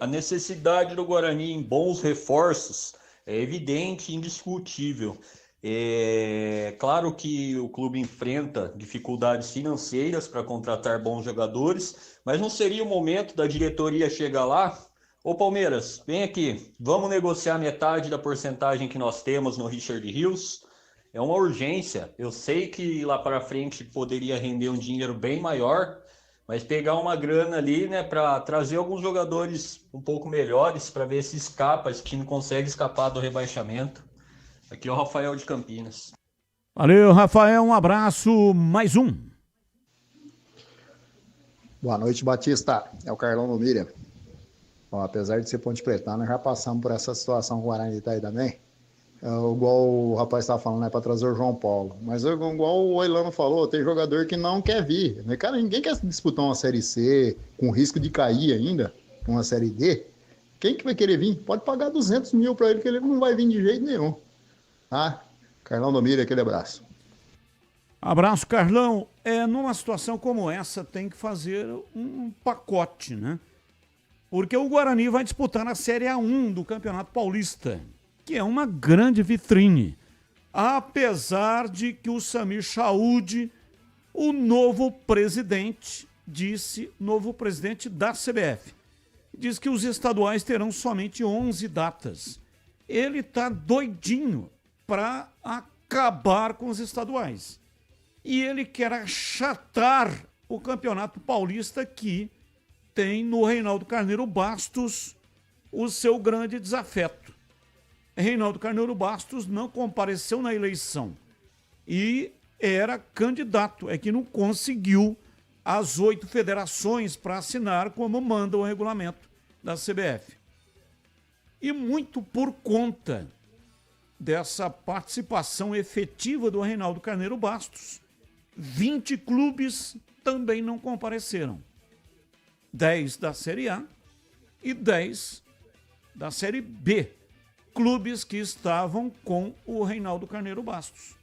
A necessidade do Guarani em bons reforços é evidente e indiscutível. Claro que o clube enfrenta dificuldades financeiras para contratar bons jogadores, mas não seria o momento da diretoria chegar lá? Ô Palmeiras, vem aqui, vamos negociar metade da porcentagem que nós temos no Richard Rios? É uma urgência. Eu sei que lá para frente poderia render um dinheiro bem maior, mas pegar uma grana ali, né, para trazer alguns jogadores um pouco melhores, para ver se escapa, esse time consegue escapar do rebaixamento. Aqui é o Rafael de Campinas. Valeu, Rafael, um abraço, mais um. Boa noite, Batista. É o Carlão do Miriam. Bom, apesar de ser Ponte Preta, nós já passamos por essa situação com o Guarani tá aí também. Igual o rapaz estava falando, né, para trazer o João Paulo. Mas igual o Oilano falou, tem jogador que não quer vir. Cara, ninguém quer disputar uma Série C com risco de cair ainda, uma Série D. Quem que vai querer vir? Pode pagar 200 mil para ele, que ele não vai vir de jeito nenhum. Tá? Carlão do Mira, aquele abraço. Abraço, Carlão. Numa situação como essa, tem que fazer um pacote, né? Porque o Guarani vai disputar na Série A1 do Campeonato Paulista, que é uma grande vitrine. Apesar de que o Samir Chaud, o novo presidente da CBF, diz que os estaduais terão somente 11 datas. Ele está doidinho para acabar com os estaduais. E ele quer achatar o Campeonato Paulista, que tem no Reinaldo Carneiro Bastos o seu grande desafeto. Reinaldo Carneiro Bastos não compareceu na eleição e era candidato, é que não conseguiu as 8 federações para assinar como manda o regulamento da CBF. E muito por conta dessa participação efetiva do Reinaldo Carneiro Bastos, 20 clubes também não compareceram. 10 da Série A e 10 da Série B. Clubes que estavam com o Reinaldo Carneiro Bastos.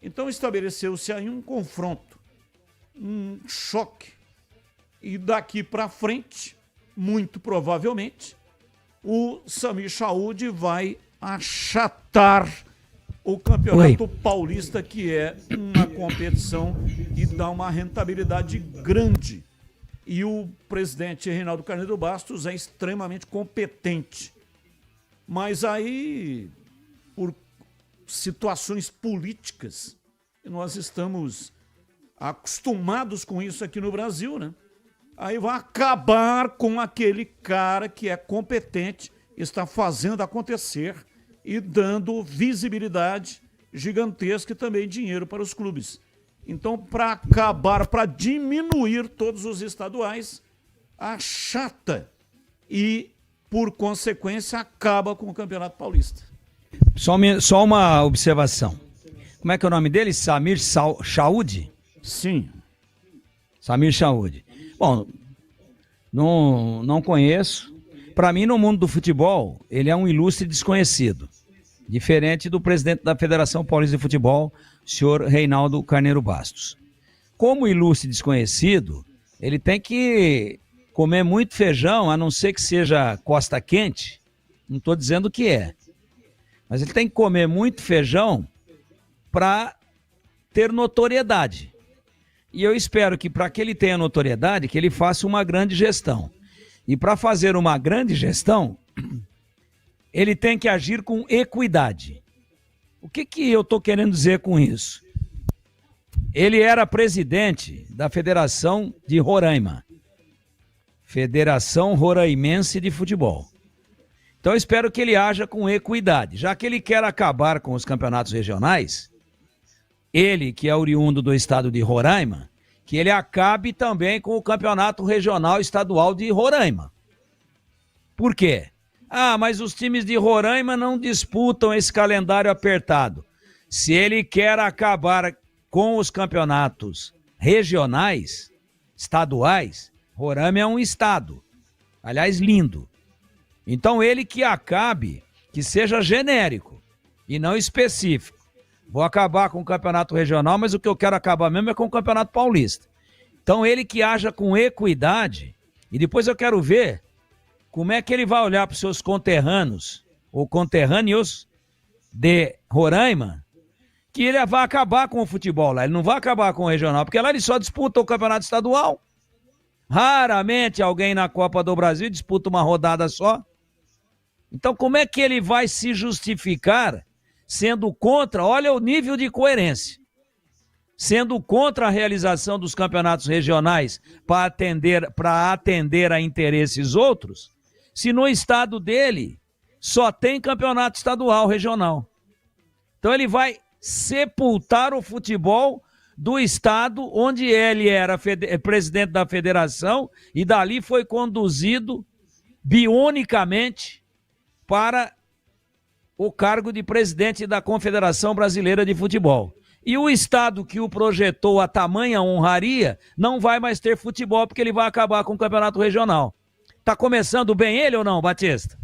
Então estabeleceu-se aí um confronto, um choque. E daqui para frente, muito provavelmente, o Samir Chaud vai achatar o Campeonato Paulista, que é uma competição que dá uma rentabilidade grande. E o presidente Reinaldo Carneiro Bastos é extremamente competente. Mas aí, por situações políticas, nós estamos acostumados com isso aqui no Brasil, né? Aí vai acabar com aquele cara que é competente, está fazendo acontecer e dando visibilidade gigantesca e também dinheiro para os clubes. Então, para acabar, para diminuir todos os estaduais, achata e, por consequência, acaba com o Campeonato Paulista. Só uma observação. Como é que é o nome dele? Samir Chaud? Sim. Samir Chaud. Bom, não conheço. Para mim, no mundo do futebol, ele é um ilustre desconhecido. Diferente do presidente da Federação Paulista de Futebol, senhor Reinaldo Carneiro Bastos. Como ilustre desconhecido, ele tem que comer muito feijão, a não ser que seja costa quente. Não estou dizendo que é. Mas ele tem que comer muito feijão para ter notoriedade. E eu espero que, para que ele tenha notoriedade, que ele faça uma grande gestão. E para fazer uma grande gestão, ele tem que agir com equidade. O que eu estou querendo dizer com isso? Ele era presidente da Federação de Roraima. Federação Roraimense de Futebol. Então eu espero que ele haja com equidade. Já que ele quer acabar com os campeonatos regionais, ele que é oriundo do estado de Roraima, que ele acabe também com o campeonato regional estadual de Roraima. Por quê? Ah, mas os times de Roraima não disputam esse calendário apertado. Se ele quer acabar com os campeonatos regionais, estaduais, Roraima é um estado. Aliás, lindo. Então ele que acabe, que seja genérico e não específico. Vou acabar com o campeonato regional, mas o que eu quero acabar mesmo é com o campeonato paulista. Então ele que haja com equidade, e depois eu quero ver como é que ele vai olhar para os seus conterrâneos, ou conterrâneos de Roraima, que ele vai acabar com o futebol lá, ele não vai acabar com o regional, porque lá ele só disputa o campeonato estadual. Raramente alguém na Copa do Brasil disputa uma rodada só. Então como é que ele vai se justificar sendo contra, olha o nível de coerência, sendo contra a realização dos campeonatos regionais para atender a interesses outros, se no estado dele só tem campeonato estadual regional. Então ele vai sepultar o futebol do estado onde ele era presidente da federação e dali foi conduzido bionicamente para o cargo de presidente da Confederação Brasileira de Futebol. E o estado que o projetou a tamanha honraria não vai mais ter futebol porque ele vai acabar com o campeonato regional. Tá começando bem ele ou não, Batista?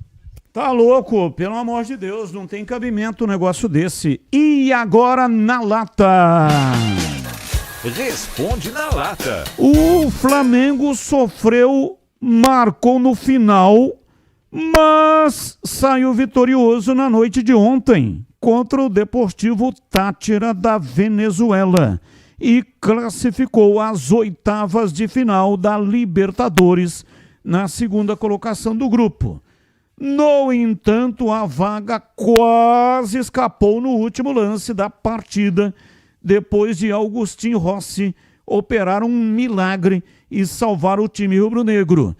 Tá louco, pelo amor de Deus, não tem cabimento um negócio desse. E agora na lata. Responde na lata. O Flamengo marcou no final, mas saiu vitorioso na noite de ontem contra o Deportivo Táchira da Venezuela e classificou às oitavas de final da Libertadores na segunda colocação do grupo. No entanto, a vaga quase escapou no último lance da partida, depois de Agustín Rossi operar um milagre e salvar o time rubro-negro.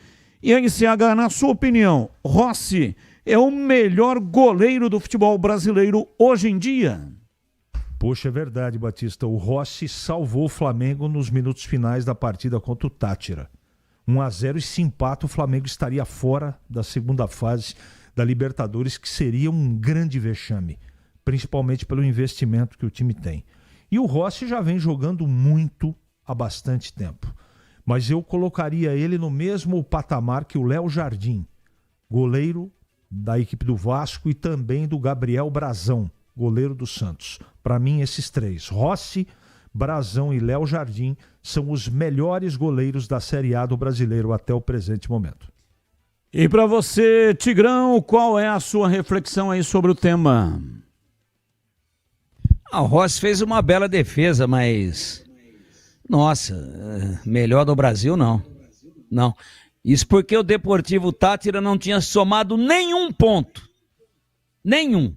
E aí, CH, na sua opinião, Rossi é o melhor goleiro do futebol brasileiro hoje em dia? Poxa, é verdade, Batista. O Rossi salvou o Flamengo nos minutos finais da partida contra o Táchira. 1-0 e se empata, o Flamengo estaria fora da segunda fase da Libertadores, que seria um grande vexame, principalmente pelo investimento que o time tem. E o Rossi já vem jogando muito há bastante tempo. Mas eu colocaria ele no mesmo patamar que o Léo Jardim, goleiro da equipe do Vasco, e também do Gabriel Brazão, goleiro do Santos. Para mim, esses três, Rossi, Brazão e Léo Jardim, são os melhores goleiros da Série A do brasileiro até o presente momento. E para você, Tigrão, qual é a sua reflexão aí sobre o tema? O Rossi fez uma bela defesa, mas... Nossa, melhor do Brasil não. Não. Isso porque o Deportivo Táchira não tinha somado nenhum ponto. Nenhum.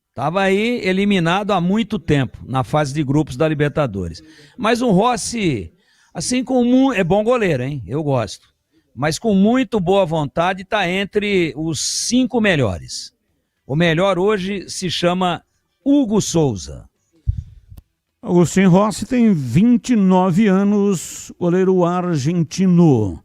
Estava aí eliminado há muito tempo, na fase de grupos da Libertadores. Mas o Rossi, assim como é bom goleiro, hein? Eu gosto. Mas com muito boa vontade, está entre os 5 melhores. O melhor hoje se chama Hugo Souza. Agustín Rossi tem 29 anos, goleiro argentino.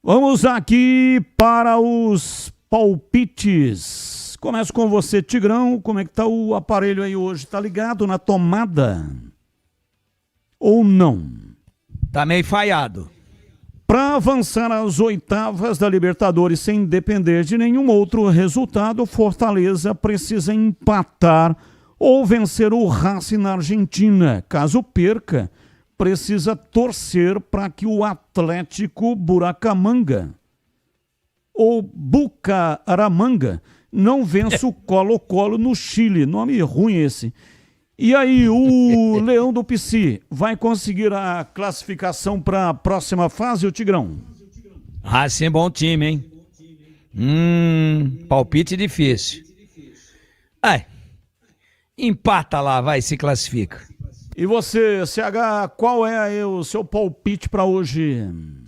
Vamos aqui para os palpites. Começo com você, Tigrão. Como é que tá o aparelho aí hoje? Tá ligado na tomada? Ou não? Tá meio falhado. Para avançar às oitavas da Libertadores sem depender de nenhum outro resultado, Fortaleza precisa empatar ou vencer o Racing na Argentina. Caso perca, precisa torcer para que o Atlético Bucaramanga ou Bucaramanga não vença o Colo-Colo no Chile. Nome ruim esse. E aí, o Leão do Pici vai conseguir a classificação para a próxima fase, o Tigrão? Racing é bom time, hein? Palpite difícil. Empata lá, vai, se classifica. E você, CH, qual é aí o seu palpite para hoje?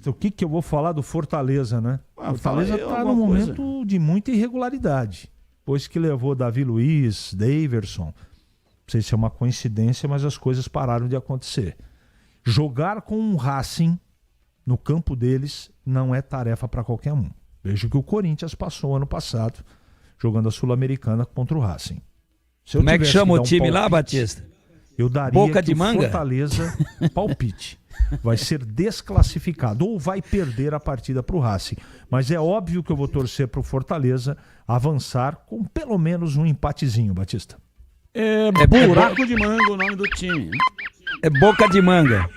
O que eu vou falar do Fortaleza, né? Fortaleza está num momento de muita irregularidade. Depois que levou Davi Luiz, Daverson, não sei se é uma coincidência, mas as coisas pararam de acontecer. Jogar com um Racing no campo deles não é tarefa para qualquer um. Veja que o Corinthians passou ano passado jogando a Sul-Americana contra o Racing. Como é que chama o time lá, Batista? Eu daria Boca de Manga? Fortaleza, palpite. Vai ser desclassificado ou vai perder a partida para o Racing. Mas é óbvio que eu vou torcer para o Fortaleza avançar com pelo menos um empatezinho, Batista. É Buraco de Manga o nome do time. É Boca de Manga.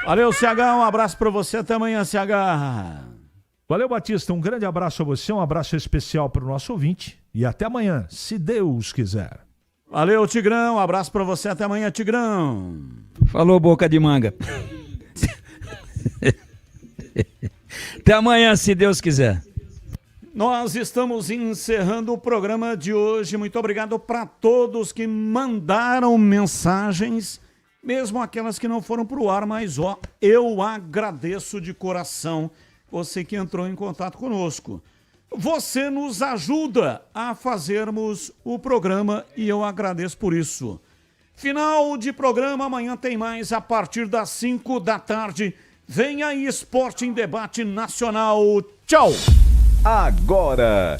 Valeu, CH, um abraço para você, até amanhã, CH. Valeu, Batista, um grande abraço a você, um abraço especial para o nosso ouvinte e até amanhã, se Deus quiser. Valeu, Tigrão, um abraço pra você, até amanhã, Tigrão. Falou, Boca de Manga. Até amanhã, se Deus quiser. Nós estamos encerrando o programa de hoje. Muito obrigado para todos que mandaram mensagens, mesmo aquelas que não foram pro ar, mas eu agradeço de coração você que entrou em contato conosco. Você nos ajuda a fazermos o programa e eu agradeço por isso. Final de programa, amanhã tem mais a partir das 5 da tarde. Vem aí Esporte em Debate Nacional. Tchau! Agora,